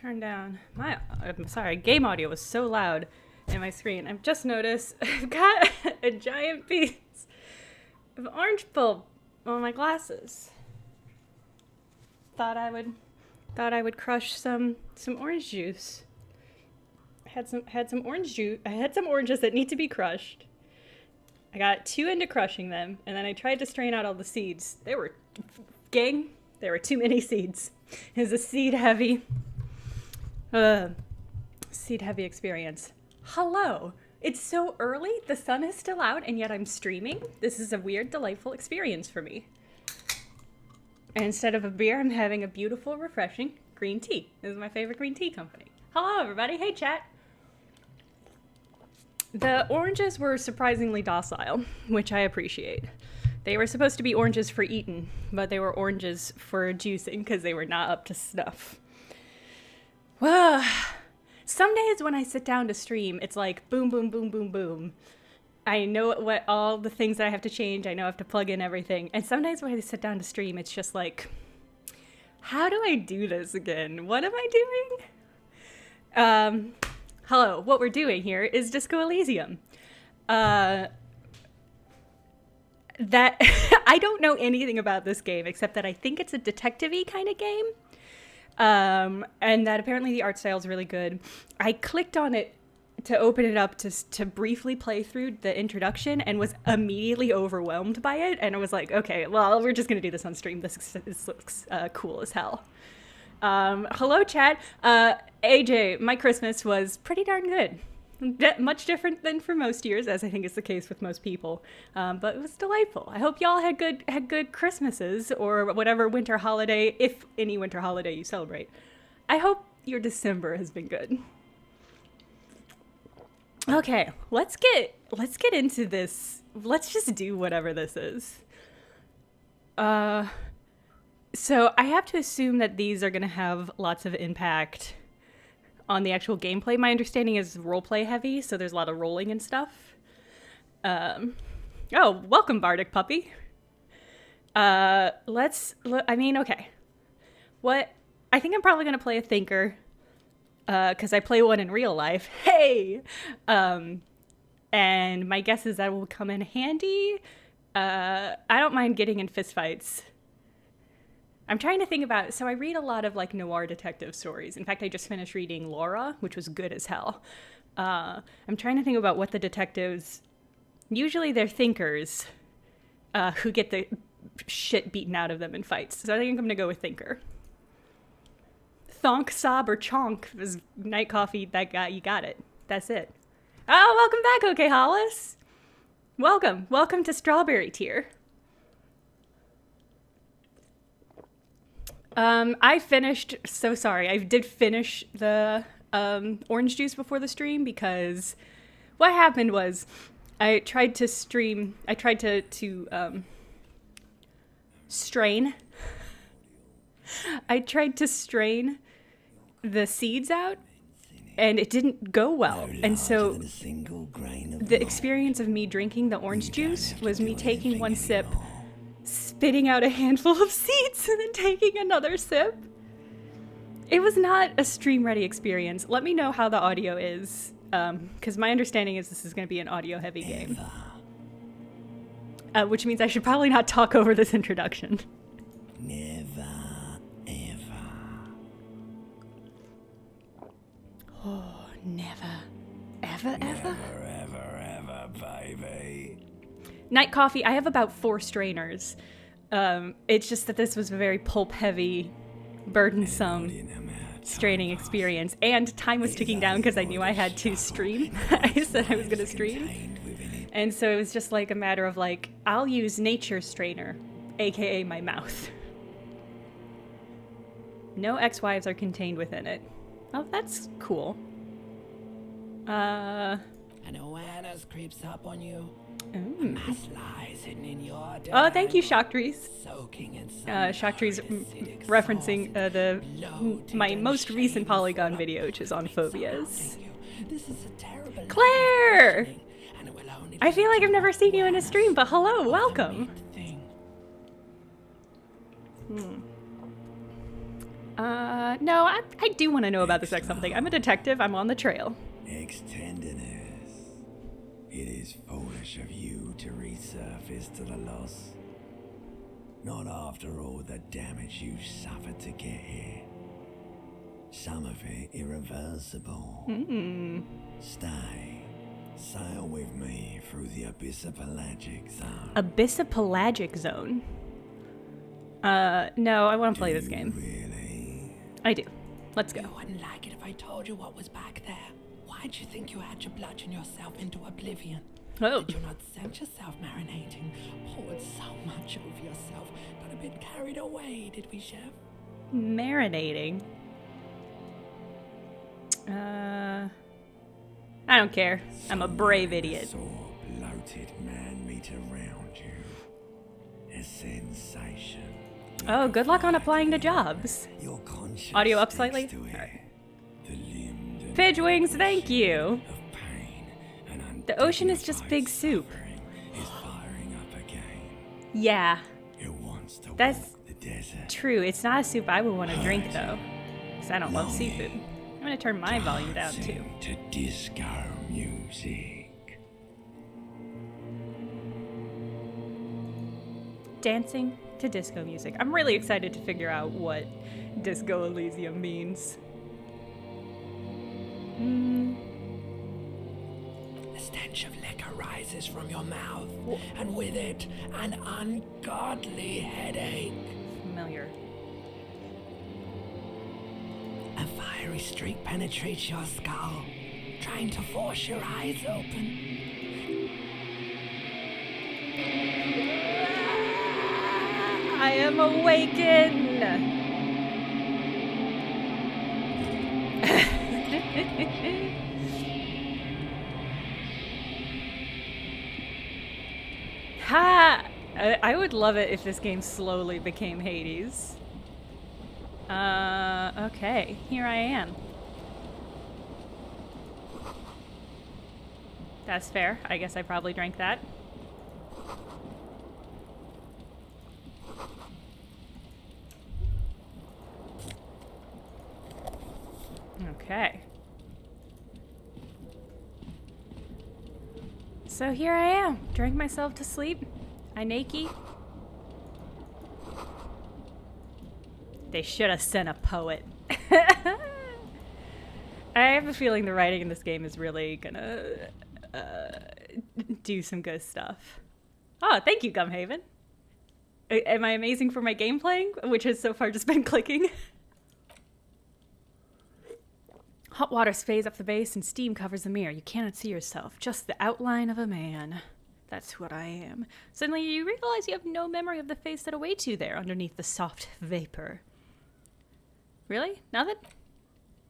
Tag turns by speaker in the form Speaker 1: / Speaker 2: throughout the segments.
Speaker 1: turn down my, I'm sorry, game audio was so loud in my screen. I've just noticed I've got a giant piece of orange pulp on my glasses. Thought I would crush some orange juice. Had some orange juice. I had some oranges that need to be crushed. I got too into crushing them, and then I tried to strain out all the seeds. There were too many seeds. It was a seed heavy experience. Hello. It's so early, the sun is still out, and yet I'm streaming. This is a weird, delightful experience for me. And instead of a beer, I'm having a beautiful, refreshing green tea. This is my favorite green tea company. Hello, everybody. Hey, chat. The oranges were surprisingly docile, which I appreciate. They were supposed to be oranges for eating, but they were oranges for juicing because they were not up to snuff. Well, some days when I sit down to stream, it's like boom, boom, boom, boom, boom. I know what all the things that I have to change. I know I have to plug in everything. And some days when I sit down to stream, it's just like, how do I do this again? What am I doing? Hello, what we're doing here is Disco Elysium. That I don't know anything about this game except that I think it's a detective-y kind of game. And that apparently the art style is really good. I clicked on it to open it up to briefly play through the introduction and was immediately overwhelmed by it. And I was like, okay, well, we're just going to do this on stream. This looks cool as hell. Hello, chat. AJ, my Christmas was pretty darn good. Much different than for most years, as I think is the case with most people. But it was delightful. I hope y'all had good Christmases or whatever winter holiday, if any winter holiday you celebrate. I hope your December has been good. Okay, let's get into this. Let's just do whatever this is. So I have to assume that these are going to have lots of impact on the actual gameplay. My understanding is roleplay heavy, so there's a lot of rolling and stuff. Oh, welcome, Bardic Puppy. Okay. What? I think I'm probably going to play a thinker, because I play one in real life. Hey! And my guess is that will come in handy. I don't mind getting in fistfights. I'm trying to think about, so I read a lot of like noir detective stories. In fact, I just finished reading Laura, which was good as hell. I'm trying to think about what the detectives, usually they're thinkers, who get the shit beaten out of them in fights. So I think I'm going to go with thinker. Thonk, sob, or chonk is night coffee, that guy, you got it. That's it. Oh, welcome back, OK Hollis. Welcome to Strawberry Tier. I finished, so sorry, I did finish the orange juice before the stream because what happened was I tried to strain the seeds out and it didn't go well. And so the experience of me drinking the orange juice was me taking one sip, spitting out a handful of seeds, and then taking another sip. It was not a stream-ready experience. Let me know how the audio is, because my understanding is this is going to be an audio-heavy game. Which means I should probably not talk over this introduction.
Speaker 2: Never, ever.
Speaker 1: Oh, never, ever, ever?
Speaker 2: Never, ever, baby.
Speaker 1: Night coffee, I have about 4 strainers. It's just that this was a very pulp-heavy, burdensome straining experience. And time was ticking down because I knew I had to stream. I said I was going to stream. And so it was just like a matter of like, I'll use nature strainer, aka my mouth. No ex-wives are contained within it. Oh, that's cool.
Speaker 2: An awareness creeps up on you. Mass lies hidden in your
Speaker 1: Oh, thank you, Shocktrees.
Speaker 2: Shocktrees
Speaker 1: referencing my most recent Polygon video, which is on phobias.
Speaker 2: This is a terrible
Speaker 1: Claire! I feel like I've never seen you in a stream, but hello, welcome. No, I do want to know about this X something. I'm a detective. I'm on the trail.
Speaker 2: Ex-tenderness. It is foolish of you to resurface to the loss. Not after all the damage you suffered to get here. Some of it irreversible. Stay. Sail with me through the Abyssopelagic Zone.
Speaker 1: Abyssopelagic Zone? No, I want to play this game.
Speaker 2: Really?
Speaker 1: I do. Let's go.
Speaker 2: You wouldn't like it if I told you what was back there. Why'd you think you had to bludgeon yourself into oblivion?
Speaker 1: Oh.
Speaker 2: Did you not sense yourself marinating? Poured so much over yourself. Got a bit carried away, did we, Chef?
Speaker 1: Marinating? I don't care. I'm a brave idiot.
Speaker 2: Saw bloated man meat around you. A sensation.
Speaker 1: Oh, good luck on applying to jobs.
Speaker 2: Your conscience
Speaker 1: Audio up
Speaker 2: sticks
Speaker 1: slightly?
Speaker 2: to it. The limbed and
Speaker 1: Pidge wings, thank you.
Speaker 2: of pain and
Speaker 1: The ocean is just
Speaker 2: undignified
Speaker 1: big soup.
Speaker 2: suffering is firing up again.
Speaker 1: Yeah,
Speaker 2: It wants to
Speaker 1: That's
Speaker 2: walk the desert.
Speaker 1: true. It's not a soup I would want to drink, though. Because I don't love seafood. I'm going to turn my volume down, too.
Speaker 2: Dancing to disco music.
Speaker 1: Dancing to disco music. I'm really excited to figure out what Disco Elysium means.
Speaker 2: The stench of liquor rises from your mouth, and with it, an ungodly headache.
Speaker 1: Familiar.
Speaker 2: A fiery streak penetrates your skull, trying to force your eyes open.
Speaker 1: I am awakened! Ha! I would love it if this game slowly became Hades. Okay, here I am. That's fair. I guess I probably drank that. Okay. So here I am. Drank myself to sleep. I naked. They should have sent a poet. I have a feeling the writing in this game is really gonna do some good stuff. Oh, thank you, Gumhaven. Am I amazing for my game playing, which has so far just been clicking? Hot water sprays up the base and steam covers the mirror. You cannot see yourself, just the outline of a man. That's what I am. Suddenly you realize you have no memory of the face that awaits you there underneath the soft vapor. Really? Nothing?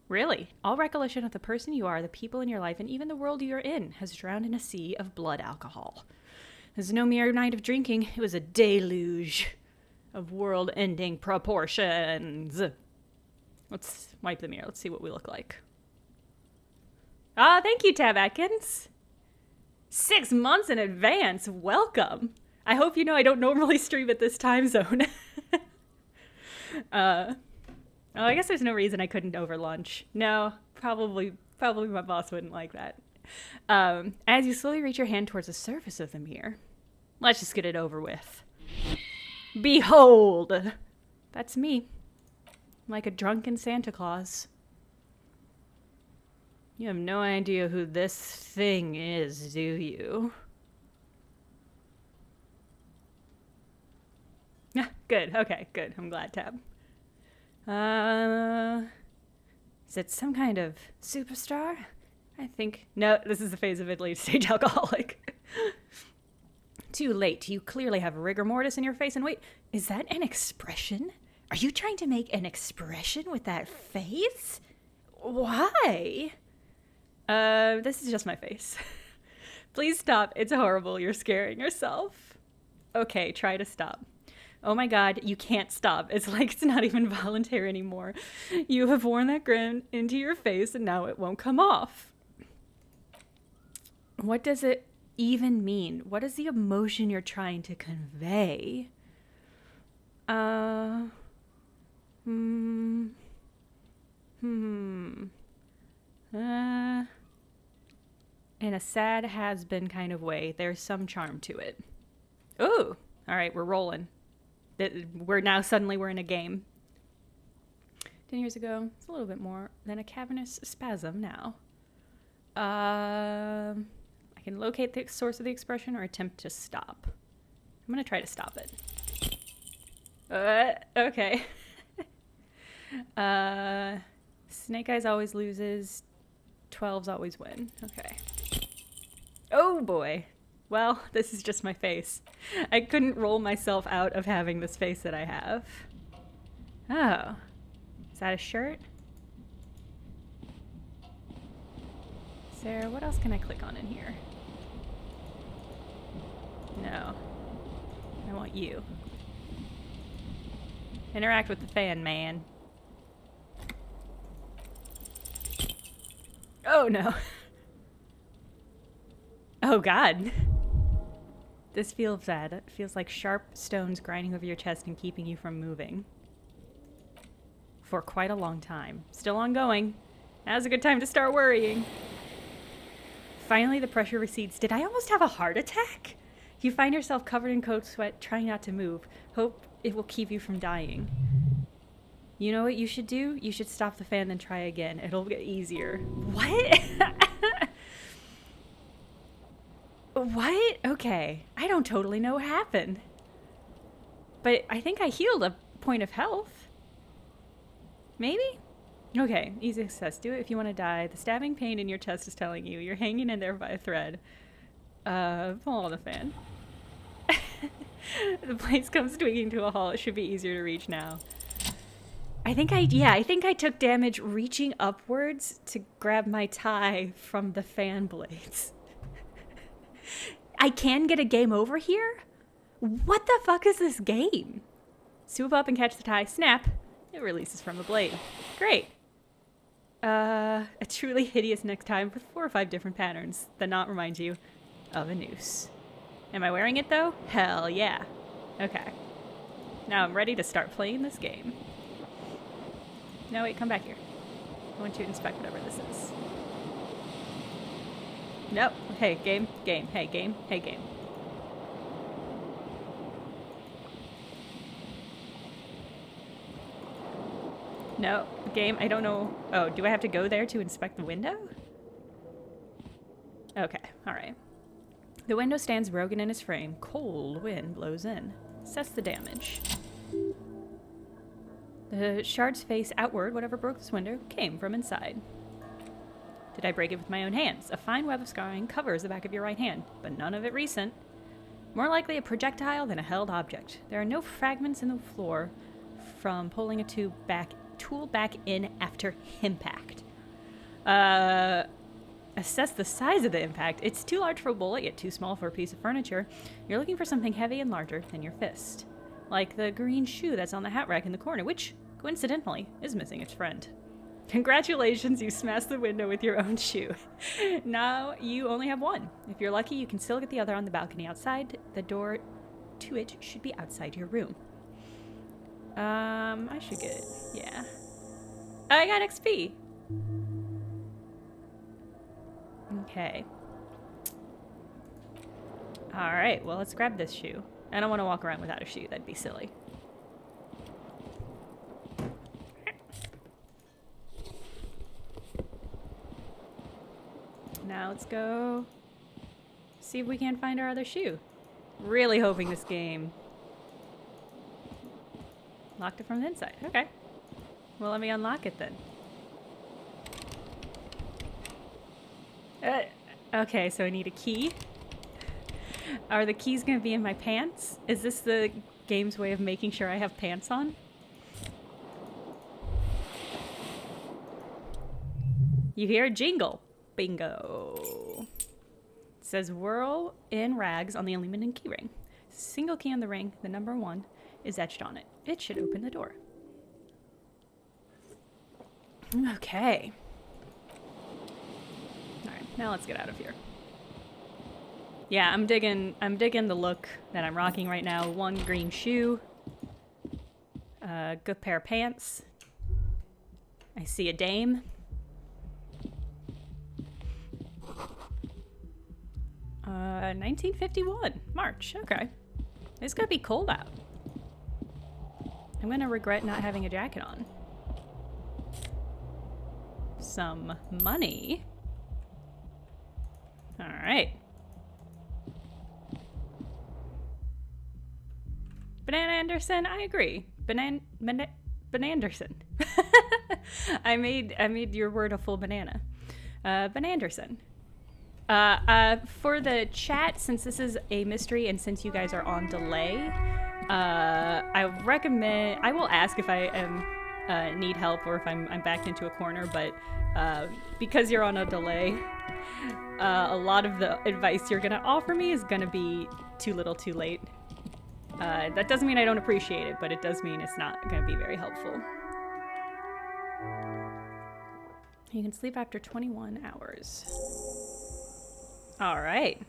Speaker 1: Really? All recollection of the person you are, the people in your life, and even the world you're in has drowned in a sea of blood alcohol. It was no mere night of drinking. It was a deluge of world-ending proportions. Let's wipe the mirror. Let's see what we look like. Ah, thank you, Tab Atkins. 6 months in advance. Welcome. I hope you know I don't normally stream at this time zone. Oh, I guess there's no reason I couldn't over lunch. No, probably my boss wouldn't like that. As you slowly reach your hand towards the surface of the mirror, let's just get it over with. Behold! That's me. Like a drunken Santa Claus. You have no idea who this thing is, do you? Yeah, good. Okay, good. I'm glad, Tab. Is it some kind of superstar? I think... No, this is the phase of late stage alcoholic. Too late. You clearly have rigor mortis in your face. And wait, is that an expression? Are you trying to make an expression with that face? Why? This is just my face. Please stop. It's horrible. You're scaring yourself. Okay, try to stop. Oh my god, you can't stop. It's like it's not even voluntary anymore. You have worn that grin into your face and now it won't come off. What does it even mean? What is the emotion you're trying to convey? Hmm. In a sad has-been kind of way, there's some charm to it. Ooh! Alright, we're rolling. We're in a game. 10 years ago, it's a little bit more than a cavernous spasm now. I can locate the source of the expression or attempt to stop. I'm gonna try to stop it. Okay. Snake Eyes always loses. 12s always win. Okay. Oh boy. Well, this is just my face. I couldn't roll myself out of having this face that I have. Oh. Is that a shirt? Sarah, what else can I click on in here? No. I want you. Interact with the fan, man. Oh no. Oh god. This feels bad. It feels like sharp stones grinding over your chest and keeping you from moving. For quite a long time. Still ongoing. Now's a good time to start worrying. Finally, the pressure recedes. Did I almost have a heart attack? You find yourself covered in cold sweat, trying not to move. Hope it will keep you from dying. You know what you should do? You should stop the fan, then try again. It'll get easier. What? What? Okay. I don't totally know what happened. But I think I healed a point of health. Maybe? Okay, easy success. Do it if you want to die. The stabbing pain in your chest is telling you. You're hanging in there by a thread. Pull on the fan. The place comes swinging to a halt. It should be easier to reach now. I think I took damage reaching upwards to grab my tie from the fan blades. I can get a game over here? What the fuck is this game? Swoop up and catch the tie. Snap. It releases from the blade. Great. A truly hideous necktie with 4 or 5 different patterns. The knot reminds you of a noose. Am I wearing it though? Hell yeah. Okay. Now I'm ready to start playing this game. No, wait, come back here. I want to inspect whatever this is. Nope. Hey, game. Hey, game. Hey, game. No, game, I don't know. Oh, do I have to go there to inspect the window? Okay, alright. The window stands broken in its frame. Cold wind blows in. Assess the damage. The shards face outward. Whatever broke this window came from inside. Did I break it with my own hands? A fine web of scarring covers the back of your right hand, but none of it recent. More likely a projectile than a held object. There are no fragments in the floor from pulling a tool back in after impact. Assess the size of the impact. It's too large for a bullet, yet too small for a piece of furniture. You're looking for something heavy and larger than your fist. Like the green shoe that's on the hat rack in the corner, which, coincidentally, is missing its friend. Congratulations, you smashed the window with your own shoe. Now you only have one. If you're lucky, you can still get the other on the balcony outside. The door to it should be outside your room. I should get it. Yeah. I got XP. Okay. Alright, well, let's grab this shoe. I don't want to walk around without a shoe. That'd be silly. Now let's go see if we can find our other shoe. Really hoping this game locked it from the inside. Okay. Well, let me unlock it then. Okay, so I need a key. Are the keys going to be in my pants? Is this the game's way of making sure I have pants on? You hear a jingle. Bingo. It says whirl in rags on the aluminum keyring. Single key on the ring, the number 1 is etched on it. It should open the door. Okay. Alright, now let's get out of here. Yeah, I'm digging the look that I'm rocking right now. 1 green shoe. Good pair of pants. I see a dame. Uh, 1951, March. Okay. It's gonna be cold out. I'm gonna regret not having a jacket on. Some money. All right. Banana Anderson, I agree. Bananderson. I made your word a full banana. Bananderson. For the chat, since this is a mystery and since you guys are on delay, I will ask if I am need help or if I'm backed into a corner, but because you're on a delay, a lot of the advice you're gonna offer me is gonna be too little too late. That doesn't mean I don't appreciate it, but it does mean it's not gonna be very helpful. You can sleep after 21 hours. All right.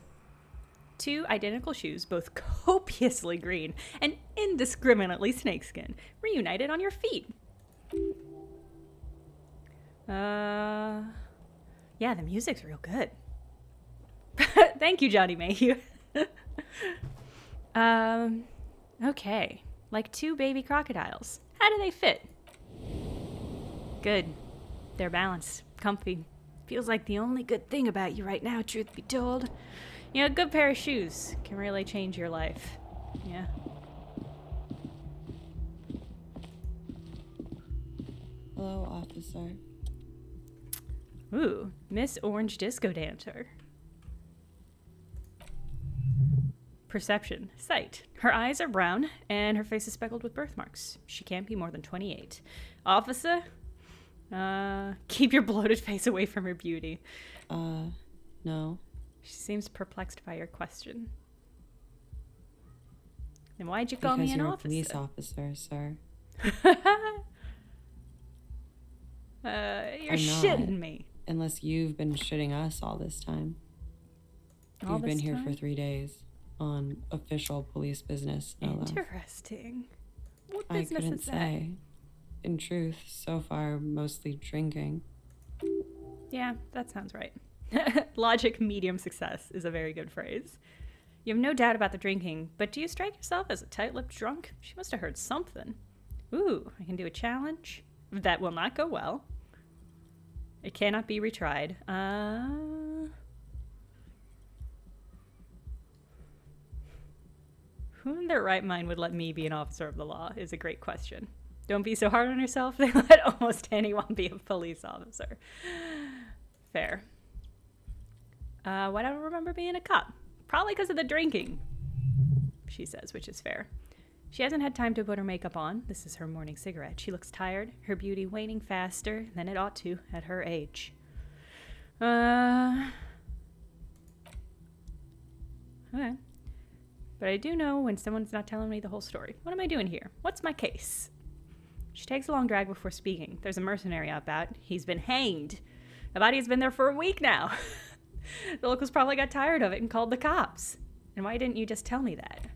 Speaker 1: 2 identical shoes, both copiously green and indiscriminately snakeskin, reunited on your feet. Yeah, the music's real good. Thank you, Johnny Mayhew. Okay. Like 2 baby crocodiles. How do they fit? Good. They're balanced, comfy. Feels like the only good thing about you right now, truth be told. You know, a good pair of shoes can really change your life. Yeah.
Speaker 3: Hello, officer.
Speaker 1: Ooh, Miss Orange Disco Dancer. Perception. Sight. Her eyes are brown, and her face is speckled with birthmarks. She can't be more than 28. Officer? Keep your bloated face away from her beauty.
Speaker 3: No.
Speaker 1: She seems perplexed by your question. Then why'd you call me an officer?
Speaker 3: Because you're a police officer, sir.
Speaker 1: You're shitting me.
Speaker 3: Unless you've been shitting us all this time. You've been here for 3 days on official police business. No less.
Speaker 1: Interesting. What
Speaker 3: I
Speaker 1: business
Speaker 3: couldn't
Speaker 1: is that?
Speaker 3: say. In truth, so far, mostly drinking.
Speaker 1: Yeah, that sounds right. Logic medium success is a very good phrase. You have no doubt about the drinking, but do you strike yourself as a tight-lipped drunk? She must have heard something. Ooh, I can do a challenge. That will not go well. It cannot be retried. Who in their right mind would let me be an officer of the law is a great question. Don't be so hard on yourself. They let almost anyone be a police officer. Fair. Why don't I remember being a cop? Probably because of the drinking, she says, which is fair. She hasn't had time to put her makeup on. This is her morning cigarette. She looks tired, her beauty waning faster than it ought to at her age. Okay. But I do know when someone's not telling me the whole story. What am I doing here? What's my case? She takes a long drag before speaking. There's a mercenary out back. He's been hanged. The body has been there for a week now. The locals probably got tired of it and called the cops. And why didn't you just tell me that?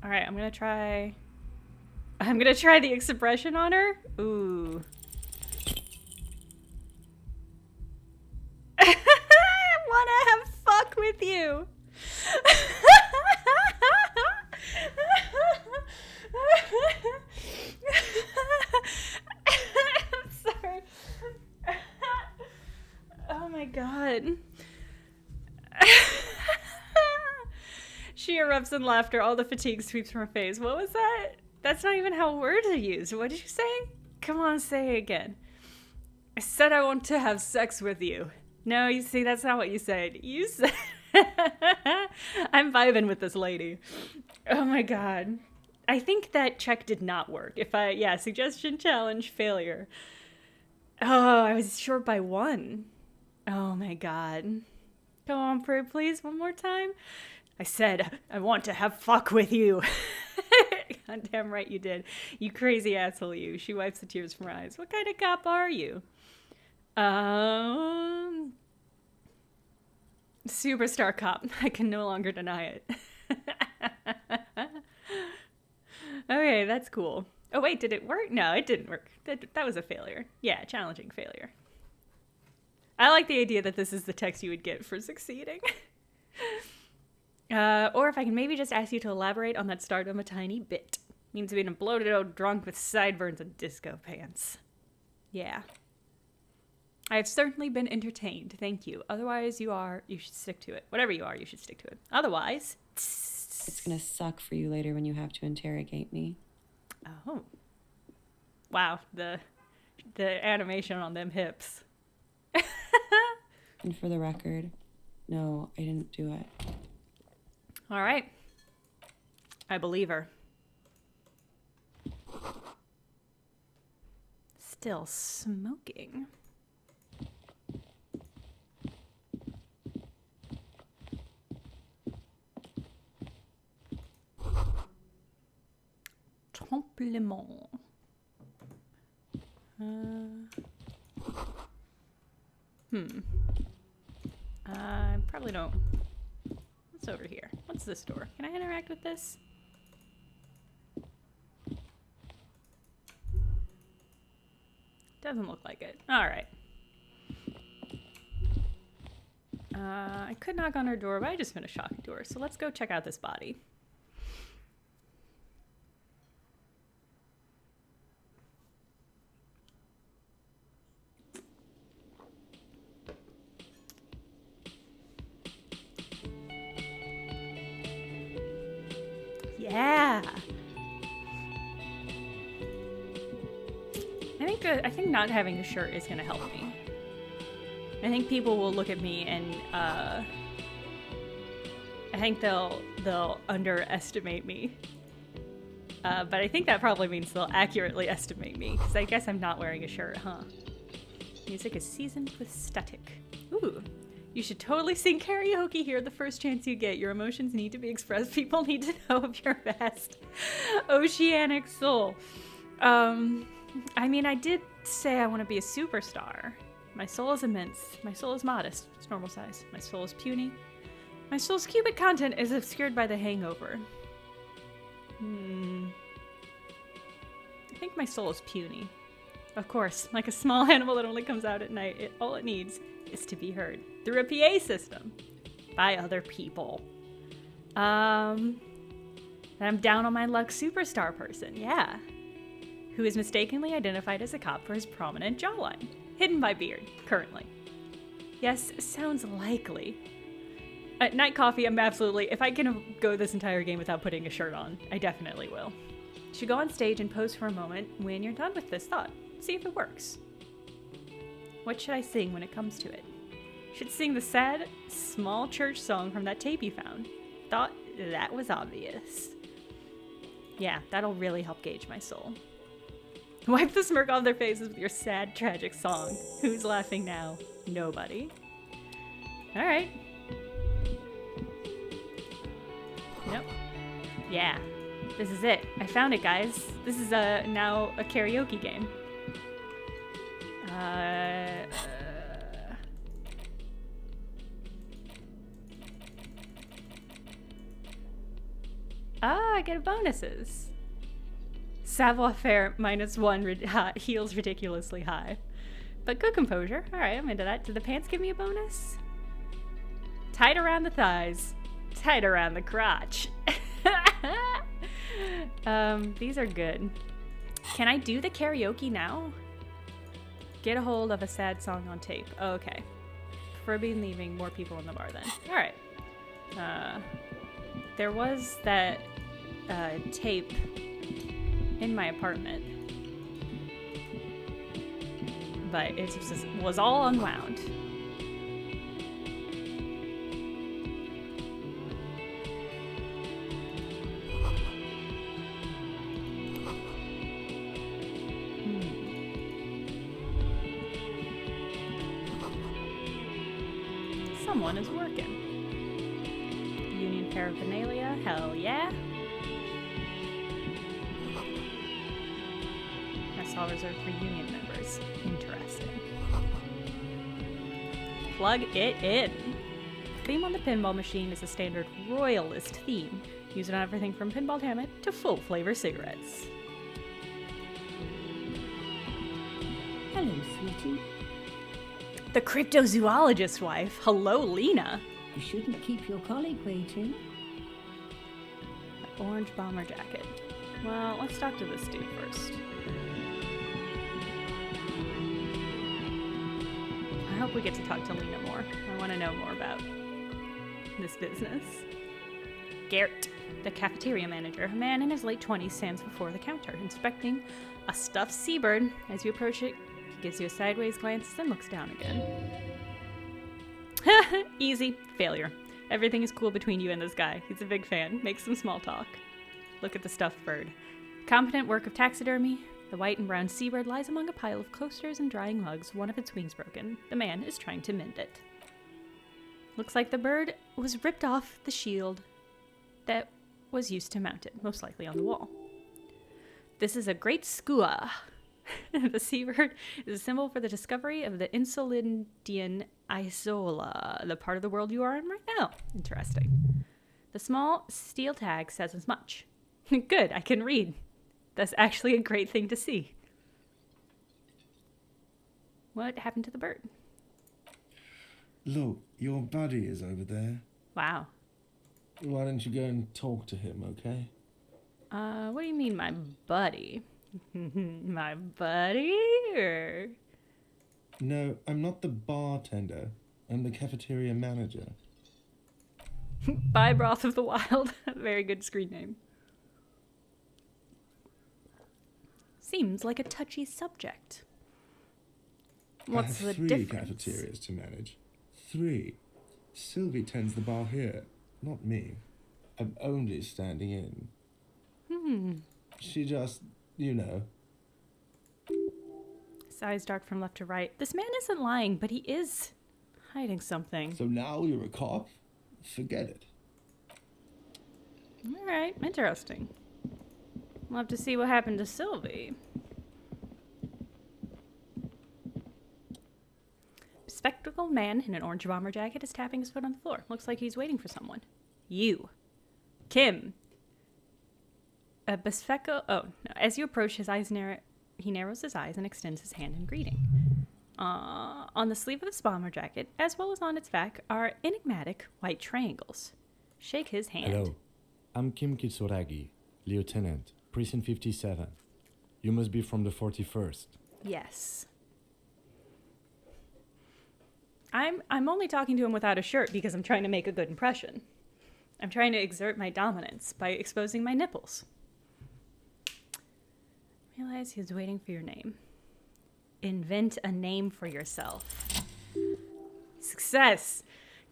Speaker 1: All right, I'm gonna try the expression on her. Ooh. I wanna have fuck with you. I'm sorry. Oh my god. She erupts in laughter. All the fatigue sweeps from her face. What was that? That's not even how words are used. What did you say? Come on, say it again. I said I want to have sex with you. No, you see, that's not what you said. You said... I'm vibing with this lady. Oh my god. I think that check did not work. Suggestion, challenge, failure. Oh, I was short by 1. Oh my god. Come on, Prude, please, one more time. I said, I want to have fuck with you. God damn right you did. You crazy asshole, you. She wipes the tears from her eyes. What kind of cop are you? Superstar cop. I can no longer deny it. Okay, that's cool. Oh, wait, did it work? No, it didn't work. That was a failure. Yeah, challenging failure. I like the idea that this is the text you would get for succeeding. Or if I can maybe just ask you to elaborate on that stardom a tiny bit. Means being a bloated old drunk with sideburns and disco pants. Yeah. I have certainly been entertained, thank you. Otherwise, you should stick to it. Whatever you are, you should stick to it. Otherwise...
Speaker 3: It's gonna suck for you later when you have to interrogate me.
Speaker 1: Oh. Wow, the animation on them hips.
Speaker 3: And for the record, no, I didn't do it.
Speaker 1: All right. I believe her. Still smoking. Tremblement. I probably don't. What's over here? What's this door? Can I interact with this? Doesn't look like it. All right. I could knock on her door, but I just finished shocking to her. So let's go check out this body. Yeah. I think not having a shirt is gonna help me. I think people will look at me and I think they'll underestimate me. But I think that probably means they'll accurately estimate me, because I guess I'm not wearing a shirt, huh? Music is seasoned with static. Ooh. You should totally sing karaoke here the first chance you get. Your emotions need to be expressed. People need to know of your vast oceanic soul. I mean, I did say I want to be a superstar. My soul is immense. My soul is modest. It's normal size. My soul is puny. My soul's cubic content is obscured by the hangover. I think my soul is puny. Of course, like a small animal that only comes out at night, all it needs is to be heard through a PA system by other people. And I'm down on my luck superstar person, yeah. Who is mistakenly identified as a cop for his prominent jawline, hidden by beard, currently. Yes, sounds likely. At night coffee, I'm absolutely, if I can go this entire game without putting a shirt on, I definitely will. You should go on stage and pose for a moment when you're done with this thought. See if it works. What should I sing when it comes to it? Should sing the sad, small church song from that tape you found. Thought that was obvious. Yeah, that'll really help gauge my soul. Wipe the smirk off their faces with your sad, tragic song. Who's laughing now? Nobody. All right. Nope. Yeah, this is it. I found it, guys. This is now a karaoke game. I get bonuses. Savoir-faire -1 heals ridiculously high. But good composure. Alright, I'm into that. Did the pants give me a bonus? Tight around the thighs. Tight around the crotch. These are good. Can I do the karaoke now? Get a hold of a sad song on tape. Oh, okay. Prefer leaving more people in the bar then. Alright. There was that tape in my apartment. But it was all unwound. Someone is working. Union paraphernalia, hell yeah. That's all reserved for union members. Interesting. Plug it in. Theme on the pinball machine is a standard royalist theme, used on everything from pinball helmet to full flavor cigarettes.
Speaker 4: Hello, sweetie.
Speaker 1: The cryptozoologist's wife. Hello, Lena.
Speaker 4: You shouldn't keep your colleague waiting.
Speaker 1: Orange bomber jacket. Well, let's talk to this dude first. I hope we get to talk to Lena more. I want to know more about this business. Garrett, the cafeteria manager, a man in his late 20s, stands before the counter, inspecting a stuffed seabird. As you approach it, he gives you a sideways glance, then looks down again. Easy. Failure. Everything is cool between you and this guy. He's a big fan. Make some small talk. Look at the stuffed bird. Competent work of taxidermy. The white and brown seabird lies among a pile of coasters and drying mugs, one of its wings broken. The man is trying to mend it. Looks like the bird was ripped off the shield that was used to mount it, most likely on the wall. This is a great skua. The seabird is a symbol for the discovery of the Insulindian Isola, the part of the world you are in right now. Interesting. The small steel tag says as much. Good, I can read. That's actually a great thing to see. What happened to the bird?
Speaker 5: Look, your buddy is over there.
Speaker 1: Wow.
Speaker 5: Why don't you go and talk to him, okay?
Speaker 1: What do you mean, my buddy? My buddy? Or...
Speaker 5: No, I'm not the bartender. I'm the cafeteria manager.
Speaker 1: Bye, Broth of the Wild. Very good screen name. Seems like a touchy subject. What's the
Speaker 5: I have three
Speaker 1: difference?
Speaker 5: cafeterias to manage. 3. Sylvie tends the bar here, not me. I'm only standing in. She just, you know.
Speaker 1: His eyes dart from left to right. This man isn't lying, but he is hiding something.
Speaker 5: So now you're a cop? Forget it.
Speaker 1: All right, interesting. We'll have to see what happened to Sylvie. Spectacled man in an orange bomber jacket is tapping his foot on the floor. Looks like he's waiting for someone. You. Kim. Oh, no. As you approach, his eyes he narrows his eyes and extends his hand in greeting. On the sleeve of his bomber jacket, as well as on its back, are enigmatic white triangles. Shake his hand.
Speaker 6: Hello, I'm Kim Kitsuragi, Lieutenant, Precinct 57. You must be from the 41st.
Speaker 1: Yes. I'm only talking to him without a shirt because I'm trying to make a good impression. I'm trying to exert my dominance by exposing my nipples. Realize he's waiting for your name. Invent a name for yourself. Success!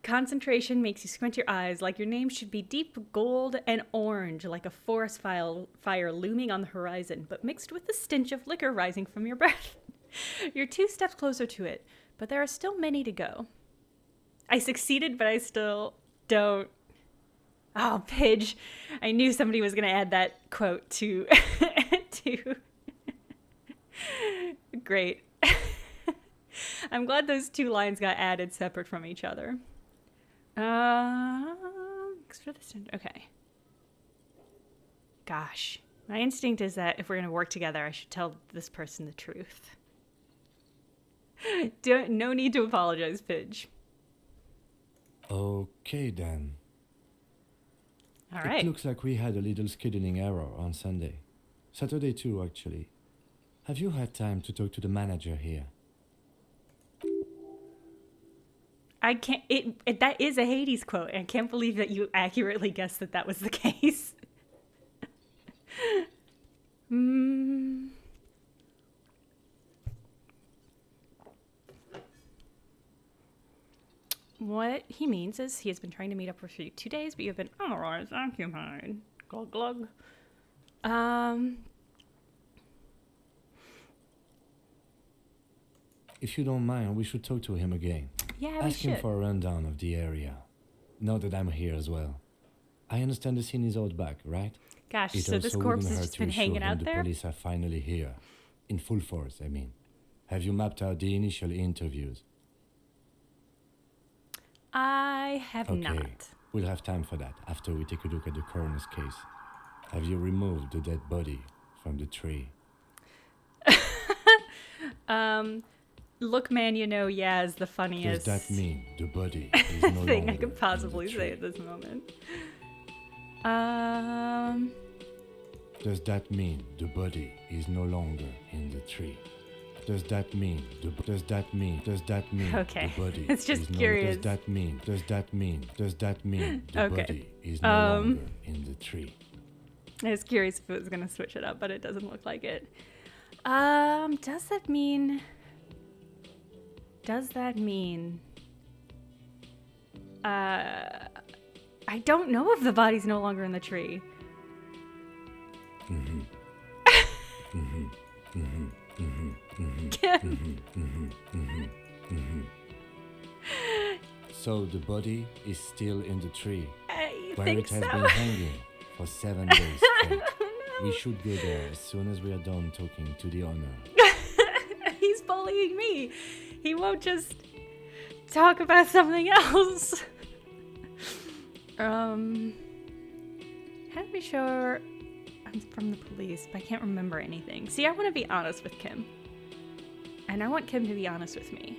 Speaker 1: Concentration makes you squint your eyes like your name should be deep gold and orange, like a forest fire looming on the horizon, but mixed with the stench of liquor rising from your breath. You're 2 steps closer to it, but there are still many to go. I succeeded, but I still don't. Oh, Pidge. I knew somebody was going to add that quote to... Great. I'm glad those 2 lines got added separate from each other. Okay. Gosh. My instinct is that if we're going to work together, I should tell this person the truth. No need to apologize, Pidge.
Speaker 6: Okay, then.
Speaker 1: All right.
Speaker 6: It looks like we had a little scheduling error on Sunday. Saturday too, actually. Have you had time to talk to the manager here?
Speaker 1: I can't. That is a Hades quote, and I can't believe that you accurately guessed that was the case. What he means is he has been trying to meet up for 2 days, but you've been otherwise occupied. Glug glug.
Speaker 6: If you don't mind, we should talk to him again.
Speaker 1: Yeah, we
Speaker 6: Ask him
Speaker 1: should.
Speaker 6: for a rundown of the area. Now that I'm here as well. I understand the scene is out back, right?
Speaker 1: Gosh,
Speaker 6: It
Speaker 1: so this
Speaker 6: also
Speaker 1: corpse
Speaker 6: wouldn't
Speaker 1: has
Speaker 6: hurt
Speaker 1: just
Speaker 6: to
Speaker 1: been
Speaker 6: assure
Speaker 1: hanging
Speaker 6: him
Speaker 1: out
Speaker 6: the
Speaker 1: there?
Speaker 6: police are finally here. In full force, I mean. Have you mapped out the initial interviews?
Speaker 1: I I have
Speaker 6: Okay,
Speaker 1: not.
Speaker 6: we'll have time for that after we take a look at the coroner's case. Have you removed the dead body from the tree?
Speaker 1: Look, man, you know, yeah is the funniest
Speaker 6: Does that mean the body is no
Speaker 1: thing
Speaker 6: longer
Speaker 1: I could possibly
Speaker 6: in the
Speaker 1: say
Speaker 6: tree?
Speaker 1: at this moment.
Speaker 6: Does that mean the body is no longer in the tree? Does that mean the
Speaker 1: Okay,
Speaker 6: body
Speaker 1: it's just
Speaker 6: is no,
Speaker 1: curious.
Speaker 6: does that mean the
Speaker 1: Okay.
Speaker 6: body is no longer in the tree?
Speaker 1: I was curious if it was going to switch it up, but it doesn't look like it. Does that mean... I don't know if the body's no longer in the tree.
Speaker 6: So the body is still in the tree,
Speaker 1: I
Speaker 6: where
Speaker 1: think
Speaker 6: it has
Speaker 1: so.
Speaker 6: been hanging for 7 days straight. We should go there as soon as we are done talking to the owner.
Speaker 1: He's bullying me. He won't just talk about something else. How to be sure I'm from the police, but I can't remember anything. See, I want to be honest with Kim. And I want Kim to be honest with me.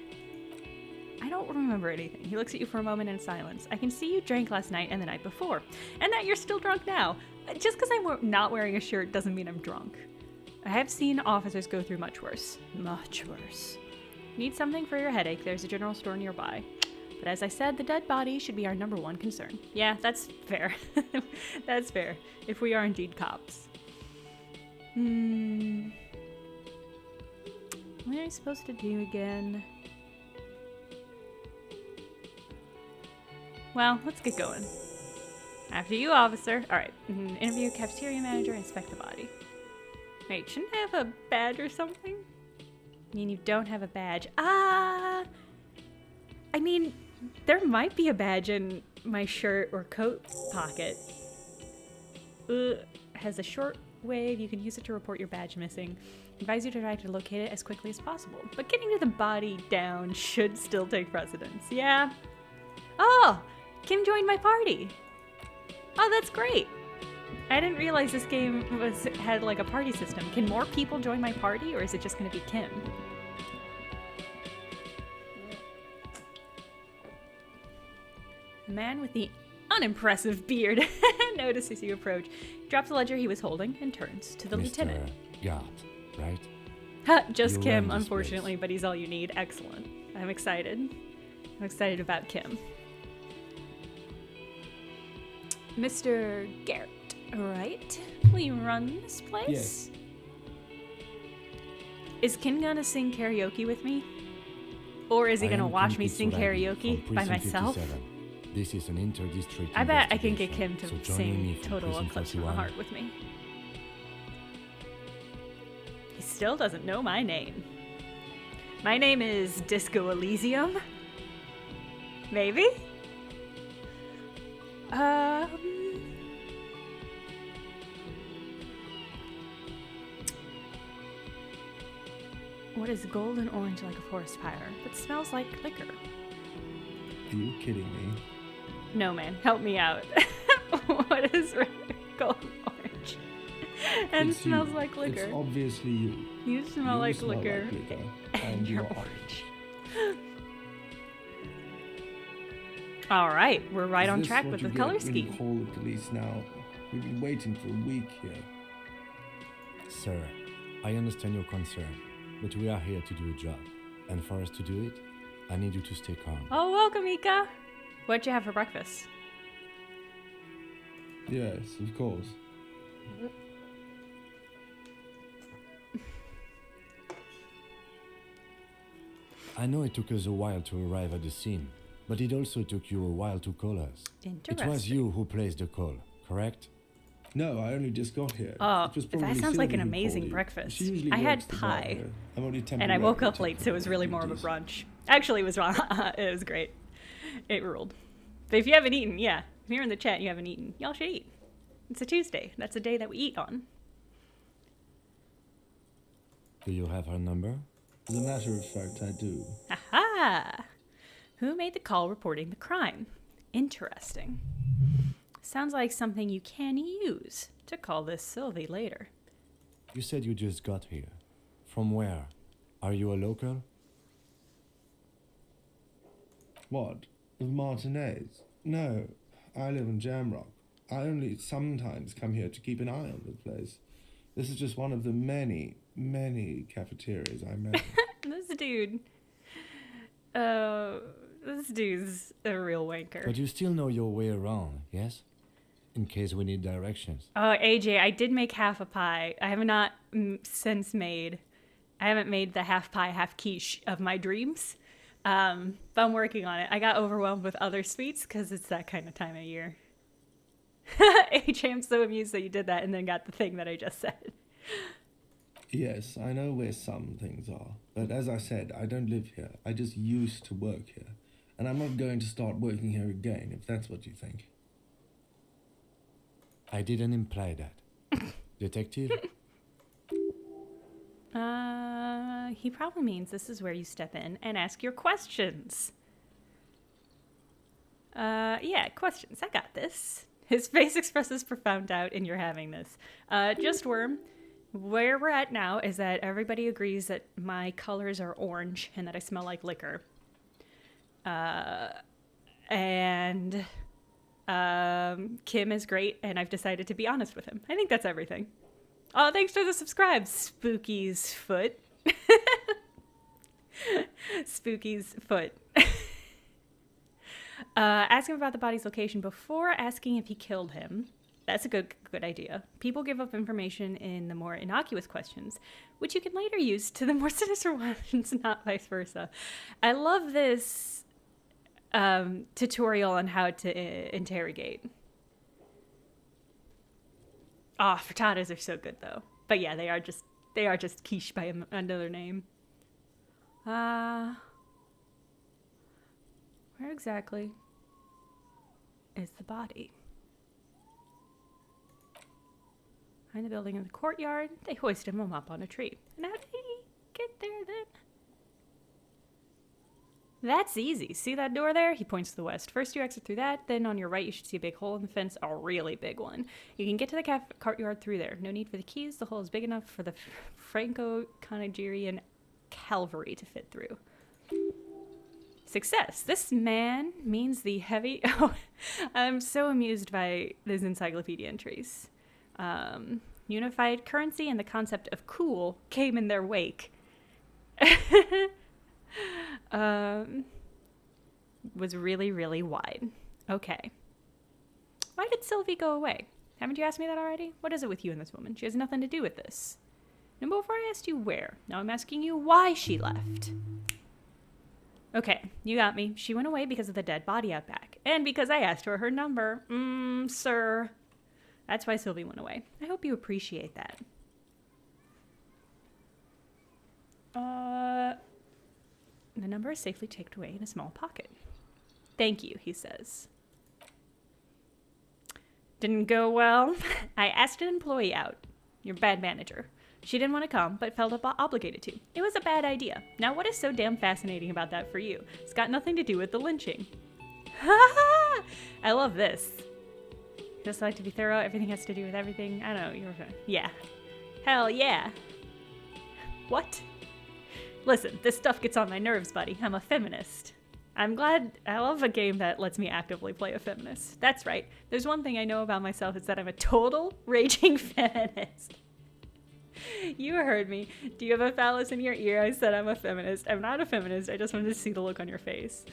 Speaker 1: I don't remember anything. He looks at you for a moment in silence. I can see you drank last night and the night before, and that you're still drunk now. Just because I'm not wearing a shirt doesn't mean I'm drunk. I have seen officers go through much worse. Much worse. Need something for your headache? There's a general store nearby. But as I said, the dead body should be our #1 concern. Yeah, that's fair. That's fair. If we are indeed cops. What am I supposed to do again? Well, let's get going. After you, officer. Alright. Interview cafeteria manager, inspect the body. Wait, shouldn't I have a badge or something? I mean, you don't have a badge. I mean, there might be a badge in my shirt or coat pocket. Has a short wave. You can use it to report your badge missing. Advise you to try to locate it as quickly as possible. But getting to the body down should still take precedence. Yeah. Oh! Kim joined my party. Oh, that's great. I didn't realize this game had like a party system. Can more people join my party, or is it just going to be Kim? The man with the unimpressive beard notices you approach, drops the ledger he was holding, and turns to the lieutenant.
Speaker 6: Guard, right?
Speaker 1: Just
Speaker 6: You
Speaker 1: Kim,
Speaker 6: run this
Speaker 1: unfortunately,
Speaker 6: place.
Speaker 1: but he's all you need. Excellent. I'm excited. I'm excited about Kim. Mr. Garrett, right? Will you run this place?
Speaker 5: Yes.
Speaker 1: Is Kim gonna sing karaoke with me? Or is he
Speaker 6: I
Speaker 1: gonna
Speaker 6: am
Speaker 1: watch
Speaker 6: Kim
Speaker 1: me sing
Speaker 6: Kitsuragi
Speaker 1: karaoke
Speaker 6: from
Speaker 1: by
Speaker 6: Precinct
Speaker 1: myself?
Speaker 6: 57. This is an inter-district
Speaker 1: I bet I can get Kim
Speaker 6: investigation,
Speaker 1: to
Speaker 6: so joining me
Speaker 1: sing
Speaker 6: from
Speaker 1: Total
Speaker 6: Precinct
Speaker 1: Eclipse of the
Speaker 6: 41.
Speaker 1: Heart with me. He still doesn't know my name. My name is Disco Elysium? Maybe? What is golden orange like a forest fire, but smells like liquor?
Speaker 5: Are you kidding me?
Speaker 1: No, man, help me out. What is golden orange? And
Speaker 5: It's
Speaker 1: smells
Speaker 5: you.
Speaker 1: like liquor.
Speaker 5: It's obviously you.
Speaker 1: You smell
Speaker 5: You
Speaker 1: like
Speaker 5: smell
Speaker 1: liquor.
Speaker 5: like liquor,
Speaker 1: And
Speaker 5: and
Speaker 1: you're
Speaker 5: you're
Speaker 1: orange. All right, we're right
Speaker 5: Is
Speaker 1: on
Speaker 5: this
Speaker 1: track
Speaker 5: what
Speaker 1: with
Speaker 5: you
Speaker 1: the
Speaker 5: get
Speaker 1: color
Speaker 5: when you
Speaker 1: scheme.
Speaker 5: call the police now? We've been waiting for a week here.
Speaker 6: Sir, I understand your concern, but we are here to do a job. And for us to do it, I need you to stay calm.
Speaker 1: Oh, welcome, Ika. What'd you have for breakfast?
Speaker 5: Yes, of course.
Speaker 6: I know it took us a while to arrive at the scene, but it also took you a while to call us. It was
Speaker 1: Interesting.
Speaker 6: you who placed the call, correct?
Speaker 5: No, I only just got here.
Speaker 1: Oh,
Speaker 5: It was
Speaker 1: that
Speaker 5: probably
Speaker 1: sounds like
Speaker 5: Sylvie
Speaker 1: an
Speaker 5: who called
Speaker 1: amazing
Speaker 5: you.
Speaker 1: breakfast.
Speaker 5: She usually
Speaker 1: I had
Speaker 5: works the bar
Speaker 1: pie.
Speaker 5: here. I'm only
Speaker 1: And I woke up
Speaker 5: temporarily
Speaker 1: late, so it was really
Speaker 5: taking
Speaker 1: more of a
Speaker 5: duties.
Speaker 1: brunch. Actually, it was wrong. It was great. It ruled. But if you haven't eaten, yeah, if you're in the chat and you haven't eaten, y'all should eat. It's a Tuesday. That's a day that we eat on.
Speaker 6: Do you have her number?
Speaker 5: As a matter of fact, I do.
Speaker 1: Aha! Who made the call reporting the crime? Interesting. Sounds like something you can use to call this Sylvie later.
Speaker 6: You said you just got here. From where? Are you a local?
Speaker 5: What? Of Martinez? No, I live in Jamrock. I only sometimes come here to keep an eye on the place. This is just one of the many, many cafeterias I met.
Speaker 1: This dude's a real wanker.
Speaker 6: But you still know your way around, yes? In case we need directions.
Speaker 1: Oh, AJ, I did make half a pie. I have not I haven't made the half pie, half quiche of my dreams. But I'm working on it. I got overwhelmed with other sweets because it's that kind of time of year. AJ, I'm so amused that you did that and then got the thing that I just said.
Speaker 5: Yes, I know where some things are. But as I said, I don't live here. I just used to work here. And I'm not going to start working here again, if that's what you think.
Speaker 6: I didn't imply that. Detective?
Speaker 1: He probably means this is where you step in and ask your questions. Yeah, questions. I got this. His face expresses profound doubt in your having this. Just Worm. Where we're at now is that everybody agrees that my colors are orange and that I smell like liquor. And Kim is great, and I've decided to be honest with him. I think that's everything. Oh, thanks for the subscribe, Spooky's Foot. Spooky's Foot. Ask him about the body's location before asking if he killed him. That's a good idea. People give up information in the more innocuous questions, which you can later use to the more sinister ones, not vice versa. I love this tutorial on how to interrogate. Oh, frittatas are so good though. But yeah, they are just quiche by another name. Where exactly is the body? Behind the building in the courtyard, they hoisted him up on a tree. And how did he get there then? That's easy. See that door there? He points to the west. First you exit through that, then on your right you should see a big hole in the fence, a really big one. You can get to the courtyard through there. No need for the keys. The hole is big enough for the Franco-Canagerian cavalry to fit through. Success. This man means the heavy... Oh, I'm so amused by these encyclopedia entries. Unified currency and the concept of cool came in their wake. Was really, really wide. Okay. Why did Sylvie go away? Haven't you asked me that already? What is it with you and this woman? She has nothing to do with this. No, before I asked you where. Now I'm asking you why she left. Okay, you got me. She went away because of the dead body out back. And because I asked her number. Sir. That's why Sylvie went away. I hope you appreciate that. The number is safely tucked away in a small pocket. Thank you, he says. Didn't go well. I asked an employee out. Your bad manager. She didn't want to come, but felt obligated to. It was a bad idea. Now, what is so damn fascinating about that for you? It's got nothing to do with the lynching. Ha! I love this. Just like to be thorough. Everything has to do with everything. I don't know. You're yeah. Hell yeah. What? Listen, this stuff gets on my nerves, buddy. I'm a feminist. I'm glad. I love a game that lets me actively play a feminist. That's right. There's one thing I know about myself. It's that I'm a total raging feminist. You heard me. Do you have a phallus in your ear? I said I'm a feminist. I'm not a feminist. I just wanted to see the look on your face.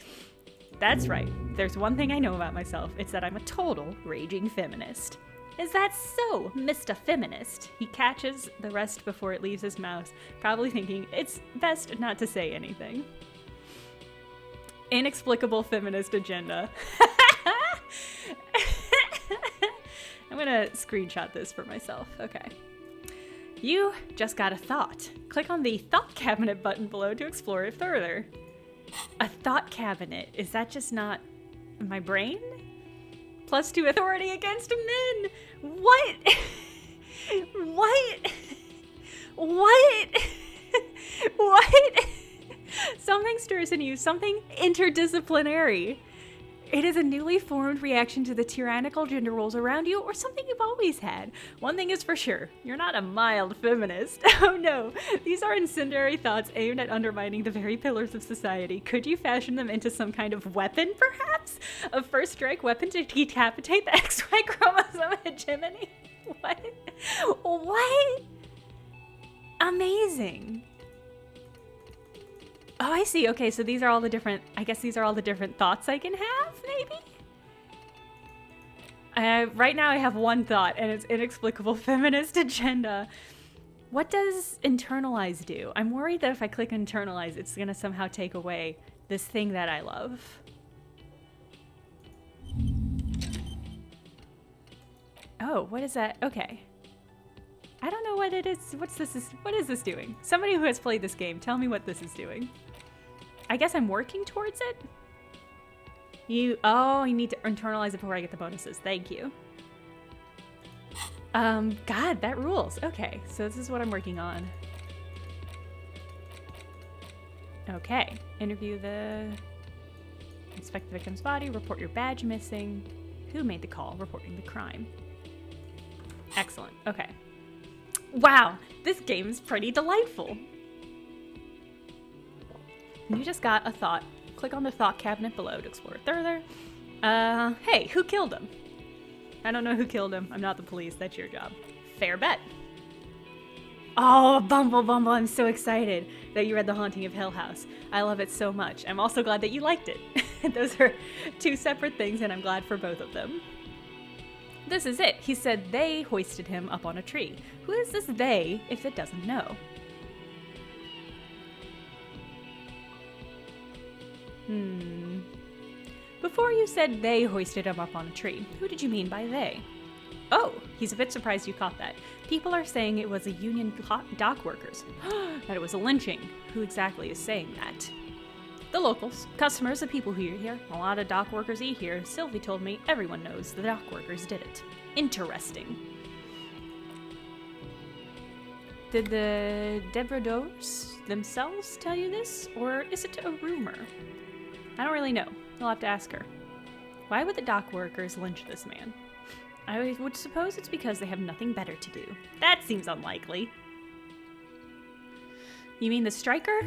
Speaker 1: That's right. There's one thing I know about myself. It's that I'm a total raging feminist. Is that so, Mr. Feminist? He catches the rest before it leaves his mouth, probably thinking it's best not to say anything. Inexplicable feminist agenda. I'm gonna screenshot this for myself. Okay. You just got a thought. Click on the thought cabinet button below to explore it further. A thought cabinet. Is that just not my brain? +2 authority against men. What? What? What? What? Something stirs in you. Something interdisciplinary. It is a newly formed reaction to the tyrannical gender roles around you, or something you've always had. One thing is for sure, you're not a mild feminist. Oh no, these are incendiary thoughts aimed at undermining the very pillars of society. Could you fashion them into some kind of weapon, perhaps? A first-strike weapon to decapitate the XY chromosome hegemony? What? What? Amazing. Oh, I see. Okay, so these are all the different, I guess these are all the different thoughts I can have, maybe? Right now I have one thought, and it's inexplicable feminist agenda. What does internalize do? I'm worried that if I click internalize, it's going to somehow take away this thing that I love. Oh, what is that? Okay. I don't know what it is. What is this doing? Somebody who has played this game, tell me what this is doing. I guess I'm working towards it? You need to internalize it before I get the bonuses. Thank you. God, that rules. Okay, so this is what I'm working on. Okay, inspect the victim's body, report your badge missing. Who made the call? Reporting the crime. Excellent, okay. Wow, this game is pretty delightful. You just got a thought. Click on the thought cabinet below to explore it further. Hey, who killed him? I don't know who killed him. I'm not the police. That's your job. Fair bet. Oh, Bumble, I'm so excited that you read The Haunting of Hill House. I love it so much. I'm also glad that you liked it. Those are two separate things, and I'm glad for both of them. This is it. He said they hoisted him up on a tree. Who is this they if it doesn't know? Before you said they hoisted him up on a tree, who did you mean by they? Oh, he's a bit surprised you caught that. People are saying it was a union dock workers. That it was a lynching. Who exactly is saying that? The locals, customers, the people who eat here. A lot of dock workers eat here. Sylvie told me everyone knows the dock workers did it. Interesting. Did the Debradors themselves tell you this, or is it a rumor? I don't really know. You'll have to ask her. Why would the dock workers lynch this man? I would suppose it's because they have nothing better to do. That seems unlikely. You mean the striker?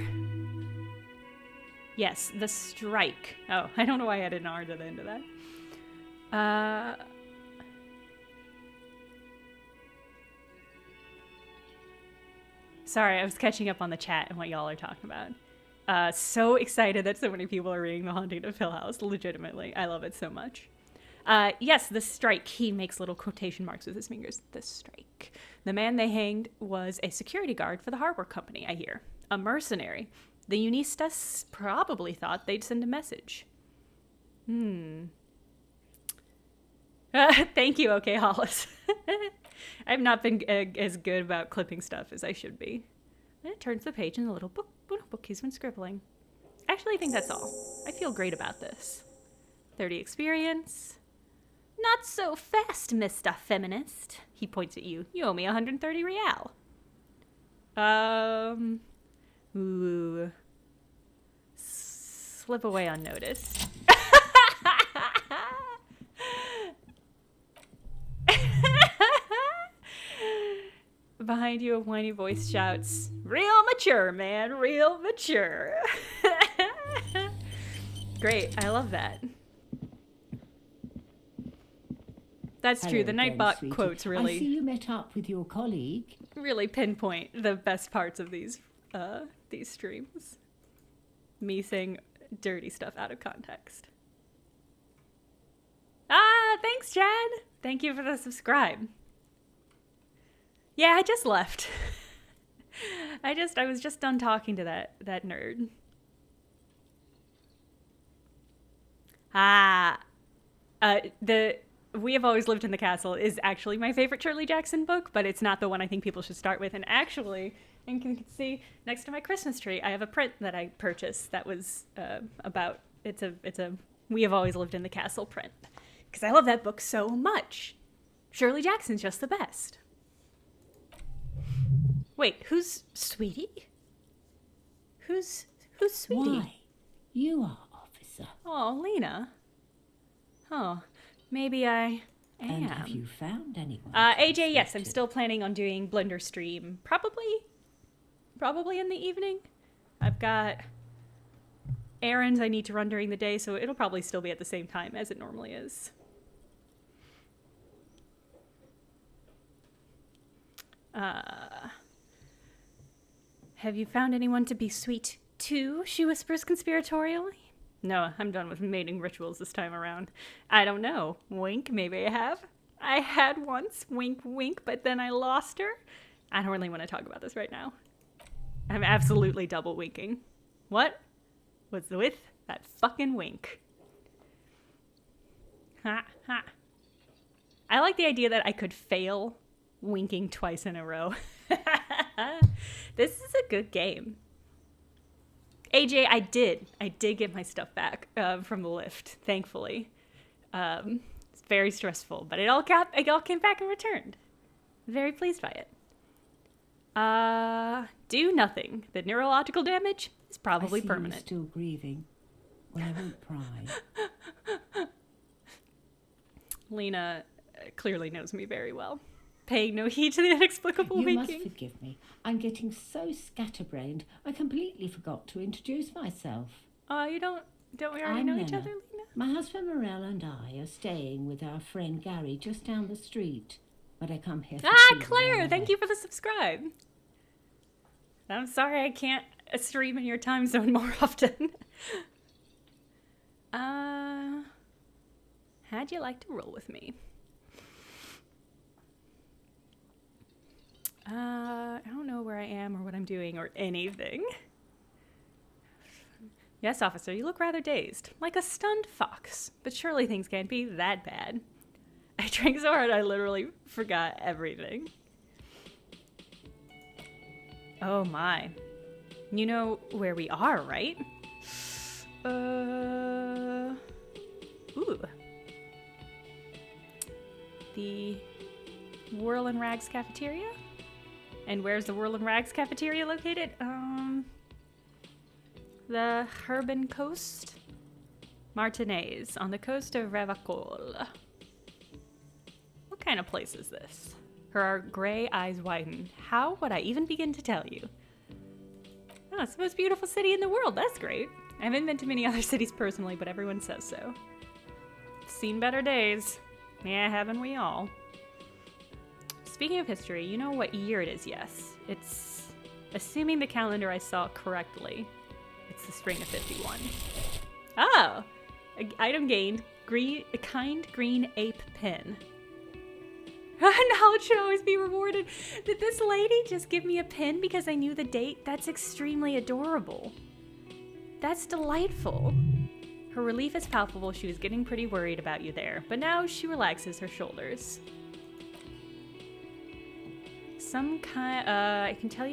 Speaker 1: Yes, the strike. Oh, I don't know why I added an R to the end of that. Sorry, I was catching up on the chat and what y'all are talking about. So excited that so many people are reading The Haunting of Hill House. Legitimately. I love it so much. Yes, the strike. He makes little quotation marks with his fingers. The strike. The man they hanged was a security guard for the hardware company, I hear. A mercenary. The Unistas probably thought they'd send a message. Thank you, OK Hollis. I've not been as good about clipping stuff as I should be. And it turns the page in the little book he's been scribbling. Actually, I think that's all. I feel great about this. 30 experience. Not so fast, Mr. Feminist. He points at you. You owe me 130 real. Ooh. Slip away unnoticed. Behind you, a whiny voice shouts, "Real mature, man, real mature." Great, I love that. That's true. The Nightbot quotes really.
Speaker 4: I see you met up with your colleague.
Speaker 1: Really pinpoint the best parts of these streams. Me saying dirty stuff out of context. Thanks, Chad. Thank you for the subscribe. Yeah, I just left. I was just done talking to that nerd. We Have Always Lived in the Castle is actually my favorite Shirley Jackson book, but it's not the one I think people should start with. And actually, you can see next to my Christmas tree, I have a print that I purchased that was it's a We Have Always Lived in the Castle print. Because I love that book so much. Shirley Jackson's just the best. Wait, who's Sweetie? Who's Sweetie?
Speaker 4: Why? You are, officer.
Speaker 1: Oh, Lena. Oh, maybe I am.
Speaker 4: And have you found anyone?
Speaker 1: AJ, yes, I'm still planning on doing Blender stream. Probably in the evening. I've got errands I need to run during the day, so it'll probably still be at the same time as it normally is. Have you found anyone to be sweet to? She whispers conspiratorially. No, I'm done with mating rituals this time around. I don't know. Wink, maybe I have. I had once, wink, wink, but then I lost her. I don't really want to talk about this right now. I'm absolutely double winking. What was with that fucking wink? Ha, ha. I like the idea that I could fail winking twice in a row. This is a good game. AJ, I did get my stuff back from the lift, thankfully. It's very stressful, but it all came back and returned. Very pleased by it. Do nothing. The neurological damage is probably permanent.
Speaker 4: You're still grieving. Well, I won't pry.
Speaker 1: Lena clearly knows me very well. Paying no heed to the inexplicable
Speaker 4: You
Speaker 1: winking.
Speaker 4: must forgive me. I'm getting so scatterbrained, I completely forgot to introduce myself.
Speaker 1: Don't we already
Speaker 4: I'm
Speaker 1: know each
Speaker 4: Lena.
Speaker 1: other, Lena?
Speaker 4: My husband Morel and I are staying with our friend Gary just down the street. But I come here for tea
Speaker 1: Claire,
Speaker 4: whenever.
Speaker 1: thank you for the subscribe. I'm sorry I can't stream in your time zone more often. How'd you like to roll with me? I don't know where I am or what I'm doing or anything. Yes, officer, you look rather dazed, like a stunned fox, but surely things can't be that bad. I drank so hard I literally forgot everything. Oh my. You know where we are, right? Ooh. The Whirl and Rags cafeteria? And where's the Whirl and Rags cafeteria located? The Herban Coast? Martinez, on the coast of Ravacol. What kind of place is this? Her gray eyes widen. How would I even begin to tell you? Oh, it's the most beautiful city in the world. That's great. I haven't been to many other cities personally, but everyone says so. Seen better days. Yeah, haven't we all? Speaking of history, you know what year it is, yes? It's, assuming the calendar I saw correctly, it's the spring of 51. Oh! Item gained, a kind green ape pin. Knowledge should always be rewarded. Did this lady just give me a pin because I knew the date? That's extremely adorable. That's delightful. Her relief is palpable. She was getting pretty worried about you there, but now she relaxes her shoulders. I can tell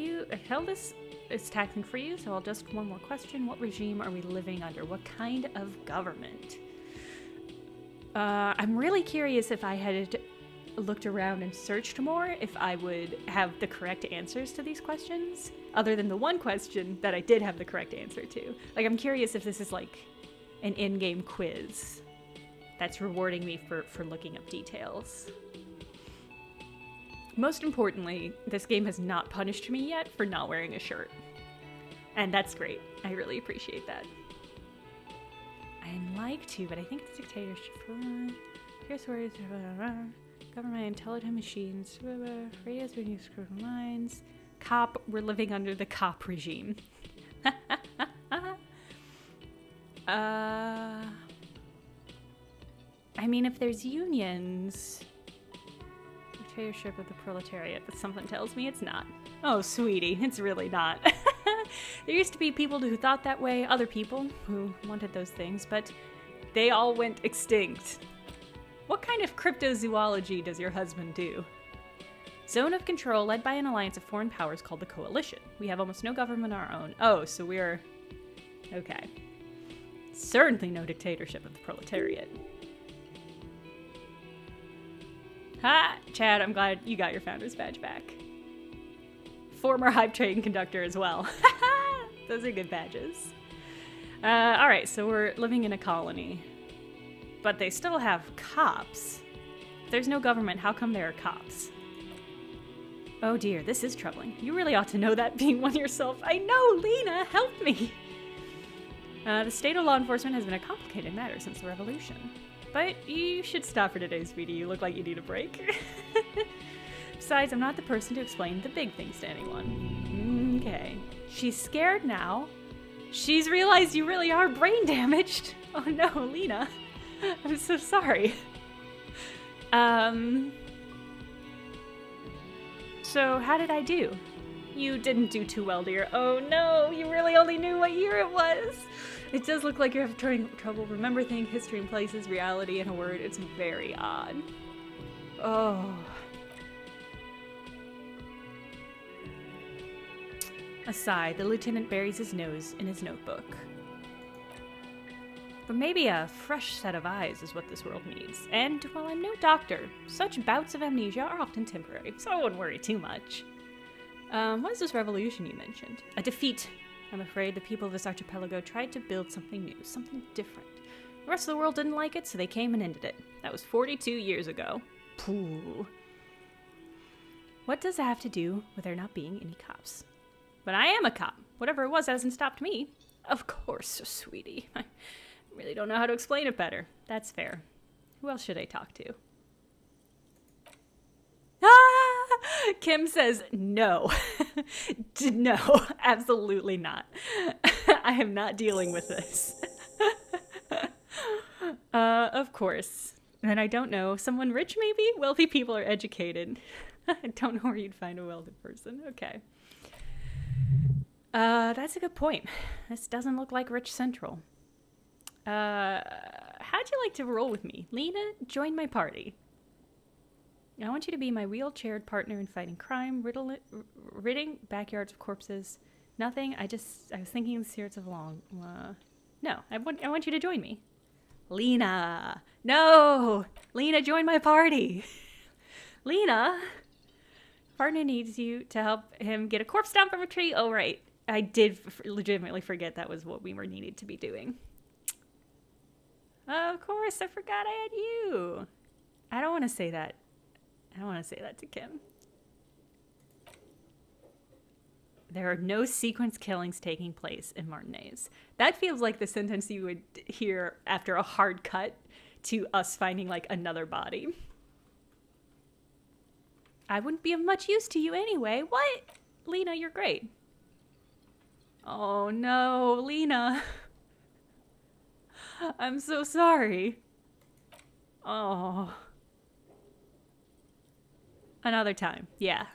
Speaker 1: this is taxing for you, so I'll just one more question. What regime are we living under? What kind of government? I'm really curious if I had looked around and searched more, if I would have the correct answers to these questions, other than the one question that I did have the correct answer to. Like, I'm curious if this is like an in-game quiz that's rewarding me for looking up details. Most importantly, this game has not punished me yet for not wearing a shirt. And that's great. I really appreciate that. I'd like to, but I think it's dictatorship. Here's where it's government, intelligent machines, radios being used for lines. Cop, we're living under the cop regime. I mean, if there's unions, dictatorship of the proletariat, but something tells me it's not. Oh, sweetie, it's really not. There used to be people who thought that way, other people who wanted those things, but they all went extinct. What kind of cryptozoology does your husband do? Zone of control led by an alliance of foreign powers called the Coalition. We have almost no government of our own. Oh, so we're... okay. Certainly no dictatorship of the proletariat. Ha! Chad, I'm glad you got your founder's badge back. Former hype train conductor as well. Those are good badges. Alright, so we're living in a colony. but they still have cops. If there's no government, how come there are cops? Oh dear, this is troubling. You really ought to know that, being one yourself. I know, Lena, help me! The state of law enforcement has been a complicated matter since the revolution. But you should stop for today's video. You look like you need a break. Besides, I'm not the person to explain the big things to anyone. Okay. She's scared now. She's realized you really are brain damaged. Oh no, Lena. I'm so sorry. So how did I do? You didn't do too well, dear. Oh no, you really only knew what year it was. It does look like you're having trouble remembering history and places, reality, in a word. It's very odd. Oh. A sigh, the lieutenant buries his nose in his notebook. But maybe a fresh set of eyes is what this world needs. And while I'm no doctor, such bouts of amnesia are often temporary, so I wouldn't worry too much. What is this revolution you mentioned? A defeat. I'm afraid the people of this archipelago tried to build something new, something different. The rest of the world didn't like it, so they came and ended it. That was 42 years ago. Pooh. What does that have to do with there not being any cops? But I am a cop. Whatever it was, that hasn't stopped me. Of course, sweetie. I really don't know how to explain it better. That's fair. Who else should I talk to? Ah! Kim says no. No, absolutely not. I am not dealing with this. Of course. And I don't know. Someone rich, maybe? Wealthy people are educated. I don't know where you'd find a wealthy person. Okay. That's a good point. This doesn't look like Rich Central. How'd you like to roll with me? Lena, join my party. I want you to be my wheelchaired partner in fighting crime, ridding backyards of corpses. Nothing, I was thinking the spirits of long. No, I want you to join me. Lena! No! Lena, join my party! Lena! Partner needs you to help him get a corpse down from a tree. Oh, right. I did legitimately forget that was what we were needed to be doing. Of course, I forgot I had you. I don't want to say that. I don't want to say that to Kim. There are no sequence killings taking place in Martinez. That feels like the sentence you would hear after a hard cut to us finding like another body. I wouldn't be of much use to you anyway. What? Lena, you're great. Oh no, Lena. I'm so sorry. Oh. Another time. Yeah.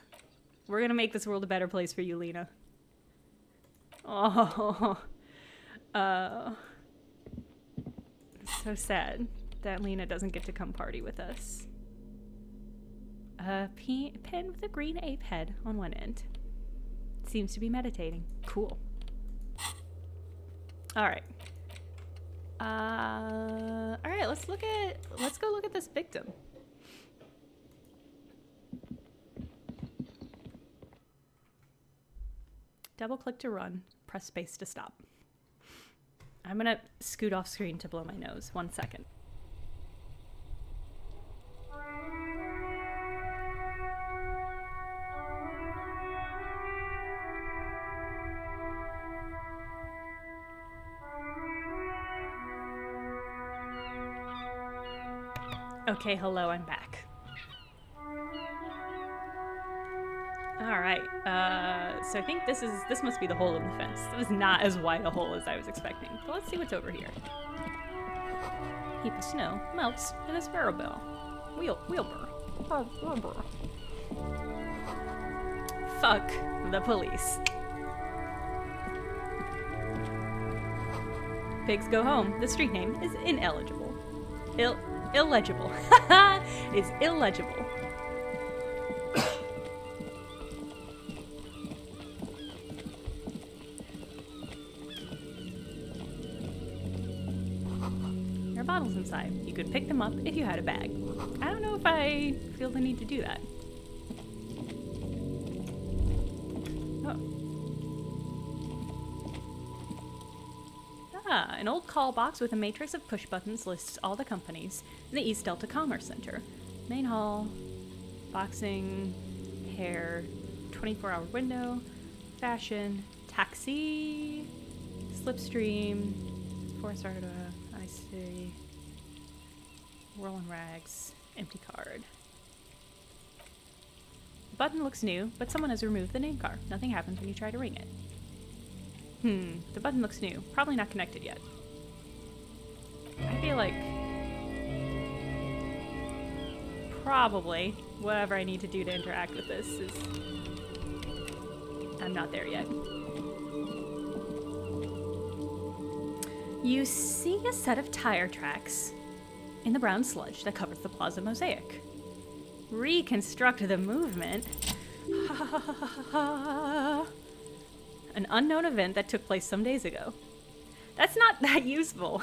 Speaker 1: We're gonna make this world a better place for you, Lena. Oh. It's so sad that Lena doesn't get to come party with us. A pen with a green ape head on one end. Seems to be meditating. Cool. Alright. Alright, let's go look at this victim. Double click to run, press space to stop. I'm gonna scoot off screen to blow my nose. 1 second. Okay, hello, I'm back. Alright, so I think this must be the hole in the fence. It was not as wide a hole as I was expecting. But let's see what's over here. Heap of snow melts in a sparrow bell. Wheelburr. Fuck the police. Pigs go home. The street name is ineligible. Illegible. It's illegible. There are bottles inside. You could pick them up if you had a bag. I don't know if I feel the need to do that. Oh. Ah, an old call box with a matrix of push buttons lists all the companies in the East Delta Commerce Center. Main hall, boxing, hair, 24-hour window, fashion, taxi, slipstream, Forest Arda, I see, Whirling Rags, empty card. The button looks new, but someone has removed the name card. Nothing happens when you try to ring it. The button looks new. Probably not connected yet. I feel like probably whatever I need to do to interact with this is... I'm not there yet. You see a set of tire tracks in the brown sludge that covers the plaza mosaic. Reconstruct the movement. An unknown event that took place some days ago. That's not that useful.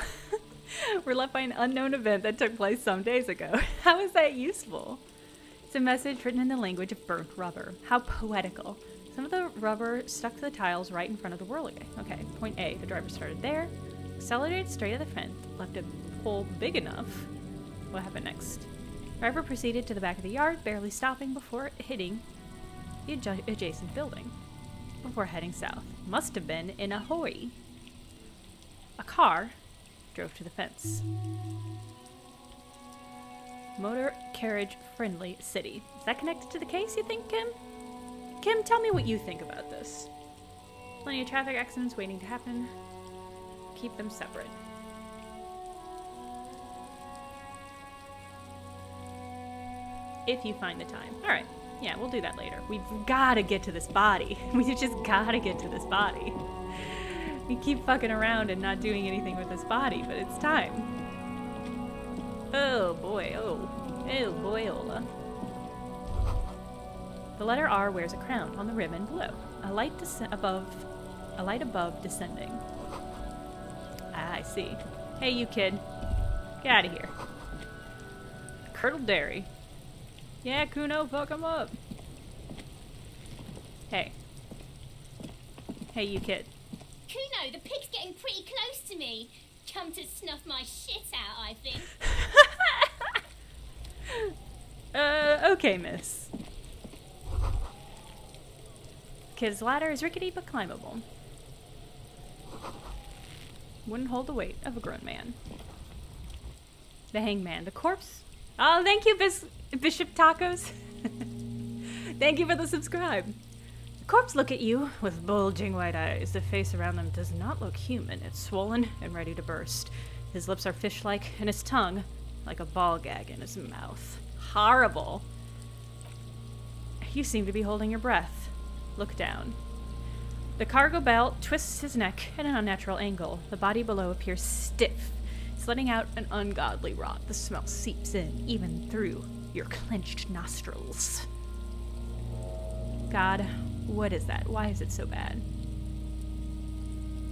Speaker 1: We're left by an unknown event that took place some days ago. How is that useful? It's a message written in the language of burnt rubber. How poetical. Some of the rubber stuck to the tiles right in front of the whirligig. Okay, point A. The driver started there, accelerated straight at the fence, left a hole big enough. What happened next? Driver proceeded to the back of the yard, barely stopping before hitting the adjacent building. Before heading south. Must have been in a hurry. A car drove to the fence. Motor carriage friendly city. Is that connected to the case, you think, Kim? Kim, tell me what you think about this. Plenty of traffic accidents waiting to happen. Keep them separate. If you find the time. Alright. Yeah, we'll do that later. We've gotta get to this body. We just gotta get to this body. We keep fucking around and not doing anything with this body, but it's time. Oh boy, oh. Oh boyola. The letter R wears a crown on the ribbon below. A light above descending. Ah, I see. Hey, you kid. Get out of here. Curdled dairy. Yeah, Kuno, fuck him up. Hey. Hey, you kid.
Speaker 7: Kuno, the pig's getting pretty close to me. Come to snuff my shit out, I think.
Speaker 1: Okay, miss. Kid's ladder is rickety but climbable. Wouldn't hold the weight of a grown man. The hangman, the corpse. Oh, thank you, Bishop Tacos. Thank you for the subscribe. The corpse look at you with bulging white eyes. The face around them does not look human. It's swollen and ready to burst. His lips are fish-like, and his tongue like a ball gag in his mouth. Horrible. You seem to be holding your breath. Look down. The cargo belt twists his neck at an unnatural angle. The body below appears stiff. It's letting out an ungodly rot. The smell seeps in, even through your clenched nostrils. God, what is that? Why is it so bad?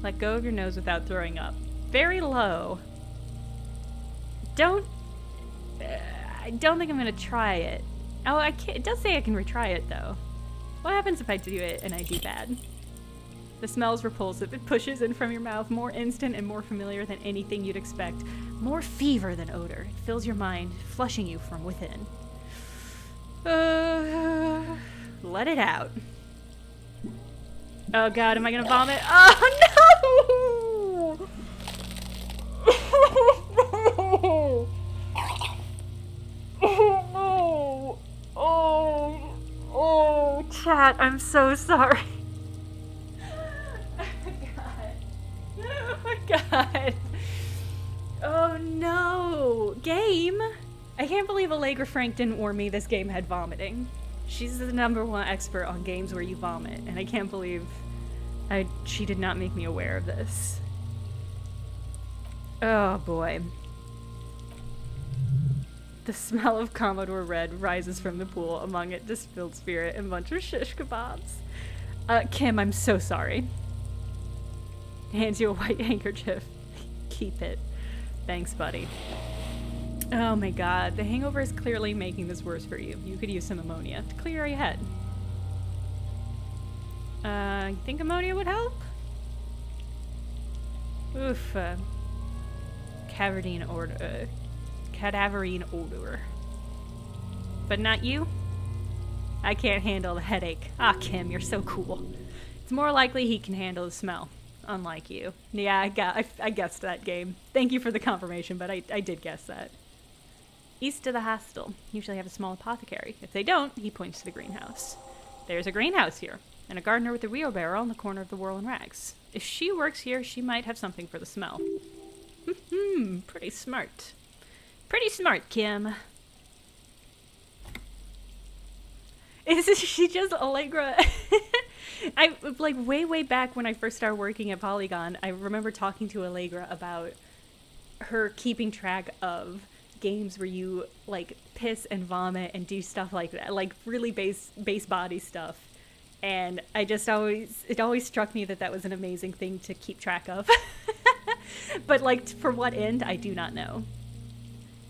Speaker 1: Let go of your nose without throwing up. Very low. I don't think I'm gonna try it. Oh, I can't. It does say I can retry it, though. What happens if I do it and I do bad? The smell is repulsive. It pushes in from your mouth, more instant and more familiar than anything you'd expect. More fever than odor. It fills your mind, flushing you from within. Let it out. Oh god, am I gonna vomit? Oh no! Oh no! Oh, chat, I'm so sorry. Oh my god. Oh no. Game? I can't believe Allegra Frank didn't warn me this game had vomiting. She's the #1 expert on games where you vomit, and I can't believe she did not make me aware of this. Oh boy. The smell of Commodore Red rises from the pool, among it distilled spirit and a bunch of shish kebabs. Kim, I'm so sorry. Hands you a white handkerchief. Keep it. Thanks, buddy. Oh my god, the hangover is clearly making this worse for you. You could use some ammonia to clear your head. You think ammonia would help? Oof. Cadaverine odor. Cadaverine odor. But not you? I can't handle the headache. Ah, Kim, you're so cool. It's more likely he can handle the smell, unlike you. Yeah, I guessed that game. Thank you for the confirmation, but I did guess that. East of the hostel. Usually have a small apothecary. If they don't, he points to the greenhouse. There's a greenhouse here, and a gardener with a wheelbarrow in the corner of the whirl and rags. If she works here, she might have something for the smell. Pretty smart. Pretty smart, Kim. Is she just Allegra? I like way back when I first started working at Polygon, I remember talking to Allegra about her keeping track of games where you like piss and vomit and do stuff like that, like really base body stuff. And it always struck me that was an amazing thing to keep track of. But like for what end, I do not know.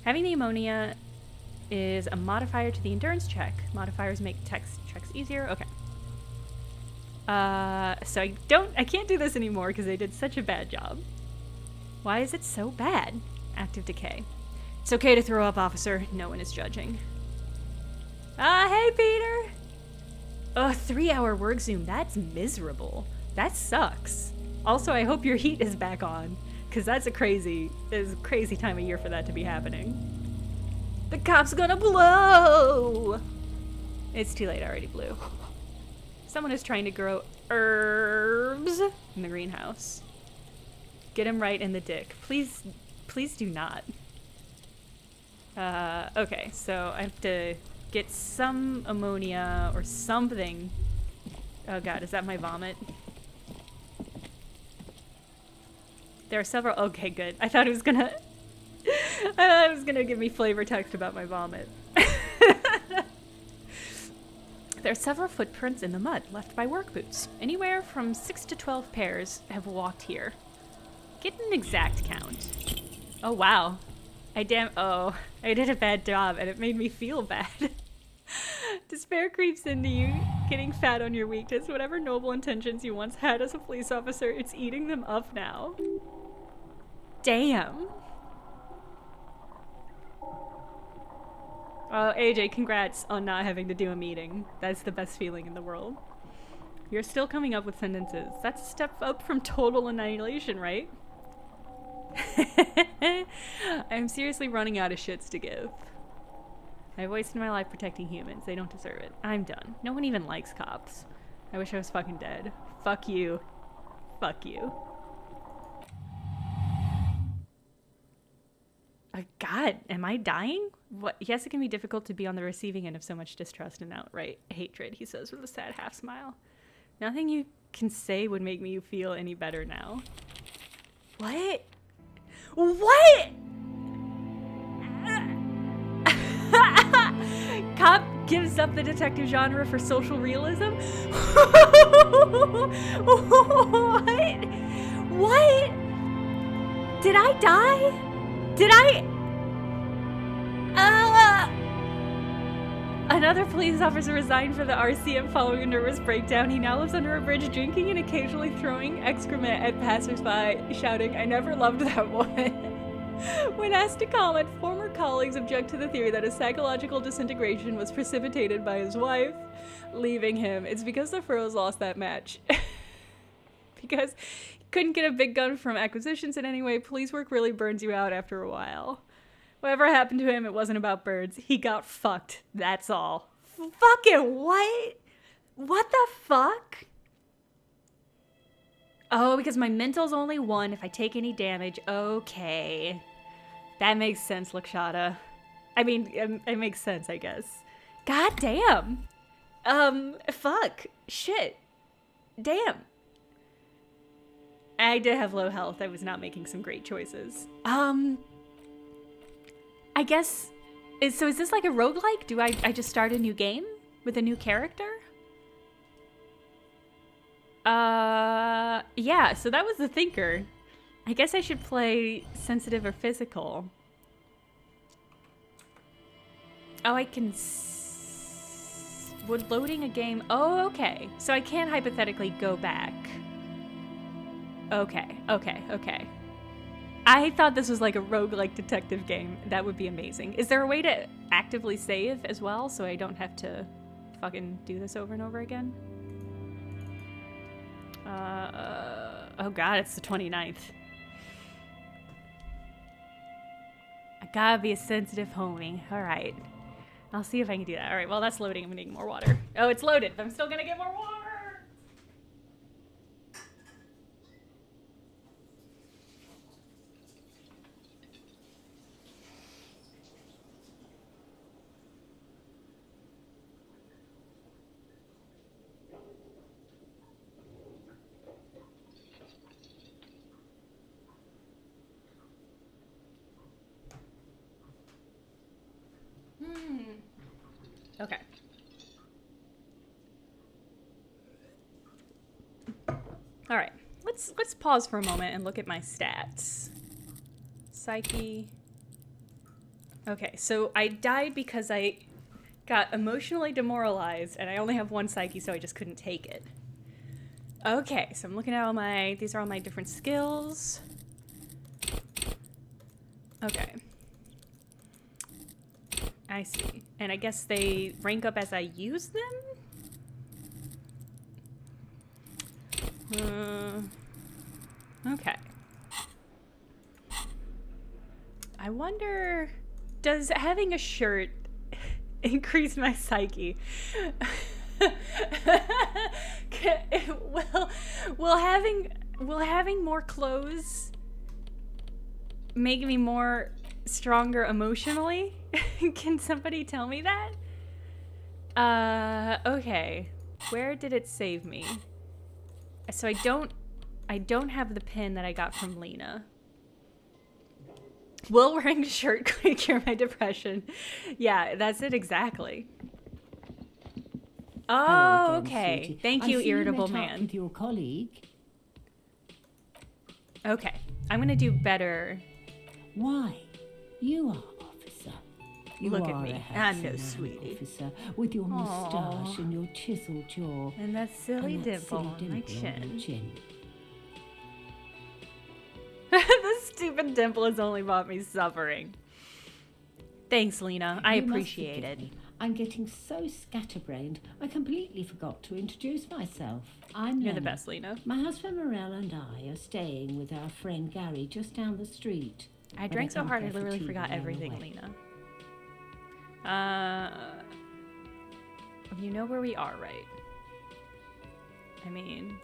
Speaker 1: Having the ammonia is a modifier to the endurance check. Modifiers make checks easier. Okay. So I can't do this anymore because I did such a bad job. Why is it so bad? Active decay. It's okay to throw up, officer. No one is judging. Hey, Peter! A 3-hour work zoom. That's miserable. That sucks. Also, I hope your heat is back on, because that's a crazy time of year for that to be happening. The cop's gonna blow! It's too late, I already blew. Someone is trying to grow herbs in the greenhouse. Get him right in the dick. Please do not. Okay, so I have to get some ammonia or something. Oh god, is that my vomit? There are several. Okay, good. I thought it was gonna give me flavor text about my vomit. There are several footprints in the mud left by work boots. Anywhere from 6 to 12 pairs have walked here. Get an exact count. Oh wow. I did a bad job and it made me feel bad. Despair creeps into you, getting fat on your weakness. Whatever noble intentions you once had as a police officer, it's eating them up now. Damn. Oh, AJ, congrats on not having to do a meeting. That's the best feeling in the world. You're still coming up with sentences. That's a step up from total annihilation, right? I'm seriously running out of shits to give. I've wasted my life protecting humans. They don't deserve it. I'm done. No one even likes cops. I wish I was fucking dead. Fuck you. Fuck you. God, am I dying? What? Yes, it can be difficult to be on the receiving end of so much distrust and outright hatred, he says with a sad half smile. Nothing you can say would make me feel any better now. What? What? Cop gives up the detective genre for social realism? What? What? Did I die? Did I? Another police officer resigned for the RCM following a nervous breakdown. He now lives under a bridge drinking and occasionally throwing excrement at passersby, shouting, "I never loved that one." When asked to comment, former colleagues object to the theory that his psychological disintegration was precipitated by his wife leaving him. It's because the Furrows lost that match. Because he couldn't get a big gun from acquisitions in any way. Police work really burns you out after a while. Whatever happened to him, it wasn't about birds. He got fucked. That's all. Fucking what? What the fuck? Oh, because my mental's only 1 if I take any damage. Okay. That makes sense, Lakshata. I mean, it makes sense, I guess. God damn. Fuck. Shit. Damn. I did have low health. I was not making some great choices. I guess, is this like a roguelike? Do I just start a new game with a new character? Yeah, so that was the thinker. I guess I should play sensitive or physical. Oh, I can would loading a game, oh, okay. So I can hypothetically go back. Okay. I thought this was like a roguelike detective game. That would be amazing. Is there a way to actively save as well so I don't have to fucking do this over and over again? Oh god, it's the 29th. I gotta be a sensitive homie. Alright. I'll see if I can do that. Alright, well that's loading. I'm gonna need more water. Oh, it's loaded. I'm still gonna get more water! Okay. All right. Let's pause for a moment and look at my stats. Psyche. Okay, so I died because I got emotionally demoralized and I only have one psyche, so I just couldn't take it. Okay, so I'm looking at these are all my different skills. Okay. I see. And I guess they rank up as I use them? Okay. I wonder, does having a shirt increase my psyche? Will having more clothes make me more stronger emotionally? Can somebody tell me that? Okay. Where did it save me? So I don't have the pin that I got from Lena. Will wearing a shirt cure my depression? Yeah, that's it exactly. Oh,
Speaker 4: again,
Speaker 1: okay.
Speaker 4: sweetie.
Speaker 1: Thank you,
Speaker 4: I see
Speaker 1: irritable
Speaker 4: you met up
Speaker 1: man.
Speaker 4: with your colleague.
Speaker 1: Okay, I'm gonna do better.
Speaker 4: Why? You are, officer. You
Speaker 1: Look
Speaker 4: are
Speaker 1: at me.
Speaker 4: a
Speaker 1: I'm no
Speaker 4: handsome
Speaker 1: sweetie.
Speaker 4: officer, with your moustache
Speaker 1: Aw.
Speaker 4: and your chiseled jaw.
Speaker 1: And that silly
Speaker 4: and that
Speaker 1: dimple
Speaker 4: silly
Speaker 1: on my
Speaker 4: dimple on your
Speaker 1: chin.
Speaker 4: chin.
Speaker 1: This stupid dimple has only brought me suffering. Thanks, Lena. I
Speaker 4: You must
Speaker 1: appreciate
Speaker 4: forgive
Speaker 1: it.
Speaker 4: me. I'm getting so scatterbrained, I completely forgot to introduce myself. I'm
Speaker 1: You're the
Speaker 4: Lena.
Speaker 1: best, Lena.
Speaker 4: My husband Morel and I are staying with our friend Gary just down the street.
Speaker 1: I
Speaker 4: But
Speaker 1: drank so
Speaker 4: come
Speaker 1: hard I
Speaker 4: here for
Speaker 1: literally
Speaker 4: tea
Speaker 1: forgot
Speaker 4: while we're
Speaker 1: everything,
Speaker 4: away.
Speaker 1: Lena. You know where we are, right? I mean,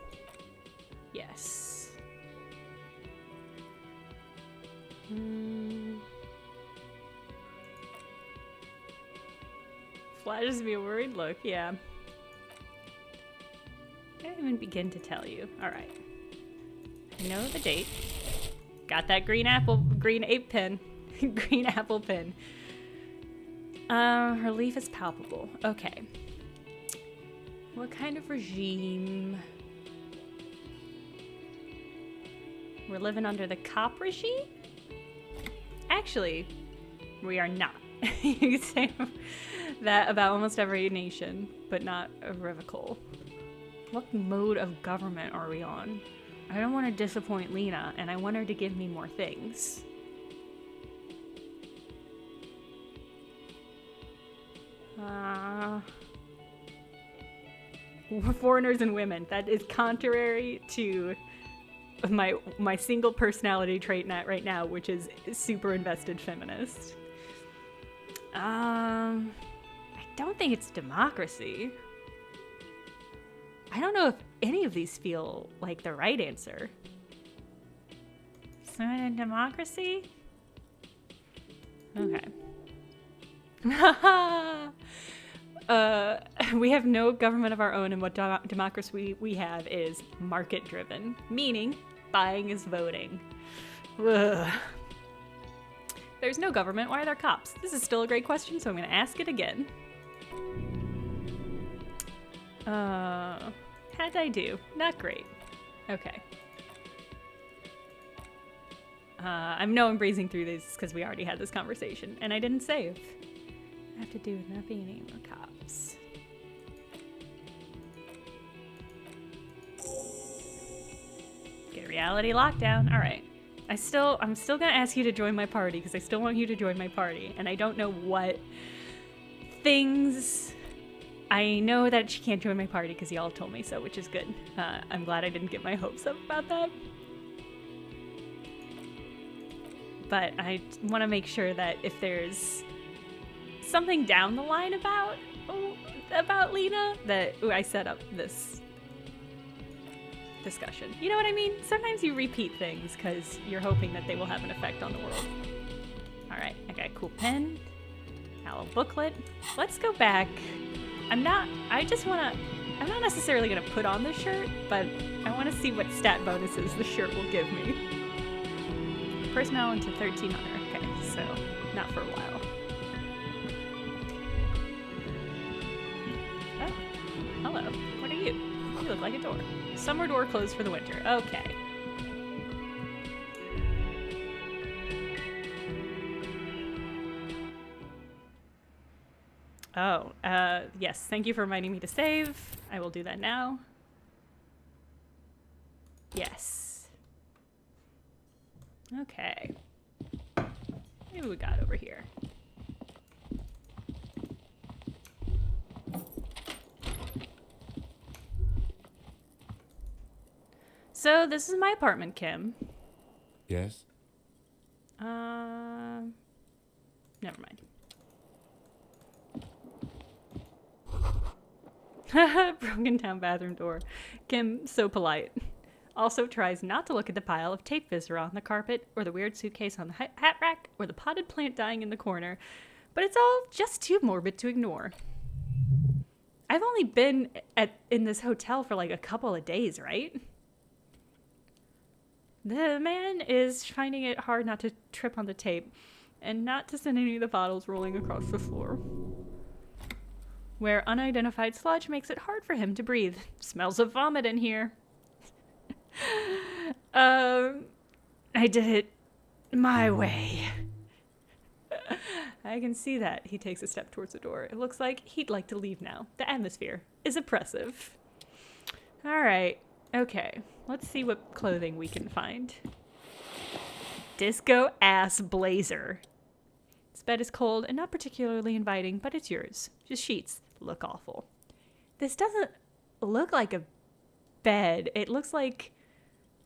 Speaker 1: yes. Flashes me a worried look, yeah. I didn't even begin to tell you. Alright. I know the date. Got that green ape pin. Green apple pin. Relief is palpable. Okay. What kind of regime? We're living under the cop regime? Actually, we are not. You can say that about almost every nation, but not of Rivicol. What mode of government are we on? I don't want to disappoint Lena, and I want her to give me more things. Foreigners and women. That is contrary to my single personality trait right now, which is super invested feminist. I don't think it's democracy. I don't know if any of these feel like the right answer. So in democracy? Okay. We have no government of our own, and what democracy we have is market-driven, meaning buying is voting. Ugh. There's no government. Why are there cops? This is still a great question, so I'm going to ask it again. How'd I do? Not great. Okay. I know I'm breezing through these because we already had this conversation, and I didn't save. I have to do with not being any more cops. Get Reality lockdown. All right. I'm still gonna ask you to join my party because I still want you to join my party, and I don't know what things. I know that she can't join my party because y'all told me so, which is good. I'm glad I didn't get my hopes up about that. But I want to make sure that if there's something down the line about Lena, that I set up this discussion. You know what I mean? Sometimes you repeat things because you're hoping that they will have an effect on the world. Alright, I got a cool pen, got a little booklet. Let's go back. I'm not necessarily going to put on this shirt, but I want to see what stat bonuses the shirt will give me. Personnel into 1300. Okay, so not for a while. Oh, hello. What are you? You look like a door. Summer door closed for the winter. Okay. Oh, yes. Thank you for reminding me to save. I will do that now. Yes. Okay. Maybe we got over here. So this is my apartment, Kim.
Speaker 6: Yes?
Speaker 1: Never mind. Broken down bathroom door. Kim, so polite. Also tries not to look at the pile of tape viscera on the carpet, or the weird suitcase on the hat rack, or the potted plant dying in the corner. But it's all just too morbid to ignore. I've only been in this hotel for like a couple of days, right? The man is finding it hard not to trip on the tape, and not to send any of the bottles rolling across the floor. Where unidentified sludge makes it hard for him to breathe. Smells of vomit in here. I did it my way. I can see that. He takes a step towards the door. It looks like he'd like to leave now. The atmosphere is oppressive. All right. Okay. Let's see what clothing we can find. Disco ass blazer. This bed is cold and not particularly inviting, but it's yours. Just sheets. Look awful. This doesn't look like a bed. It looks like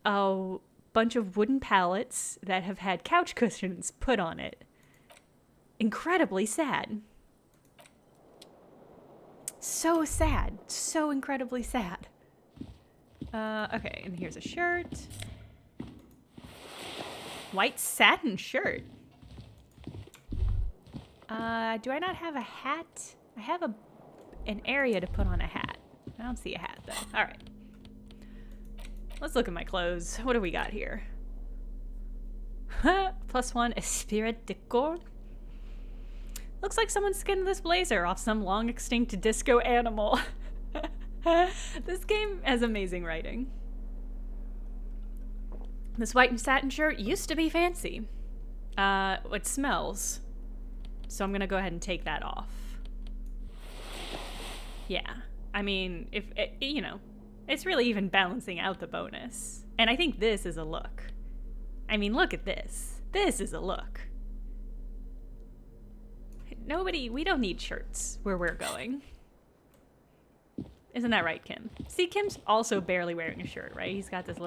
Speaker 1: a bunch of wooden pallets that have had couch cushions put on it. Incredibly sad. So sad. So incredibly sad. Okay, and here's a shirt. White satin shirt. Do I not have a hat? I have an area to put on a hat. I don't see a hat, though. All right. Let's look at my clothes. What do we got here? +1 Esprit de Corps. Looks like someone skinned this blazer off some long extinct disco animal. This game has amazing writing. This white and satin shirt used to be fancy. It smells. So I'm gonna go ahead and take that off. Yeah. I mean, if it, you know, it's really even balancing out the bonus. And I think this is a look. I mean, look at this. This is a look. We don't need shirts where we're going. Isn't that right, Kim? See, Kim's also barely wearing a shirt, right? He's got this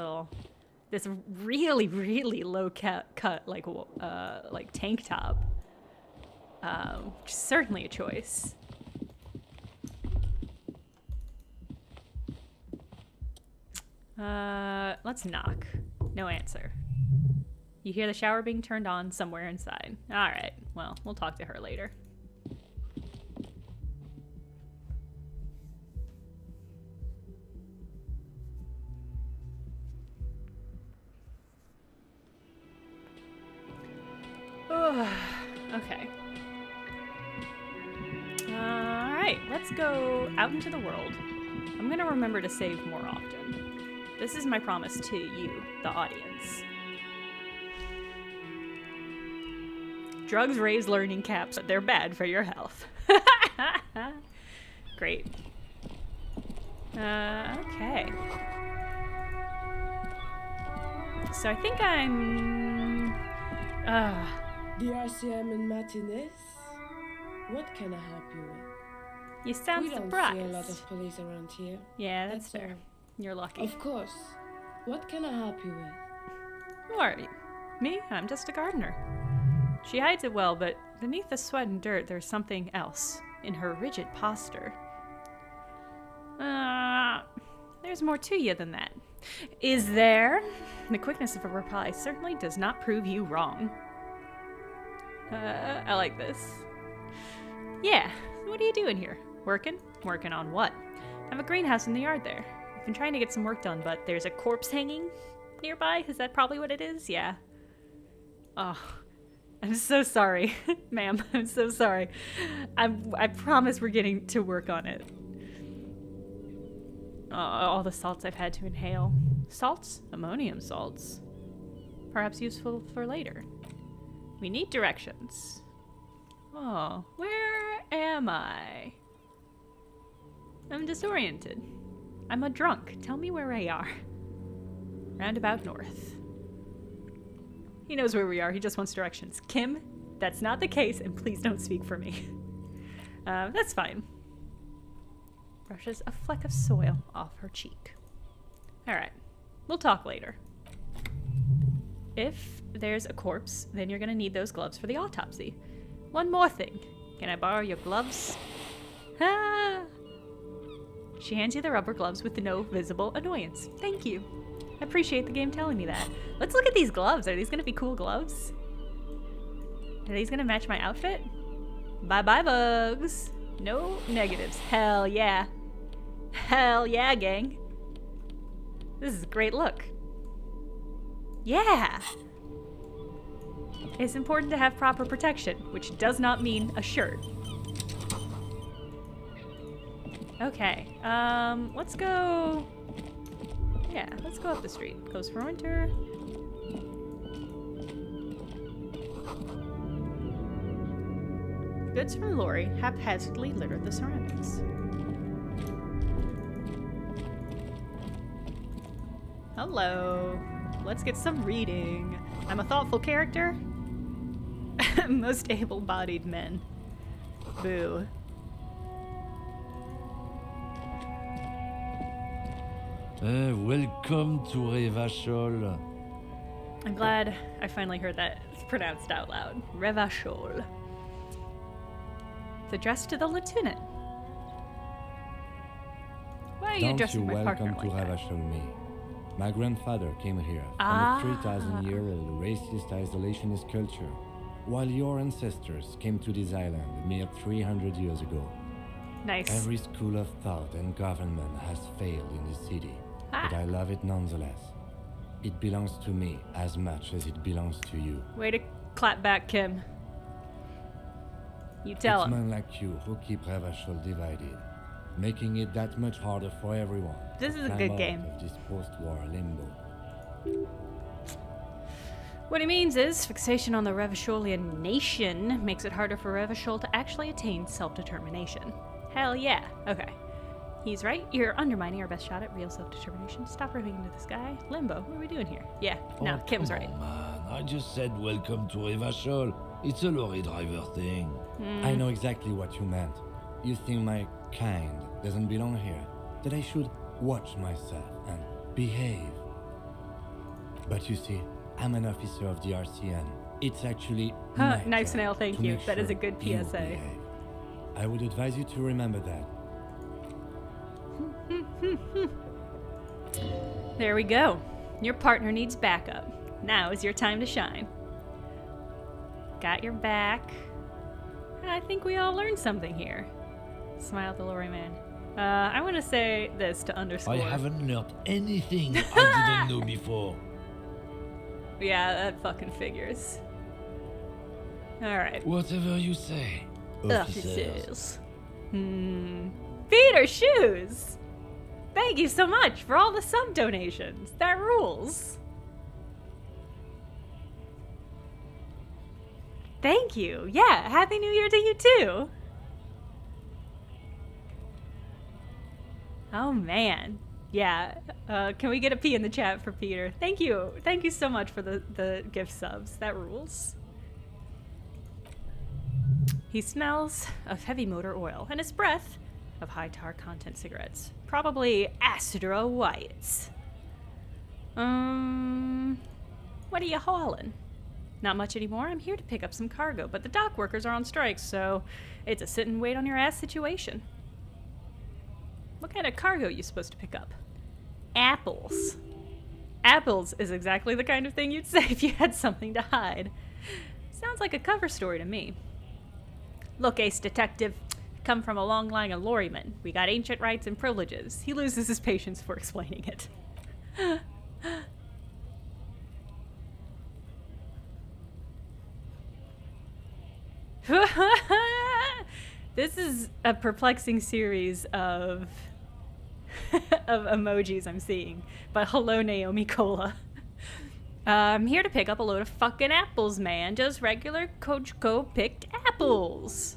Speaker 1: really, really low cut, like tank top. Which is certainly a choice. Let's knock. No answer. You hear the shower being turned on somewhere inside. All right. Well, we'll talk to her later. Okay. Alright, let's go out into the world. I'm gonna remember to save more often. This is my promise to you, the audience. Drugs raise learning caps, but they're bad for your health. Great. Okay. So I think I'm...
Speaker 8: The RCM in Martinez? What can I help you with?
Speaker 1: You sound
Speaker 8: We don't
Speaker 1: surprised.
Speaker 8: see a lot of police around here.
Speaker 1: Yeah, that's
Speaker 8: That's
Speaker 1: fair. You're lucky.
Speaker 8: Of course. What can I help you with?
Speaker 1: Who are you? Me? I'm just a gardener. She hides it well, but beneath the sweat and dirt, there's something else in her rigid posture. There's more to you than that. Is there? The quickness of a reply certainly does not prove you wrong. I like this. Yeah, what are you doing here? Working? Working on what? I have a greenhouse in the yard there. I've been trying to get some work done, but there's a corpse hanging nearby. Is that probably what it is? Yeah. Oh, I'm so sorry, ma'am. I'm so sorry. I promise we're getting to work on it. All the salts I've had to inhale. Salts? Ammonium salts. Perhaps useful for later. We need directions. Oh, where am I? I'm disoriented. I'm a drunk. Tell me where we are. Roundabout north. He knows where we are. He just wants directions. Kim, that's not the case, and please don't speak for me. That's fine. Brushes a fleck of soil off her cheek. Alright. We'll talk later. If there's a corpse, then you're gonna need those gloves for the autopsy. One more thing. Can I borrow your gloves? Ah! She hands you the rubber gloves with no visible annoyance. Thank you. I appreciate the game telling me that. Let's look at these gloves. Are these gonna be cool gloves? Are these gonna match my outfit? Bye-bye, bugs. No negatives. Hell yeah. Hell yeah, gang. This is a great look. Yeah! It's important to have proper protection, which does not mean a shirt. Okay, let's go... Yeah, let's go up the street. Close for winter. Goods from Lori haphazardly litter the surroundings. Hello. Let's get some reading. I'm a thoughtful character. Most able-bodied men. Boo.
Speaker 6: Welcome to Revachol.
Speaker 1: I'm glad I finally heard that pronounced out loud. Revachol. It's addressed to the lieutenant. Why are you addressing my partner like that?
Speaker 6: Don't you welcome to Revachol me. My grandfather came here from a 3,000-year-old racist isolationist culture, while your ancestors came to this island a mere 300 years ago.
Speaker 1: Nice.
Speaker 6: Every school of thought and government has failed in this city, but I love it nonetheless. It belongs to me as much as it belongs to you.
Speaker 1: Way to clap back, Kim. You tell him.
Speaker 6: It's men like you who keep Revachol divided, making it that much harder for everyone.
Speaker 1: This is a
Speaker 6: climb
Speaker 1: good
Speaker 6: out
Speaker 1: game.
Speaker 6: Of this post-war limbo.
Speaker 1: What he means is, fixation on the Revacholian nation makes it harder for Revachol to actually attain self-determination. Hell yeah. Okay. He's right. You're undermining our best shot at real self-determination. Stop ripping into the sky. Limbo, what are we doing here? Yeah, no, Kim's
Speaker 2: come
Speaker 1: right.
Speaker 2: on, man. I just said welcome to Revachol. It's a lorry driver thing.
Speaker 6: I know exactly what you meant. You think my kind doesn't belong here, that I should watch myself and behave. But you see, I'm an officer of the RCN. It's actually my
Speaker 1: Knife
Speaker 6: job
Speaker 1: snail, thank
Speaker 6: to
Speaker 1: you.
Speaker 6: make
Speaker 1: That is a
Speaker 6: sure
Speaker 1: good
Speaker 6: you
Speaker 1: PSA.
Speaker 6: behave. I would advise you to remember that.
Speaker 1: There we go. Your partner needs backup. Now is your time to shine. Got your back. I think we all learned something here. Smile at the lorry man. I want to say this to underscore.
Speaker 2: I haven't learned anything I didn't know before.
Speaker 1: Yeah, that fucking figures. Alright.
Speaker 2: Whatever you say, officers.
Speaker 1: Feet or shoes? Thank you so much for all the sub donations. That rules. Thank you. Yeah, Happy New Year to you too. Oh man. Yeah. Can we get a P in the chat for Peter? Thank you. Thank you so much for the gift subs. That rules. He smells of heavy motor oil, and his breath of high tar content cigarettes. Probably Astra Whites. What are you hauling? Not much anymore. I'm here to pick up some cargo, but the dock workers are on strike, so it's a sit and wait on your ass situation. What kind of cargo are you supposed to pick up? Apples. Apples is exactly the kind of thing you'd say if you had something to hide. Sounds like a cover story to me. Look, Ace Detective, come from a long line of lorrymen. We got ancient rights and privileges. He loses his patience for explaining it. This is a perplexing series of of emojis I'm seeing. But hello, Naomi Cola. I'm here to pick up a load of fucking apples, man. Just regular Coachco picked apples.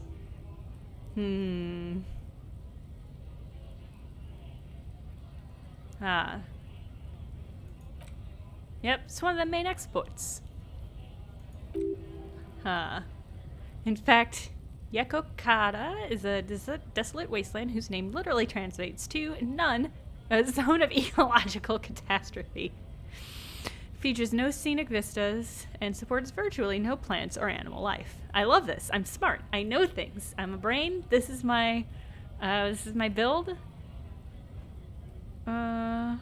Speaker 1: Ah. Yep, it's one of the main exports. Huh. In fact, Yekokata is a desolate wasteland whose name literally translates to none, a zone of ecological catastrophe. Features no scenic vistas and supports virtually no plants or animal life. I love this. I'm smart. I know things. I'm a brain. This is my build. Not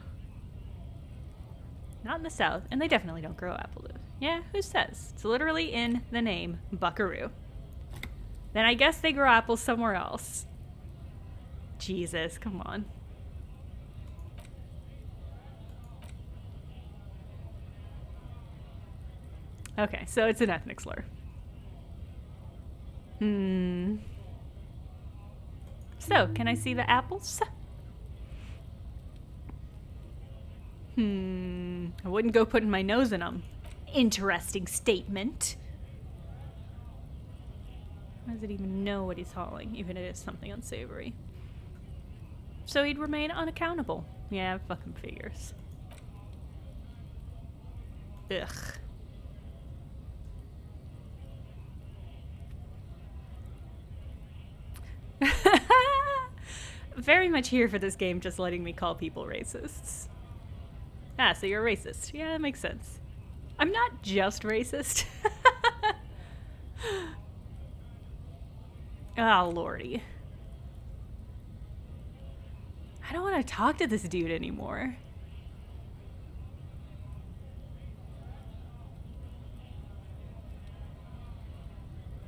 Speaker 1: in the south, and they definitely don't grow apple juice. Yeah, who says? It's literally in the name, Buckaroo. Then I guess they grow apples somewhere else. Jesus, come on. Okay, so it's an ethnic slur. So, can I see the apples? I wouldn't go putting my nose in them. Interesting statement. How does it even know what he's hauling, even if it is something unsavory? So he'd remain unaccountable. Yeah, fucking figures. Ugh. Very much here for this game just letting me call people racists. Ah, so you're a racist. Yeah, that makes sense. I'm not just racist. Oh, lordy. I don't want to talk to this dude anymore.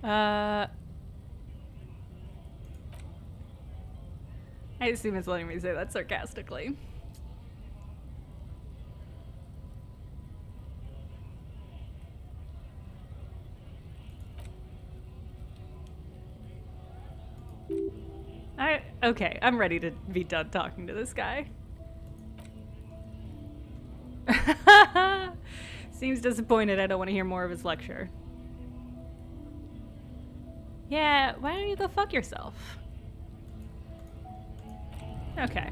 Speaker 1: I assume it's letting me say that sarcastically. Okay, I'm ready to be done talking to this guy. Seems disappointed I don't want to hear more of his lecture. Yeah, why don't you go fuck yourself? Okay.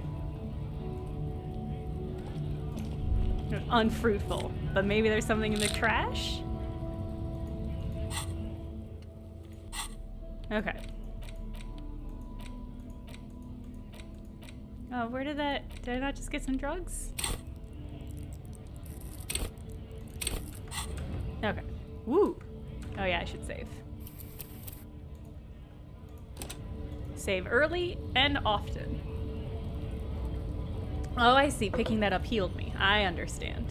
Speaker 1: Unfruitful, but maybe there's something in the trash? Okay. Oh, where did I not just get some drugs? Okay. Woo! Oh yeah, I should save. Save early and often. Oh, I see. Picking that up healed me. I understand.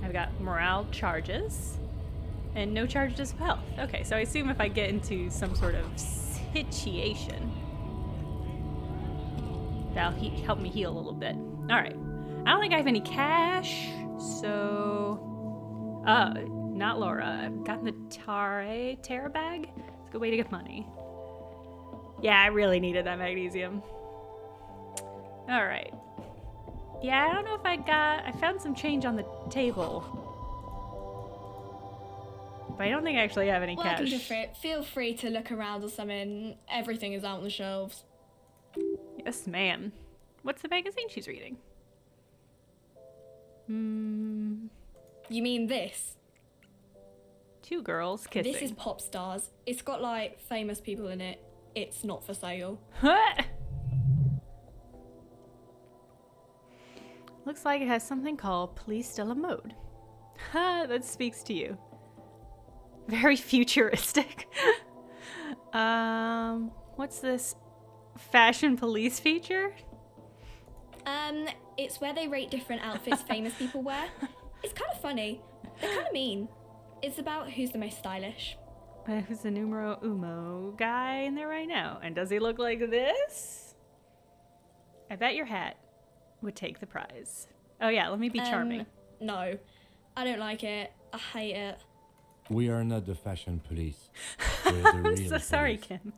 Speaker 1: I've got morale charges and no charges of health. Okay, so I assume if I get into some sort of situation, that'll help me heal a little bit. All right. I don't think I have any cash, so... not Laura. I've gotten the Terra bag. It's a good way to get money. Yeah, I really needed that magnesium. All right. Yeah, I don't know if I found some change on the table. But I don't think I actually have any cash.
Speaker 9: Welcome to Frit. Feel free to look around or something. Everything is out on the shelves.
Speaker 1: Yes, ma'am. What's the magazine she's reading?
Speaker 9: You mean this?
Speaker 1: Two girls kissing.
Speaker 9: This is Pop Stars. It's got like famous people in it. It's not for sale.
Speaker 1: Looks like it has something called Police de la Mode. Ha, that speaks to you. Very futuristic. What's this? Fashion police feature?
Speaker 9: It's where they rate different outfits famous people wear. It's kind of funny. They're kind of mean. It's about who's the most stylish.
Speaker 1: Who's the numero uno guy in there right now? And does he look like this? I bet your hat would take the prize. Oh yeah, let me be charming.
Speaker 9: No, I don't like it. I hate it.
Speaker 6: We are not the fashion police. We're the
Speaker 1: I'm
Speaker 6: real
Speaker 1: so sorry,
Speaker 6: police.
Speaker 1: Kim.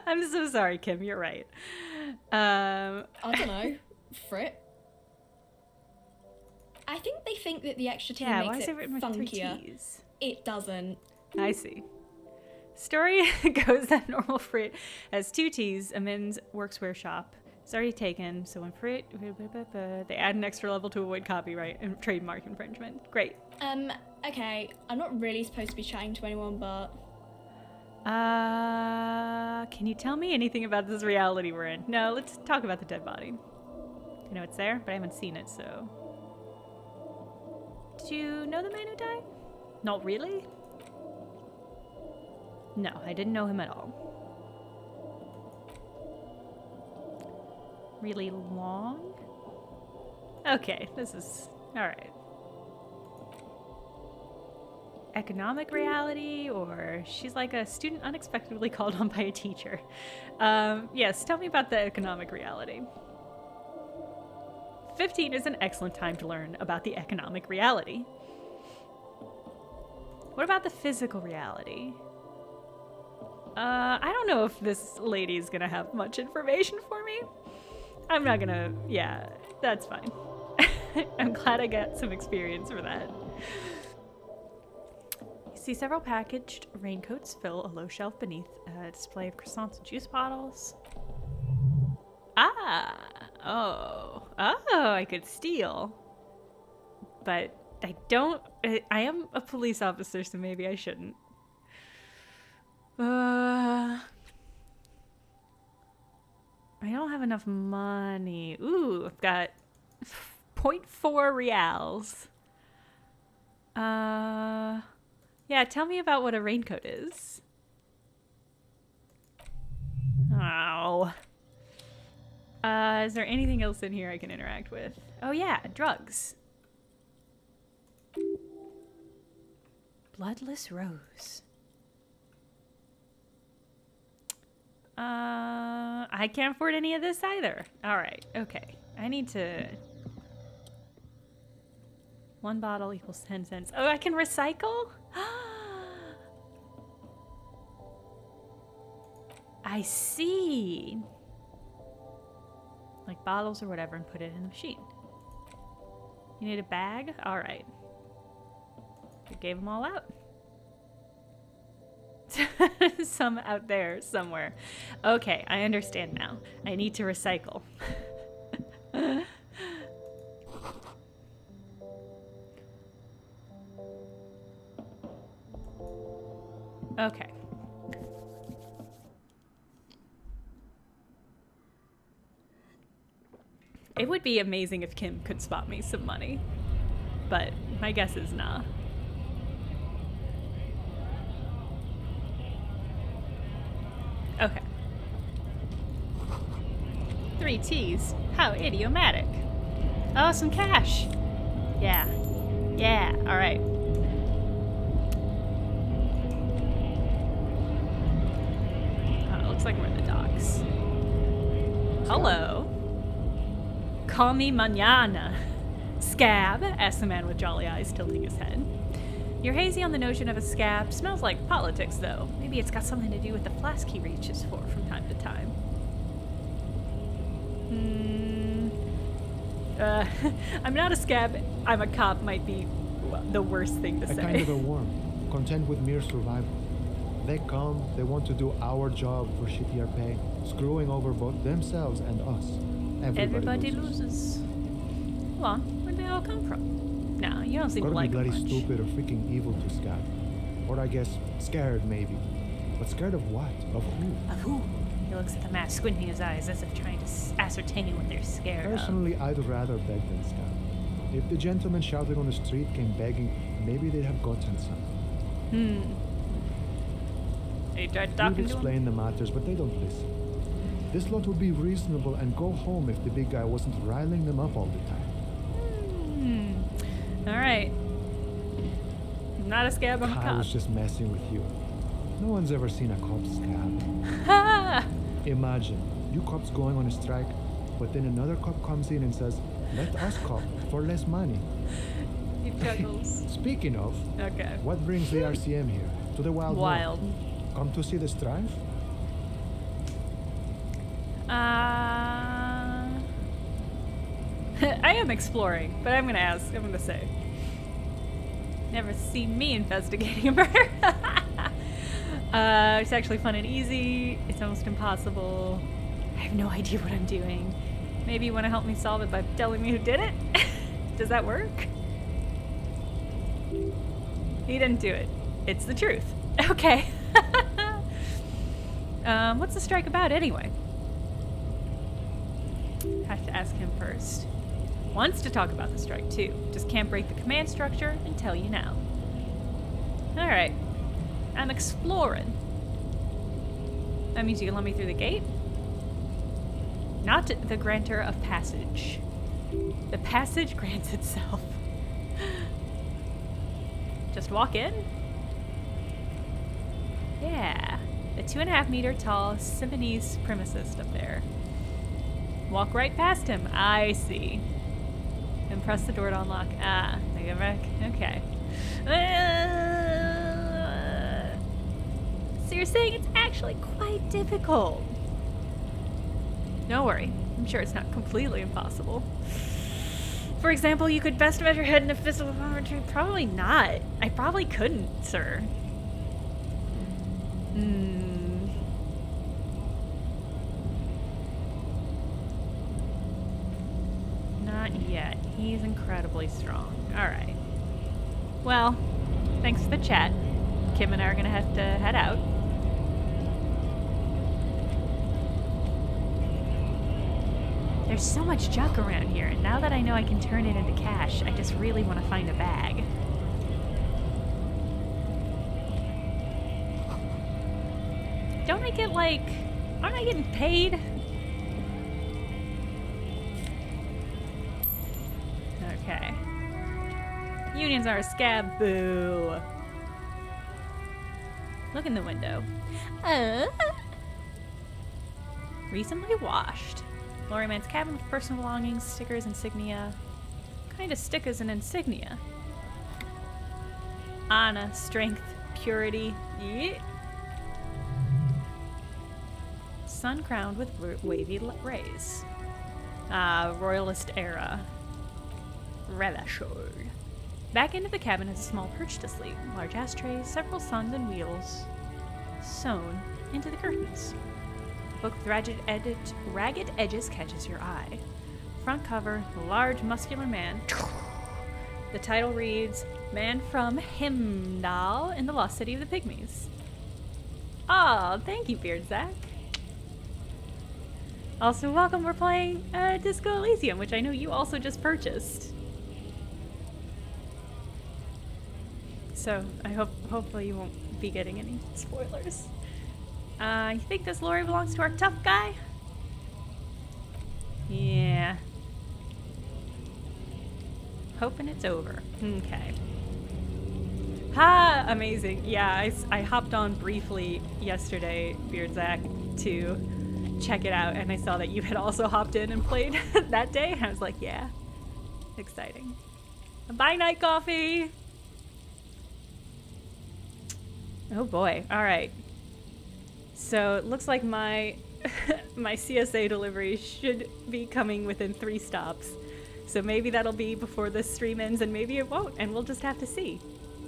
Speaker 1: I'm so sorry, Kim. You're right.
Speaker 9: I don't know. Frit. I think they think that the extra T
Speaker 1: Yeah, why
Speaker 9: makes
Speaker 1: is
Speaker 9: it
Speaker 1: it written with 3
Speaker 9: funkier.
Speaker 1: T's?
Speaker 9: It doesn't.
Speaker 1: I see. Story goes that normal Frit has 2 T's, a men's workwear shop. It's already taken, so when Frit, they add an extra level to avoid copyright and trademark infringement. Great.
Speaker 9: Okay, I'm not really supposed to be chatting to anyone, but...
Speaker 1: Can you tell me anything about this reality we're in? No, let's talk about the dead body. I know it's there, but I haven't seen it, so... Did you know the man who died? Not really? No, I didn't know him at all. Really long? Okay, this is... alright. Economic reality, or she's like a student unexpectedly called on by a teacher. Yes, tell me about the economic reality. 15 is an excellent time to learn about the economic reality. What about the physical reality? I don't know if this lady is gonna have much information for me. I'm not gonna, yeah, that's fine. I'm glad I got some experience for that. You see several packaged raincoats fill a low shelf beneath a display of croissants and juice bottles. I could steal. But I am a police officer, so maybe I shouldn't. I don't have enough money. Ooh, I've got 0.4 reals. Yeah, tell me about what a raincoat is. Oh. Is there anything else in here I can interact with? Oh yeah, drugs. Bloodless Rose. I can't afford any of this either. Alright, okay. I need to... 1 bottle equals 10 cents. Oh, I can recycle? I see. Like bottles or whatever, and put it in the machine. You need a bag? Alright. You gave them all out. Some out there somewhere. Okay, I understand now. I need to recycle. Okay. It would be amazing if Kim could spot me some money, but my guess is nah. Okay. 3 T's. How idiomatic. Oh, some cash. Yeah. Yeah, alright. Oh, it looks like we're in the docks. Hello. Call me mañana. Scab, asked the man with jolly eyes, tilting his head. You're hazy on the notion of a scab. Smells like politics, though. Maybe it's got something to do with the flask he reaches for from time to time. I'm not a scab. I'm a cop might be the worst thing to say.
Speaker 10: A kind of a worm, content with mere survival. They come, they want to do our job for shittier pay, screwing over both themselves and us. Everybody
Speaker 1: loses. Hold on, where'd they all come from? No, you don't seem
Speaker 10: Gotta
Speaker 1: to like
Speaker 10: be
Speaker 1: them
Speaker 10: bloody
Speaker 1: much.
Speaker 10: stupid or freaking evil to Scab. Or I guess scared maybe. But scared of what? Of who?
Speaker 1: Of who? He looks at the mask, squinting his eyes as if trying to ascertain what they're scared of.
Speaker 10: Personally, I'd rather beg than scab. If the gentleman shouting on the street came begging, maybe they'd have gotten some.
Speaker 1: You tried
Speaker 10: We've
Speaker 1: talking to him?
Speaker 10: explained the matters, but they don't listen. This lot would be reasonable and go home if the big guy wasn't riling them up all the time.
Speaker 1: Alright. I'm not a scab, I'm a
Speaker 10: I
Speaker 1: cop.
Speaker 10: was just messing with you. No one's ever seen a cop scab.
Speaker 1: Ha!
Speaker 10: Imagine, you cops going on a strike, but then another cop comes in and says, let us cop for less money.
Speaker 1: He chuckles.
Speaker 10: Speaking of,
Speaker 1: Okay.
Speaker 10: what brings the RCM here? To the Wild
Speaker 1: Wild.
Speaker 10: North? Come to see the strife?
Speaker 1: I am exploring, but I'm gonna say. Never seen me investigating a murder. It's actually fun and easy. It's almost impossible. I have no idea what I'm doing. Maybe you want to help me solve it by telling me who did it? Does that work? He didn't do it. It's the truth. Okay. What's the strike about anyway? Have to ask him first. Wants to talk about the strike too. Just can't break the command structure and tell you now. Alright. I'm exploring. That means you can let me through the gate? Not the grantor of passage. The passage grants itself. Just walk in? Yeah. The 2.5 meter tall Simonese supremacist up there. Walk right past him. I see. And press the door to unlock. Ah, they go back. Okay. So you're saying it's actually quite difficult. Don't worry. I'm sure it's not completely impossible. For example, you could best measure head in a physical geometry. Probably not. I probably couldn't, sir. Not yet. He's incredibly strong. Alright. Well, thanks for the chat. Kim and I are gonna have to head out. There's so much junk around here, and now that I know I can turn it into cash, I just really want to find a bag. Don't I get, like... Aren't I getting paid? Okay. Unions are a scab. Boo. Look in the window. Recently washed. Lorryman's cabin with personal belongings, stickers, insignia. What kind of stickers and insignia? Honor, strength, purity. Yeah. Sun crowned with wavy rays. Royalist era. Relashord. Back into the cabin is a small perch to sleep. Large ashtrays, several suns and wheels sewn into the curtains. Book with ragged edges catches your eye. Front cover, a large muscular man. The title reads, Man from Himdall in the Lost City of the Pygmies. Oh, thank you, Beard Zach. Also, welcome, we're playing Disco Elysium, which I know you also just purchased. So, hopefully you won't be getting any spoilers. You think this lorry belongs to our tough guy? Yeah. Hoping it's over. Okay. Ha! Amazing. Yeah, I hopped on briefly yesterday, Beard Zach, to check it out, and I saw that you had also hopped in and played that day, and I was like, yeah. Exciting. Bye, Night Coffee! Oh boy. Alright. So it looks like my my CSA delivery should be coming within 3 stops. So maybe that'll be before the stream ends, and maybe it won't, and we'll just have to see.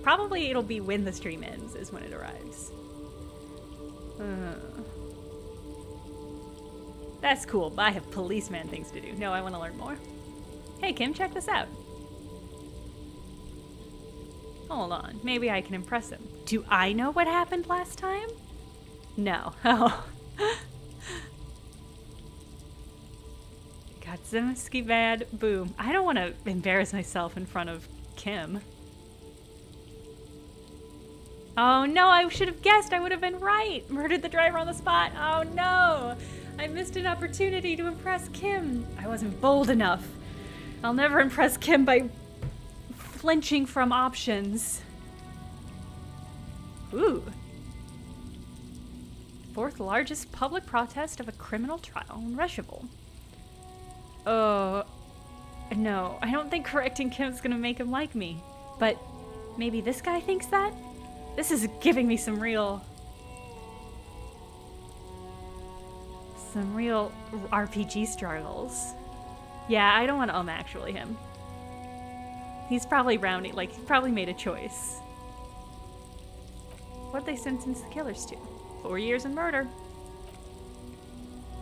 Speaker 1: Probably it'll be when the stream ends is when it arrives. That's cool, but I have policeman things to do. No, I want to learn more. Hey, Kim, check this out. Hold on. Maybe I can impress him. Do I know what happened last time? No. Oh. Got Zemeski bad. Boom. I don't want to embarrass myself in front of Kim. Oh no, I should have guessed. I would have been right. Murdered the driver on the spot. Oh no. I missed an opportunity to impress Kim. I wasn't bold enough. I'll never impress Kim by flinching from options. Ooh. Fourth largest public protest of a criminal trial in Reshival. Oh, no. I don't think correcting Kim's gonna make him like me. But maybe this guy thinks that? This is giving me some real RPG struggles. Yeah, I don't want to actually him. He's probably rounding, like, he probably made a choice. What'd they sentence the killers to? 4 years and murder.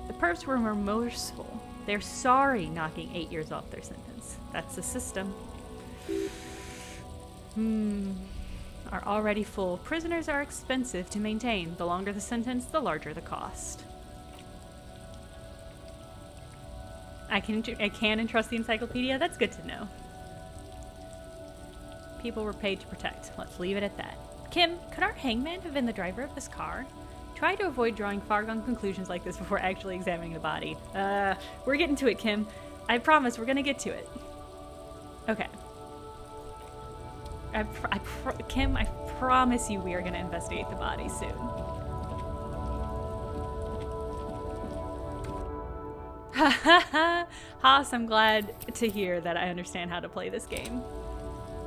Speaker 1: The perps were remorseful. They're sorry knocking 8 years off their sentence. That's the system. Are already full. Prisoners are expensive to maintain. The longer the sentence, the larger the cost. I can entrust the encyclopedia. That's good to know. People were paid to protect. Let's leave it at that. Kim, could our hangman have been the driver of this car? Try to avoid drawing far-gone conclusions like this before actually examining the body. We're getting to it, Kim. I promise we're gonna get to it. Okay. Kim, I promise you we are gonna investigate the body soon. Haas, I'm glad to hear that I understand how to play this game,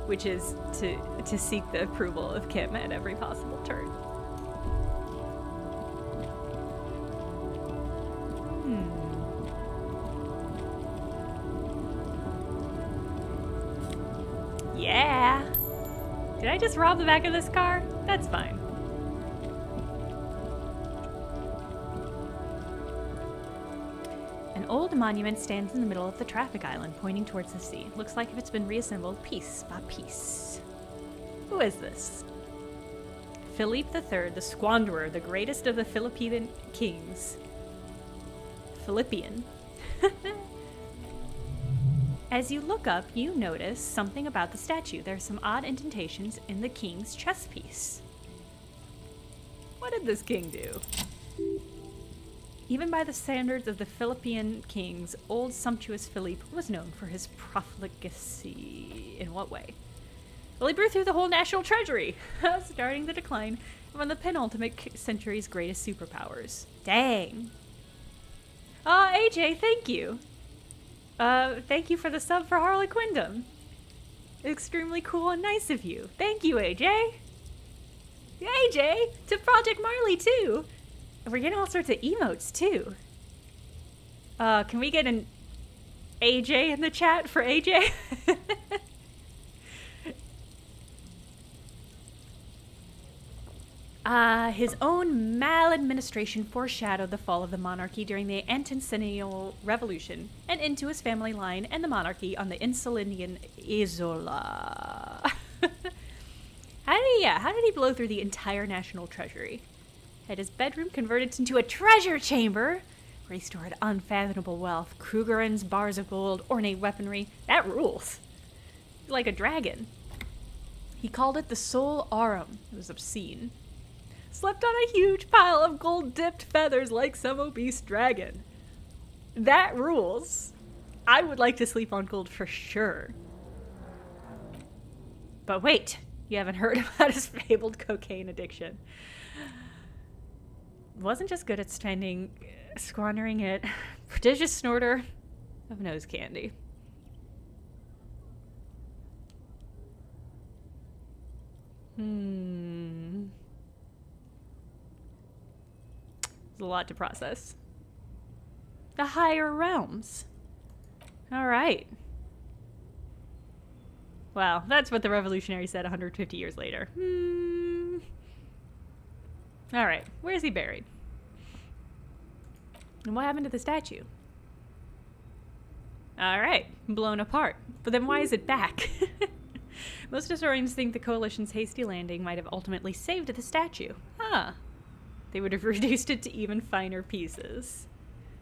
Speaker 1: which is to seek the approval of Kim at every possible turn. Yeah. Did I just rob the back of this car? That's fine. An old monument stands in the middle of the traffic island, pointing towards the sea. Looks like if it's been reassembled piece by piece. Who is this? Philippe III, the Squanderer, the greatest of the Philippine kings. Philippian. As you look up, you notice something about the statue. There are some odd indentations in the king's chest piece. What did this king do? Even by the standards of the Philippian kings, old sumptuous Philippe was known for his profligacy. In what way? Well, he blew through the whole national treasury, starting the decline of one of the penultimate century's greatest superpowers. Dang. AJ, thank you. Thank you for the sub for Harley Quindom. Extremely cool and nice of you. Thank you, AJ. AJ, to Project Marley, too. We're getting all sorts of emotes, too. Can we get an AJ in the chat for AJ? His own maladministration foreshadowed the fall of the monarchy during the Anticentennial Revolution and into his family line and the monarchy on the Insulinian Isola. How did he blow through the entire national treasury? Had his bedroom converted into a treasure chamber where he stored unfathomable wealth, Krugerrands, bars of gold, ornate weaponry. That rules. Like a dragon. He called it the Sol Aurum. It was obscene. Slept on a huge pile of gold-dipped feathers like some obese dragon. That rules. I would like to sleep on gold for sure. But wait, you haven't heard about his fabled cocaine addiction. Wasn't just good at squandering it. Prodigious snorter of nose candy. There's a lot to process. The higher realms. All right. Wow, that's what the revolutionary said 150 years later. All right, where's he buried? And what happened to the statue? Alright, blown apart. But then why is it back? Most historians think the Coalition's hasty landing might have ultimately saved the statue. Huh. They would have reduced it to even finer pieces.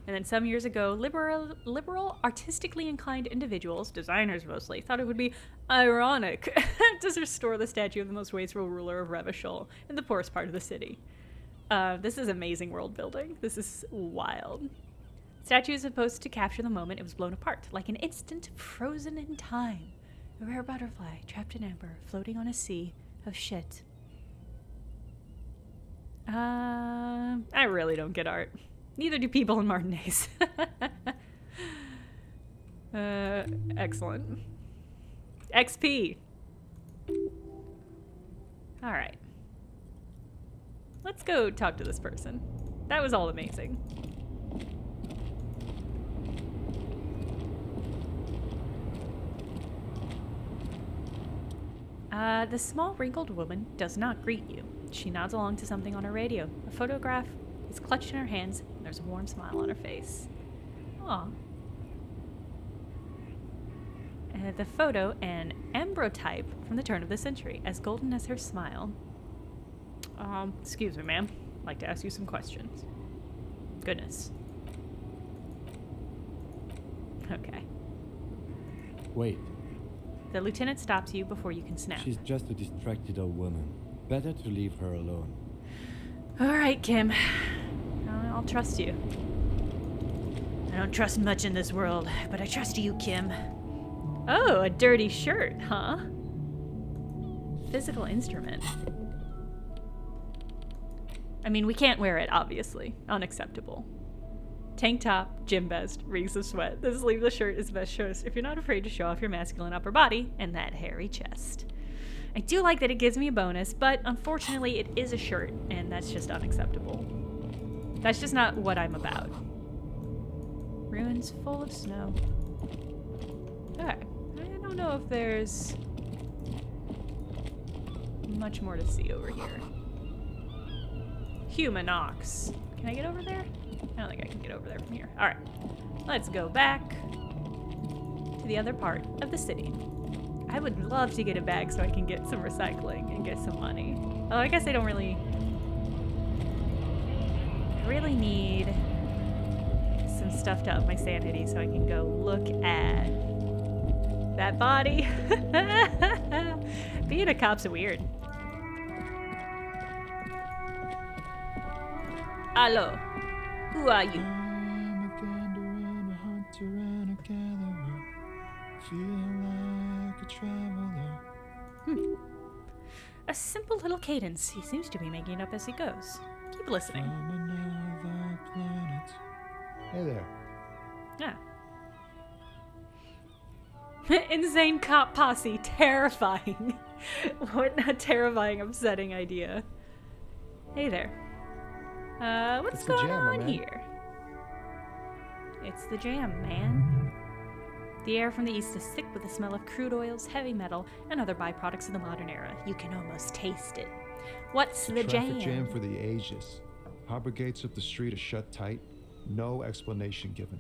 Speaker 1: And then some years ago, liberal, artistically inclined individuals, designers mostly, thought it would be ironic to restore the statue of the most wasteful ruler of Revachol in the poorest part of the city. This is amazing world building. This is wild. The statue is supposed to capture the moment it was blown apart, like an instant frozen in time. A rare butterfly trapped in amber, floating on a sea of shit. I really don't get art. Neither do people in Martinez. Excellent. XP. Alright. Let's go talk to this person. That was all amazing. The small wrinkled woman does not greet you. She nods along to something on her radio. A photograph is clutched in her hands, and there's a warm smile on her face. Aw. The photo, an ambrotype from the turn of the century, as golden as her smile. Excuse me, ma'am. I'd like to ask you some questions. Goodness. Okay.
Speaker 6: Wait.
Speaker 1: The lieutenant stops you before you can snap.
Speaker 6: She's just a distracted old woman. Better to leave her alone.
Speaker 1: All right, Kim. I'll trust you. I don't trust much in this world, but I trust you, Kim. Oh, a dirty shirt, huh? Physical instrument. I mean, we can't wear it, obviously. Unacceptable. Tank top, gym vest, rings of sweat. The sleeveless shirt is best shows if you're not afraid to show off your masculine upper body and that hairy chest. I do like that it gives me a bonus, but unfortunately it is a shirt, and that's just unacceptable. That's just not what I'm about. Ruins full of snow. Okay, I don't know if there's much more to see over here. Human ox. Can I get over there? I don't think I can get over there from here. Alright, let's go back to the other part of the city. I would love to get a bag so I can get some recycling and get some money. Oh, I guess I don't really... I really need some stuff to up my sanity so I can go look at that body. Being a cop's weird. Hello. Who are you?
Speaker 10: I'm a gander and a hunter and a gatherer, feeling like a traveler.
Speaker 1: A simple little cadence. He seems to be making it up as he goes. Keep listening.
Speaker 10: From another planet. Hey there.
Speaker 1: Yeah. Insane cop posse. Terrifying. What a terrifying, upsetting idea. Hey there. What's
Speaker 10: It's the
Speaker 1: going
Speaker 10: jam, my
Speaker 1: on
Speaker 10: man.
Speaker 1: here? It's the jam, man. The air from the east is thick with the smell of crude oils, heavy metal, and other byproducts of the modern era. You can almost taste it. What's the
Speaker 10: Traffic jam for the ages. Harbor gates of the street are shut tight. No explanation given.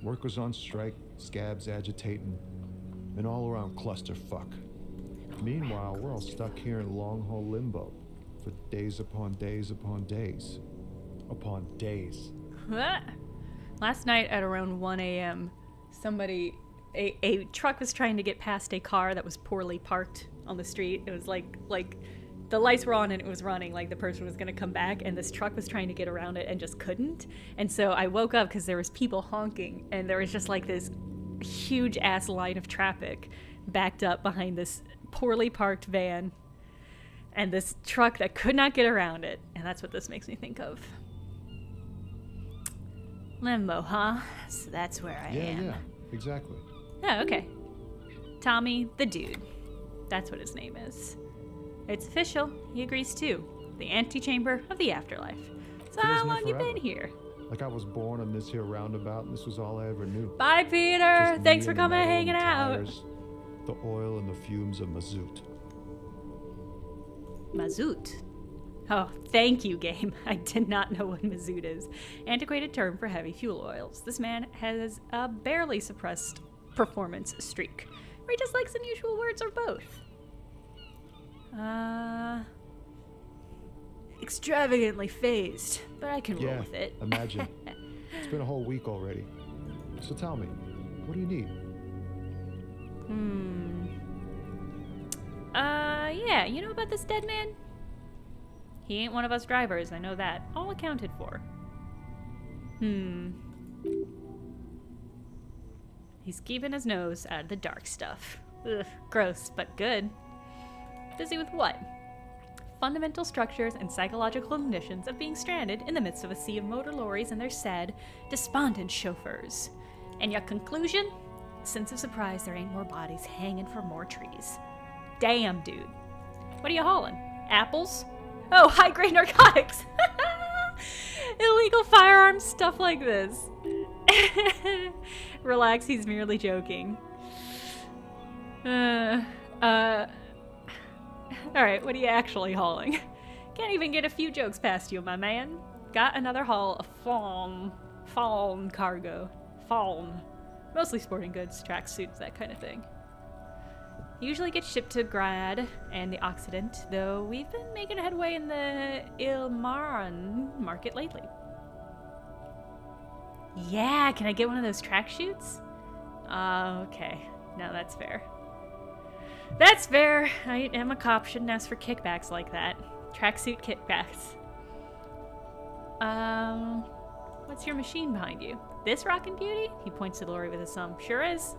Speaker 10: Workers on strike, scabs agitating, an all-around clusterfuck. Meanwhile, we're all stuck here in long-haul limbo for days upon days upon days upon days.
Speaker 1: Last night at around 1 a.m., a truck was trying to get past a car that was poorly parked on the street. It was like the lights were on and it was running, like the person was gonna come back, and this truck was trying to get around it and just couldn't. And so I woke up because there was people honking, and there was just like this huge ass line of traffic backed up behind this poorly parked van and this truck that could not get around it. And that's what this makes me think of. Limbo, huh? So that's where I am.
Speaker 10: Yeah, exactly.
Speaker 1: Oh, okay. Tommy the Dude. That's what his name is. It's official. He agrees too. The antechamber of the afterlife. So how long you been here?
Speaker 10: Like I was born on this here roundabout and this was all I ever knew.
Speaker 1: Bye, Peter.
Speaker 10: Just
Speaker 1: Thanks
Speaker 10: me
Speaker 1: for
Speaker 10: and the
Speaker 1: coming and
Speaker 10: metal
Speaker 1: hanging
Speaker 10: and
Speaker 1: out.
Speaker 10: tires, the oil and the fumes of mazout.
Speaker 1: Mazout. Oh, thank you, game. I did not know what mazout is. Antiquated term for heavy fuel oils. This man has a barely suppressed performance streak. Or he just likes unusual words or both. Extravagantly phased, but I can roll with it.
Speaker 10: Imagine. It's been a whole week already. So tell me, what do you need?
Speaker 1: Yeah, you know about this dead man? He ain't one of us drivers, I know that. All accounted for. He's keeping his nose out of the dark stuff. Ugh, gross, but good. Busy with what? Fundamental structures and psychological conditions of being stranded in the midst of a sea of motor lorries and their sad, despondent chauffeurs. And your conclusion? Sense of surprise there ain't more bodies hanging from more trees. Damn, dude. What are you hauling? Apples? Oh, high-grade narcotics! Illegal firearms, stuff like this. Relax, he's merely joking. Alright, what are you actually hauling? Can't even get a few jokes past you, my man. Got another haul of fawn cargo. Fawn. Mostly sporting goods, tracksuits, that kind of thing. Usually gets shipped to Grad and the Occident, though we've been making headway in the Ilmaran market lately. Yeah, can I get one of those tracksuits? Okay. No, that's fair. That's fair. I am a cop, shouldn't ask for kickbacks like that. Tracksuit kickbacks. What's your machine behind you? This rockin' beauty? He points to the lorry with his thumb. Sure is.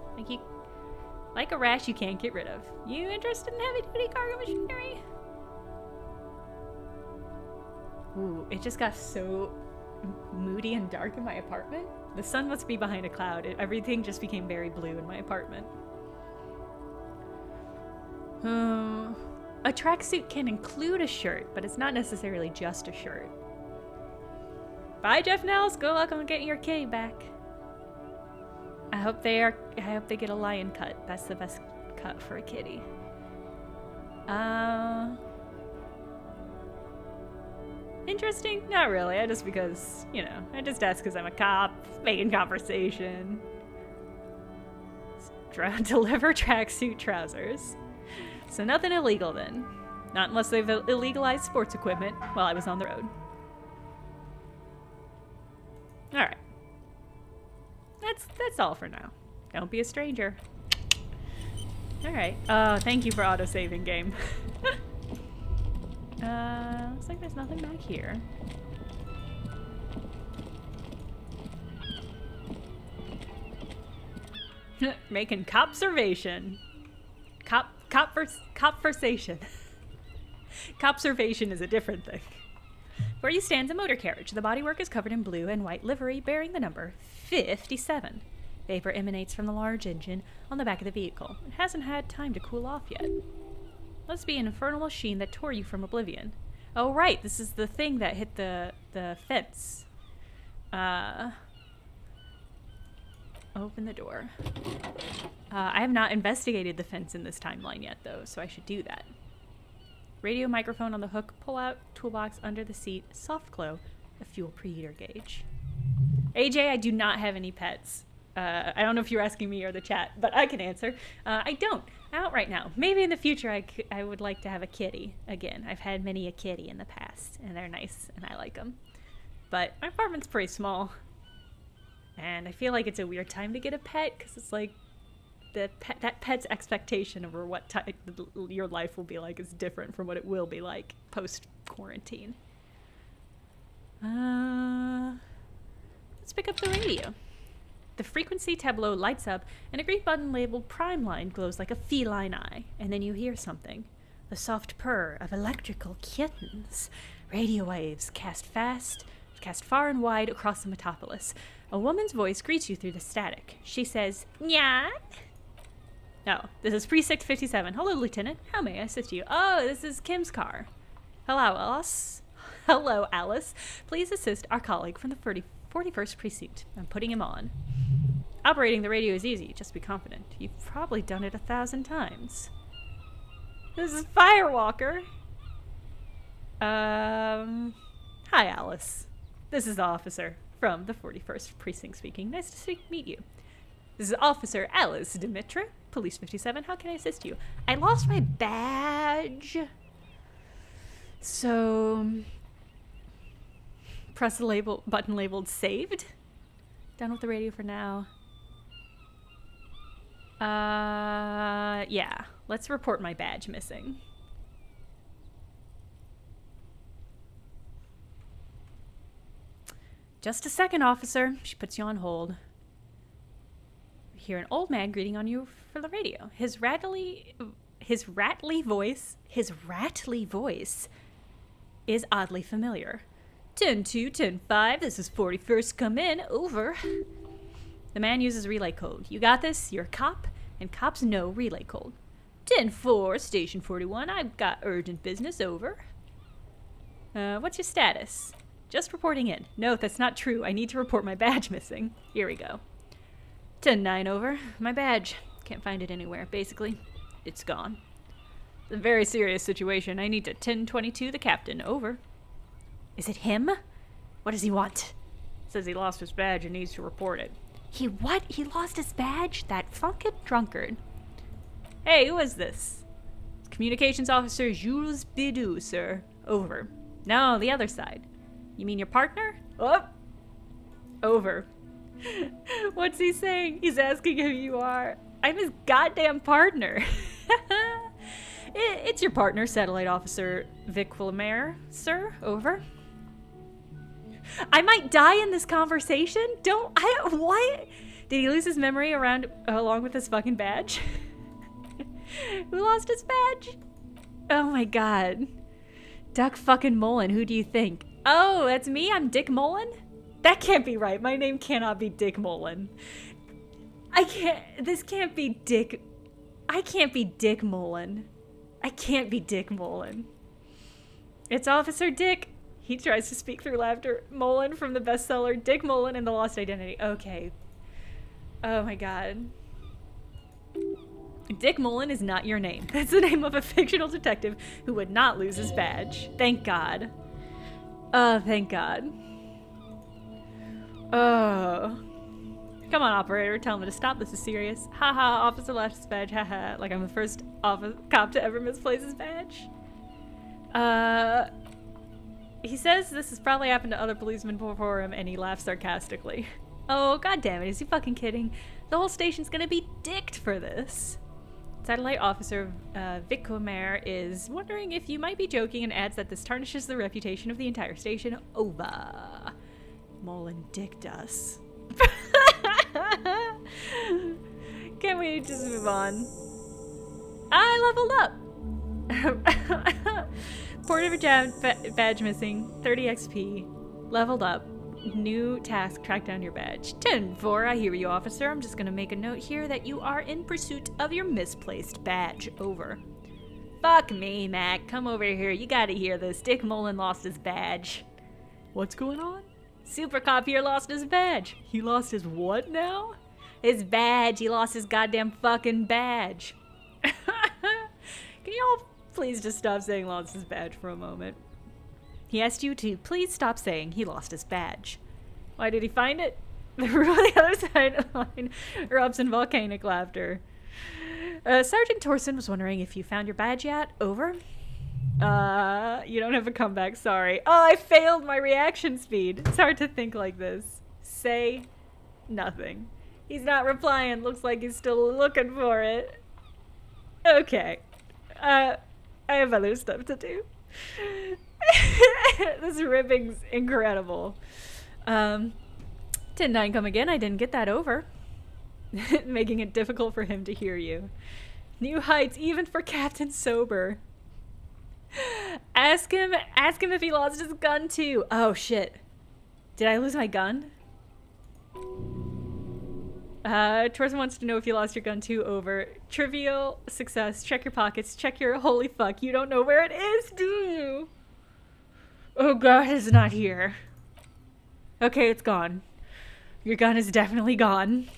Speaker 1: Like a rash you can't get rid of. You interested in heavy-duty cargo machinery? Ooh, it just got so moody and dark in my apartment. The sun must be behind a cloud. Everything just became very blue in my apartment. A tracksuit can include a shirt, but it's not necessarily just a shirt. Bye, Jeff Nels. Good luck on getting your kitty back. I hope they get a lion cut. That's the best cut for a kitty. Interesting? Not really. Because, I just asked because I'm a cop, making conversation. Deliver tracksuit trousers. So nothing illegal then. Not unless they've illegalized sports equipment while I was on the road. Alright. That's all for now. Don't be a stranger. Alright. Thank you for auto-saving, game. Looks like there's nothing back here. Making copservation. Copversation. Copservation is a different thing. Where you stands a motor carriage. The bodywork is covered in blue and white livery bearing the number 57. Vapor emanates from the large engine on the back of the vehicle. It hasn't had time to cool off yet. Must be an infernal machine that tore you from oblivion. Oh, right. This is the thing that hit the fence. Open the door. I have not investigated the fence in this timeline yet, though, so I should do that. Radio microphone on the hook, pull out, toolbox under the seat, soft glow, a fuel preheater gauge. AJ, I do not have any pets. I don't know if you're asking me or the chat, but I can answer. I don't. Out right now. Maybe in the future I would like to have a kitty again. I've had many a kitty in the past, and they're nice, and I like them. But my apartment's pretty small. And I feel like it's a weird time to get a pet, because it's like that pet's expectation over what your life will be like is different from what it will be like post-quarantine. Let's pick up the radio. The frequency tableau lights up, and a green button labeled Prime Line glows like a feline eye. And then you hear something. The soft purr of electrical kittens. Radio waves cast far and wide across the metropolis. A woman's voice greets you through the static. She says, "Nyan?" Oh, this is Precinct 57. Hello, Lieutenant. How may I assist you? Oh, this is Kim's car. Hello, Alice. Hello, Alice. Please assist our colleague from the 41st Precinct. I'm putting him on. Operating the radio is easy. Just be confident. You've probably done it 1,000 times. This is Firewalker. Hi, Alice. This is the officer from the 41st Precinct speaking. Nice to meet you. This is Officer Alice Dimitra, Police 57. How can I assist you? I lost my badge. So, press the button labeled saved. Done with the radio for now. Yeah. Let's report my badge missing. Just a second, officer. She puts you on hold. You hear an old man greeting on you for the radio. His rattly voice is oddly familiar. 10-2, 10-5, this is 41st, come in, over. The man uses relay code. You got this? You're a cop, and cops know relay code. 10-4, station 41, I've got urgent business, over. What's your status? Just reporting in. No, that's not true. I need to report my badge missing. Here we go. 10-9, over. My badge. Can't find it anywhere. Basically, it's gone. It's a very serious situation. I need to 10-22 the captain, over. Is it him? What does he want? Says he lost his badge and needs to report it. He what? He lost his badge? That fucking drunkard. Hey, who is this? Communications officer Jules Bidou, sir. Over. No, the other side. You mean your partner? Oh! Over. What's he saying? He's asking who you are. I'm his goddamn partner. It's your partner, Satellite Officer Vic Willamere, sir. Over. I might die in this conversation? What? Did he lose his memory along with his fucking badge? Who lost his badge? Oh my god. Duck fucking Mullen, who do you think? Oh, that's me? I'm Dick Mullen? That can't be right. My name cannot be Dick Mullen. This can't be Dick. I can't be Dick Mullen. I can't be Dick Mullen. It's Officer Dick. He tries to speak through laughter. Mullen from the bestseller Dick Mullen and the Lost Identity. Okay. Oh my god. Dick Mullen is not your name. That's the name of a fictional detective who would not lose his badge. Thank God. Oh, thank God. Oh. Come on, operator. Tell him to stop. This is serious. Haha, officer lost his badge. Haha. Like I'm the first cop to ever misplace his badge. He says this has probably happened to other policemen before him, and he laughs sarcastically. Oh, god damn it. Is he fucking kidding? The whole station's gonna be dicked for this. Satellite Officer Vic Willamere is wondering if you might be joking and adds that this tarnishes the reputation of the entire station. Over. Mullen dicked us. Can we just move on? I leveled up! Port of a badge missing, 30 XP, leveled up, new task, track down your badge. 10-4, I hear you, officer. I'm just gonna make a note here that you are in pursuit of your misplaced badge. Over. Fuck me, Mac. Come over here. You gotta hear this. Dick Mullen lost his badge. What's going on? Super Cop here lost his badge. He lost his what now? His badge. He lost his goddamn fucking badge. Can you all please just stop saying lost his badge for a moment? He asked you to please stop saying he lost his badge. Why did he find it? The room on the other side of the line erupts in volcanic laughter. Sergeant Torson was wondering if you found your badge yet. Over. You don't have a comeback, sorry. Oh, I failed my reaction speed. It's hard to think like this. Say nothing. He's not replying. Looks like he's still looking for it. Okay. I have other stuff to do. This ribbing's incredible. 10-9 come again. I didn't get that over. Making it difficult for him to hear you. New heights, even for Captain Sober. Ask him if he lost his gun too. Oh shit. Did I lose my gun? Torsen wants to know if you lost your gun too. Over. Trivial success. Check your pockets. Check your holy fuck. You don't know where it is, do you? Oh god, it's not here. Okay, it's gone. Your gun is definitely gone.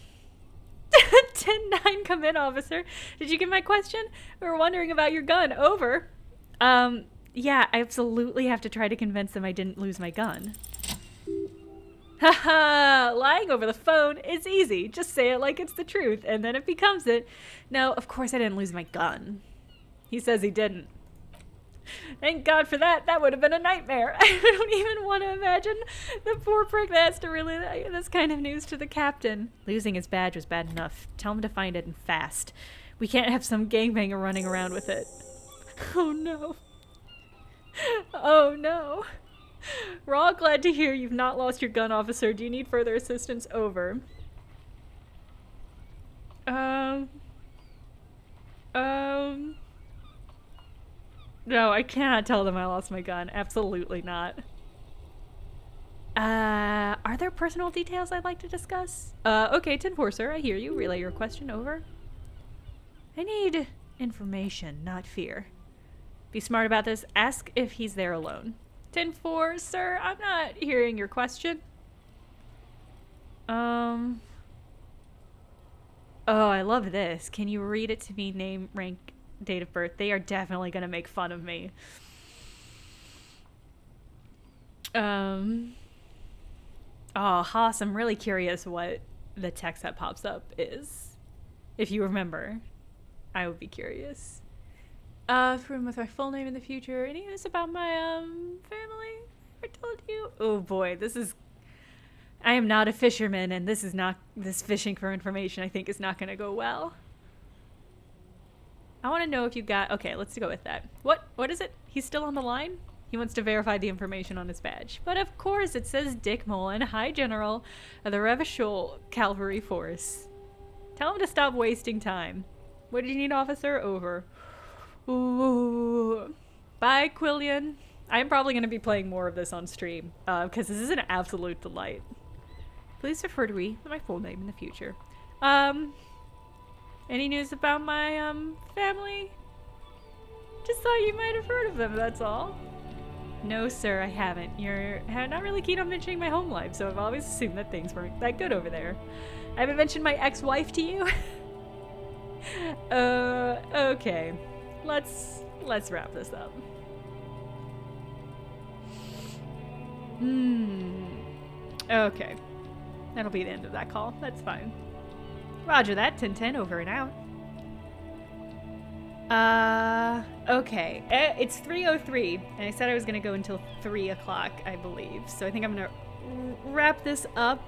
Speaker 1: 10-9, come in, officer. Did you get my question? We were wondering about your gun. Over. Yeah, I absolutely have to try to convince them I didn't lose my gun. Haha, lying over the phone is easy. Just say it like it's the truth, and then it becomes it. No, of course I didn't lose my gun. He says he didn't. Thank God for that. That would have been a nightmare. I don't even want to imagine the poor prick that has to relay this kind of news to the captain. Losing his badge was bad enough. Tell him to find it and fast. We can't have some gangbanger running around with it. Oh no. Oh no. We're all glad to hear you've not lost your gun, officer. Do you need further assistance? Over. No, I cannot tell them I lost my gun. Absolutely not. Are there personal details I'd like to discuss? Okay, 10-4, sir. I hear you. Relay your question. Over. I need information, not fear. Be smart about this. Ask if he's there alone. 10-4, sir. I'm not hearing your question. Oh, I love this. Can you read it to me? Name, rank, date of birth. They are definitely going to make fun of me. Oh, Haas, I'm really curious what the text that pops up is. If you remember, I would be curious. Room with my full name in the future. Any news about my, family? I told you. Oh boy, I am not a fisherman, and this fishing for information I think is not going to go well. I want to know if you got, okay, let's go with that. What is it? He's still on the line? He wants to verify the information on his badge. But of course it says Dick Mullen, High General of the Revachol Cavalry Force. Tell him to stop wasting time. What do you need, officer? Over. Ooh. Bye, Quillian. I'm probably going to be playing more of this on stream, because this is an absolute delight. Please refer to me with my full name in the future. Any news about my, family? Just thought you might have heard of them, that's all. No, sir, I haven't. You're not really keen on mentioning my home life, so I've always assumed that things weren't that good over there. I haven't mentioned my ex-wife to you? Okay. Let's wrap this up. Okay. That'll be the end of that call. That's fine. Roger that. 10-10, over and out. Okay. It's 3:03, and I said I was gonna go until 3 o'clock, I believe. So I think I'm gonna wrap this up.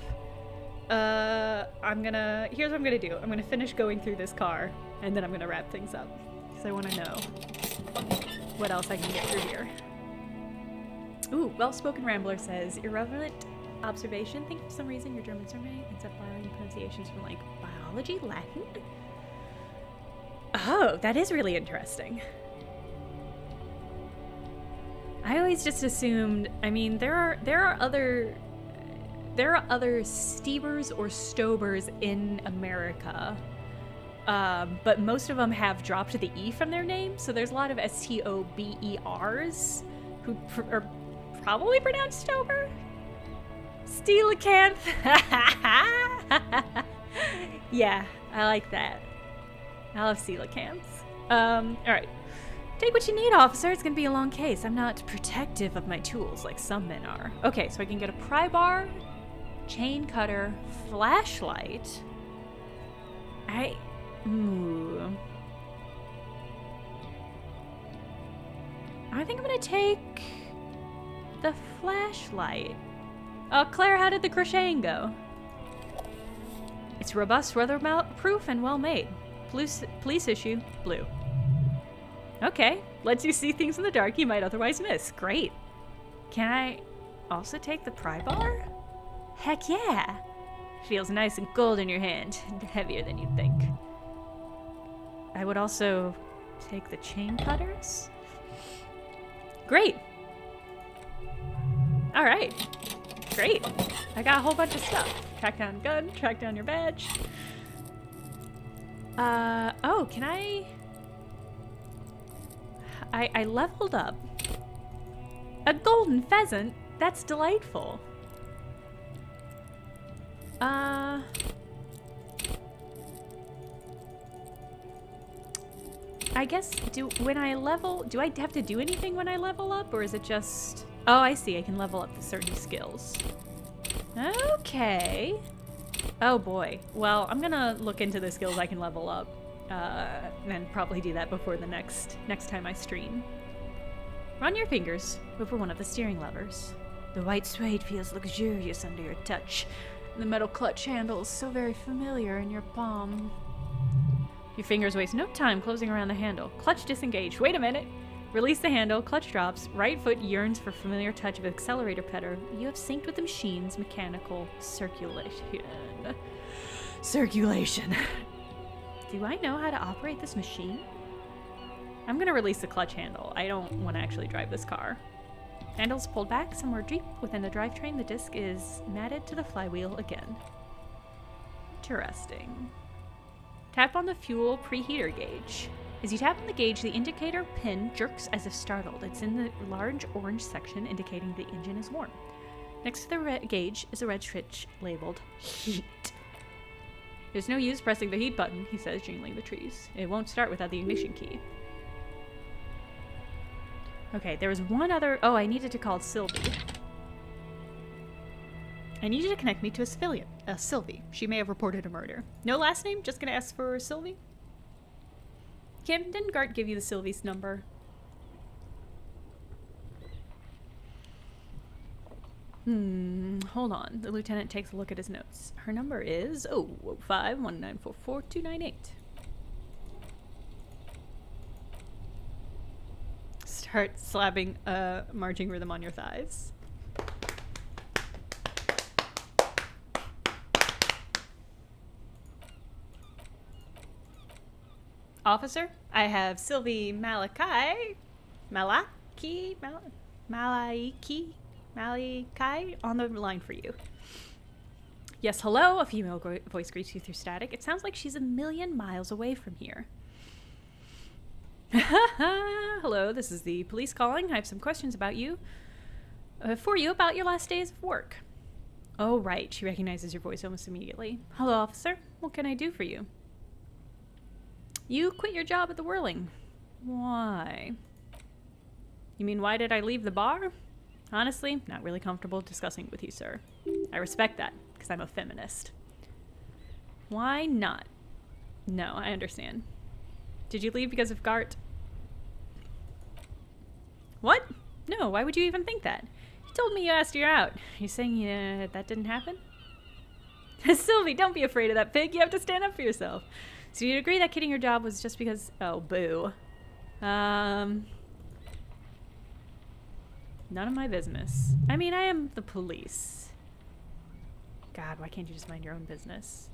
Speaker 1: Here's what I'm gonna do. I'm gonna finish going through this car, and then I'm gonna wrap things up. Because I want to know what else I can get through here. Ooh, Well-Spoken Rambler says, irrelevant observation. Think for some reason your German surname ends up borrowing pronunciations from, like, biology, Latin? Oh, that is really interesting. I always just assumed, I mean, there are other Stebers or Stobers in America. But most of them have dropped the E from their name, so there's a lot of Stobers who are probably pronounced Stober? Steelacanth. Yeah, I like that. I love coelacanths. Alright. Take what you need, officer. It's gonna be a long case. I'm not protective of my tools like some men are. Okay, so I can get a pry bar, chain cutter, flashlight. Ooh. I think I'm gonna take the flashlight. Claire, how did the crocheting go? It's robust, weatherproof, and well made. Police issue, blue. Okay, lets you see things in the dark you might otherwise miss. Great. Can I also take the pry bar? Heck yeah. Feels nice and gold in your hand. Heavier than you'd think. I would also take the chain cutters. Great. All right. Great. I got a whole bunch of stuff. Track down gun, track down your badge. Oh, can I leveled up. A golden pheasant? That's delightful. I guess, do I have to do anything when I level up, or is it just... Oh, I see. I can level up certain skills. Okay. Oh, boy. Well, I'm gonna look into the skills I can level up, and probably do that before the next time I stream. Run your fingers over one of the steering levers. The white suede feels luxurious under your touch. The metal clutch handle is so very familiar in your palm. Your fingers waste no time closing around the handle. Clutch disengaged. Wait a minute. Release the handle. Clutch drops. Right foot yearns for familiar touch of accelerator pedal. You have synced with the machine's mechanical circulation. Do I know how to operate this machine? I'm gonna release the clutch handle. I don't want to actually drive this car. Handle's pulled back somewhere deep within the drivetrain. The disc is matted to the flywheel again. Interesting. Tap on the fuel preheater gauge. As you tap on the gauge, the indicator pin jerks as if startled. It's in the large orange section indicating the engine is warm. Next to the red gauge is a red switch labeled heat. There's no use pressing the heat button, he says, jingling the trees. It won't start without the ignition key. Okay, there was one other... Oh, I needed to call Sylvie. I need you to connect me to a civilian. Sylvie. She may have reported a murder. No last name? Just gonna ask for Sylvie? Kim, didn't Gart give you the Sylvie's number? Hold on. The lieutenant takes a look at his notes. Her number is 005-1944-298. Start slapping a marching rhythm on your thighs. Officer, I have Sylvie Malachi on the line for you. Yes, hello, a female voice greets you through static. It sounds like she's a million miles away from here. Hello, this is the police calling. I have some questions about you. For you about your last days of work. Oh, right. She recognizes your voice almost immediately. Hello, officer. What can I do for you? You quit your job at the Whirling. Why? You mean, why did I leave the bar? Honestly, not really comfortable discussing with you, sir. I respect that, because I'm a feminist. Why not? No, I understand. Did you leave because of Gart? What? No, why would you even think that? You told me you asked her out. You saying that didn't happen? Sylvie, don't be afraid of that pig. You have to stand up for yourself. So you'd agree that quitting your job was just because... Oh, boo. None of my business. I mean, I am the police. God, why can't you just mind your own business?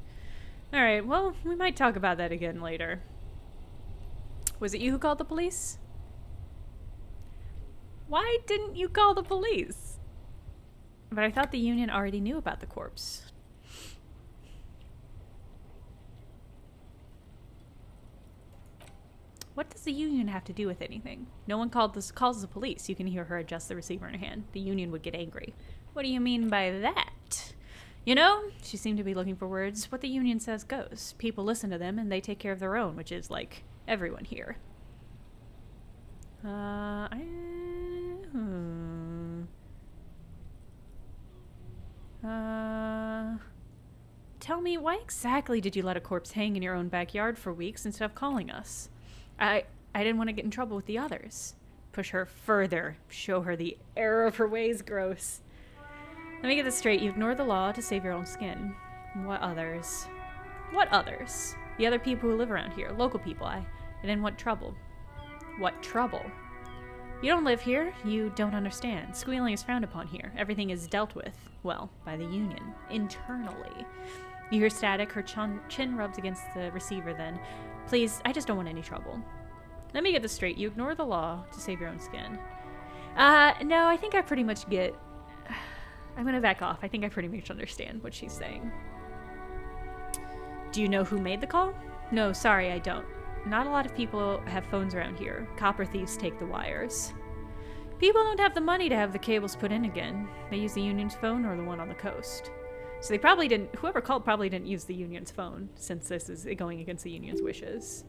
Speaker 1: Alright, well, we might talk about that again later. Was it you who called the police? Why didn't you call the police? But I thought the union already knew about the corpse. What does the union have to do with anything? No one calls the police. You can hear her adjust the receiver in her hand. The union would get angry. What do you mean by that? You know, she seemed to be looking for words. What the union says goes. People listen to them and they take care of their own, which is like everyone here. Tell me, why exactly did you let a corpse hang in your own backyard for weeks instead of calling us? I didn't want to get in trouble with the others. Push her further. Show her the error of her ways. Gross. Let me get this straight. You ignore the law to save your own skin. What others? What others? The other people who live around here. Local people. I didn't want trouble. What trouble? You don't live here. You don't understand. Squealing is frowned upon here. Everything is dealt with, well, by the union. Internally. You hear static. Her chin rubs against the receiver then. Please, I just don't want any trouble. Let me get this straight. You ignore the law to save your own skin. No, I think I pretty much get... I'm gonna back off. I think I pretty much understand what she's saying. Do you know who made the call? No, sorry, I don't. Not a lot of people have phones around here. Copper thieves take the wires. People don't have the money to have the cables put in again. They use the union's phone or the one on the coast. So they probably didn't... Whoever called probably didn't use the union's phone, since this is going against the union's wishes.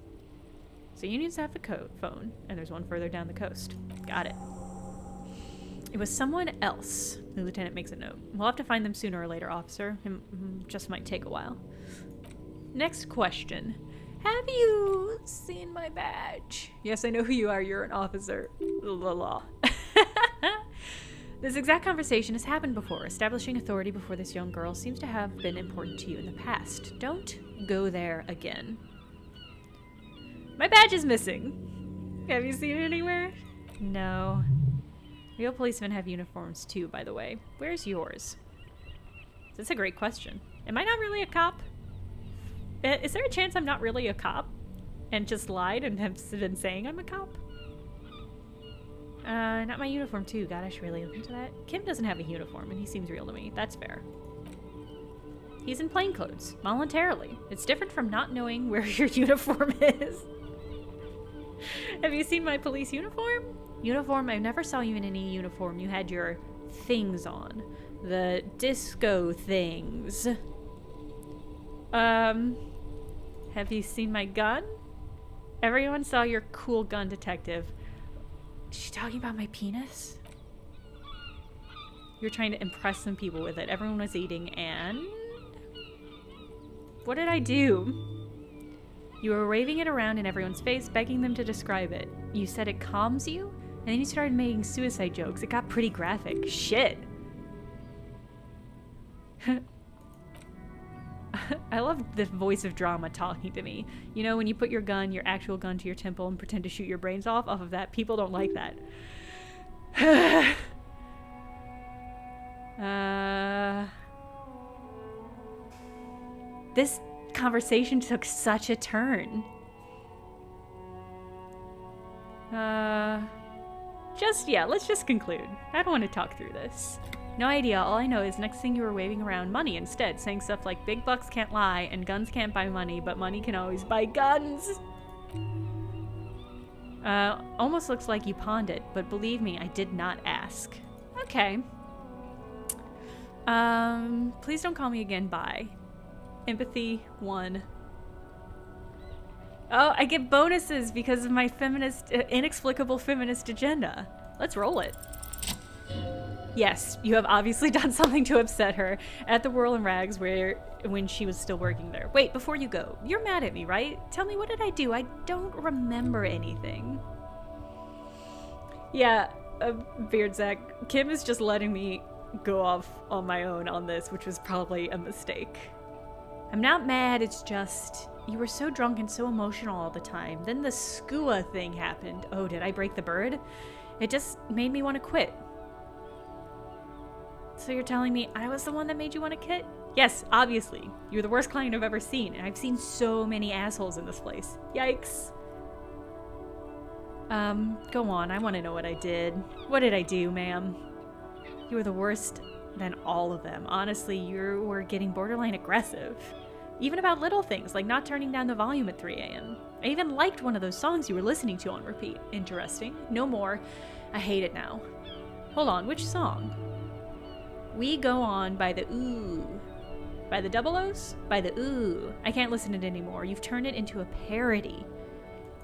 Speaker 1: So Union's have the phone, and there's one further down the coast. Got it. It was someone else. The lieutenant makes a note. We'll have to find them sooner or later, officer. It just might take a while. Next question. Have you seen my badge? Yes, I know who you are. You're an officer. La la. This exact conversation has happened before. Establishing authority before this young girl seems to have been important to you in the past. Don't go there again. My badge is missing. Have you seen it anywhere? No. Real policemen have uniforms too, by the way. Where's yours? That's a great question. Am I not really a cop? Is there a chance I'm not really a cop? And just lied and have been saying I'm a cop? Not my uniform too. God, I should really look into that. Kim doesn't have a uniform and he seems real to me. That's fair. He's in plain clothes, voluntarily. It's different from not knowing where your uniform is. Have you seen my police uniform? Uniform, I never saw you in any uniform. You had your things on. The disco things. Have you seen my gun? Everyone saw your cool gun, detective. Is she talking about my penis? You're trying to impress some people with it. Everyone was eating and... What did I do? You were waving it around in everyone's face, begging them to describe it. You said it calms you? And then you started making suicide jokes. It got pretty graphic. Shit. I love the voice of drama talking to me. You know, when you put your actual gun to your temple and pretend to shoot your brains off of that, people don't like that. This conversation took such a turn. Let's just conclude. I don't want to talk through this. No idea. All I know is next thing you were waving around money instead, saying stuff like big bucks can't lie and guns can't buy money, but money can always buy guns. Almost looks like you pawned it, but believe me, I did not ask. Okay. Please don't call me again. Bye. Empathy 1. Oh, I get bonuses because of my inexplicable feminist agenda. Let's roll it. Yes, you have obviously done something to upset her at the Whirl and Rags when she was still working there. Wait, before you go, you're mad at me, right? Tell me, what did I do? I don't remember anything. Yeah, Beardsack, Kim is just letting me go off on my own on this, which was probably a mistake. I'm not mad, it's just, you were so drunk and so emotional all the time. Then the skua thing happened. Oh, did I break the bird? It just made me want to quit. So you're telling me I was the one that made you want to quit? Yes, obviously. You're the worst client I've ever seen, and I've seen so many assholes in this place. Yikes. Go on, I want to know what I did. What did I do, ma'am? You were the worst than all of them. Honestly, you were getting borderline aggressive. Even about little things, like not turning down the volume at 3 a.m. I even liked one of those songs you were listening to on repeat. Interesting. No more. I hate it now. Hold on, which song? We Go On by the Ooh. By the Double O's? By the Ooh. I can't listen to it anymore. You've turned it into a parody.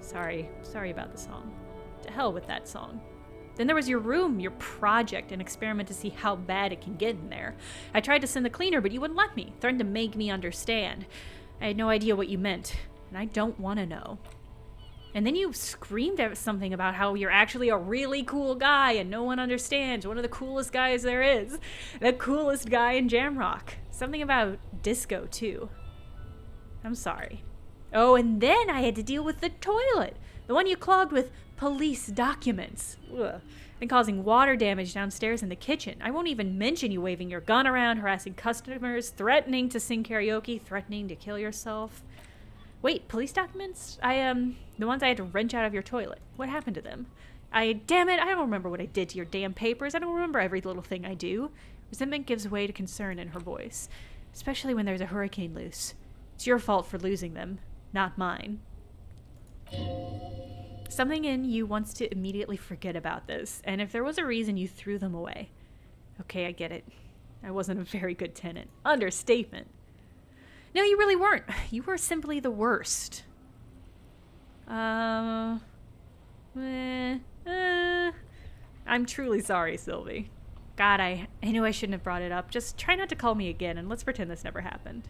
Speaker 1: Sorry about the song. To hell with that song. Then there was your room, your project, an experiment to see how bad it can get in there. I tried to send the cleaner, but you wouldn't let me. Threatened to make me understand. I had no idea what you meant, and I don't want to know. And then you screamed at something about how you're actually a really cool guy and no one understands. One of the coolest guys there is. The coolest guy in Jamrock. Something about disco, too. I'm sorry. Oh, and then I had to deal with the toilet. The one you clogged with police documents. Ugh. And causing water damage downstairs in the kitchen. I won't even mention you waving your gun around, harassing customers, threatening to sing karaoke, threatening to kill yourself. Wait, police documents? The ones I had to wrench out of your toilet. What happened to them? Damn it, I don't remember what I did to your damn papers. I don't remember every little thing I do. Resentment gives way to concern in her voice. Especially when there's a hurricane loose. It's your fault for losing them, not mine. Something in you wants to immediately forget about this, and if there was a reason, you threw them away. Okay, I get it. I wasn't a very good tenant. Understatement. No, you really weren't. You were simply the worst. I'm truly sorry, Sylvie. God, I knew I shouldn't have brought it up. Just try not to call me again, and let's pretend this never happened.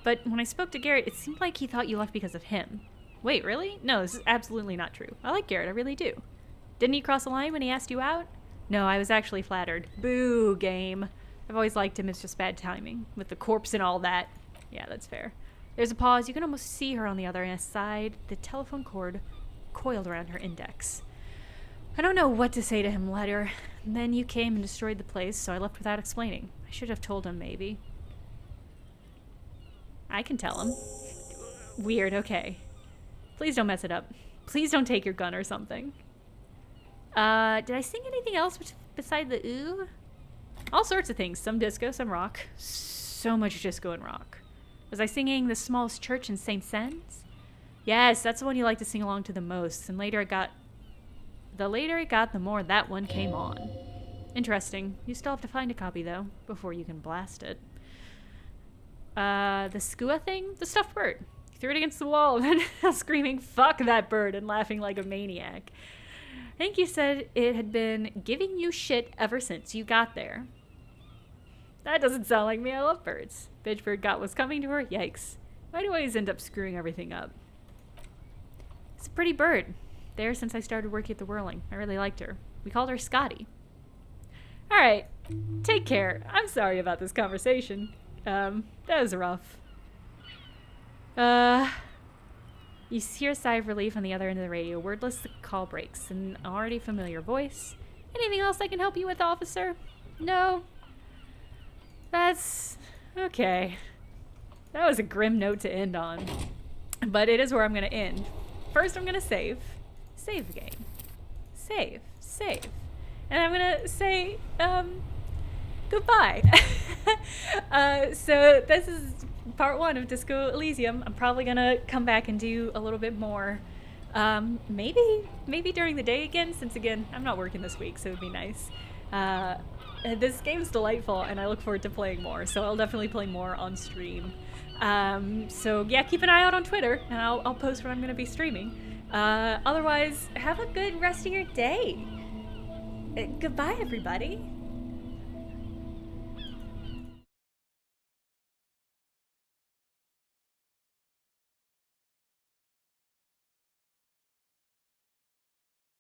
Speaker 1: But when I spoke to Garrett, it seemed like he thought you left because of him. Wait, really? No, this is absolutely not true. I like Garrett, I really do. Didn't he cross the line when he asked you out? No, I was actually flattered. Boo, game. I've always liked him, it's just bad timing. With the corpse and all that. Yeah, that's fair. There's a pause. You can almost see her on the other side. The telephone cord coiled around her index. I don't know what to say to him later. And then you came and destroyed the place, so I left without explaining. I should have told him, maybe. I can tell him. Weird, okay. Please don't mess it up. Please don't take your gun or something. Did I sing anything else beside the ooh? All sorts of things. Some disco, some rock. So much disco and rock. Was I singing The Smallest Church in St. Sens? Yes, that's the one you like to sing along to the most. And the later it got, the more that one came on. Interesting. You still have to find a copy, though, before you can blast it. The skua thing? The stuffed bird. You threw it against the wall and then screaming, fuck that bird, and laughing like a maniac. I think you said it had been giving you shit ever since you got there. That doesn't sound like me. I love birds. Bitch bird got what's coming to her. Yikes. Why do I always end up screwing everything up? It's a pretty bird. There since I started working at the Whirling. I really liked her. We called her Scotty. Alright. Take care. I'm sorry about this conversation. That was rough. You hear a sigh of relief on the other end of the radio. Wordless, the call breaks. An already familiar voice. Anything else I can help you with, officer? No? That's... okay. That was a grim note to end on. But it is where I'm going to end. First, I'm going to save. Save the game. Save. Save. And I'm going to say, goodbye. So this is part 1 of Disco Elysium. I'm probably going to come back and do a little bit more. Maybe during the day again, since again, I'm not working this week, so it would be nice. This game's delightful, and I look forward to playing more, so I'll definitely play more on stream. So yeah, keep an eye out on Twitter, and I'll post when I'm going to be streaming. Otherwise, have a good rest of your day. Goodbye, everybody.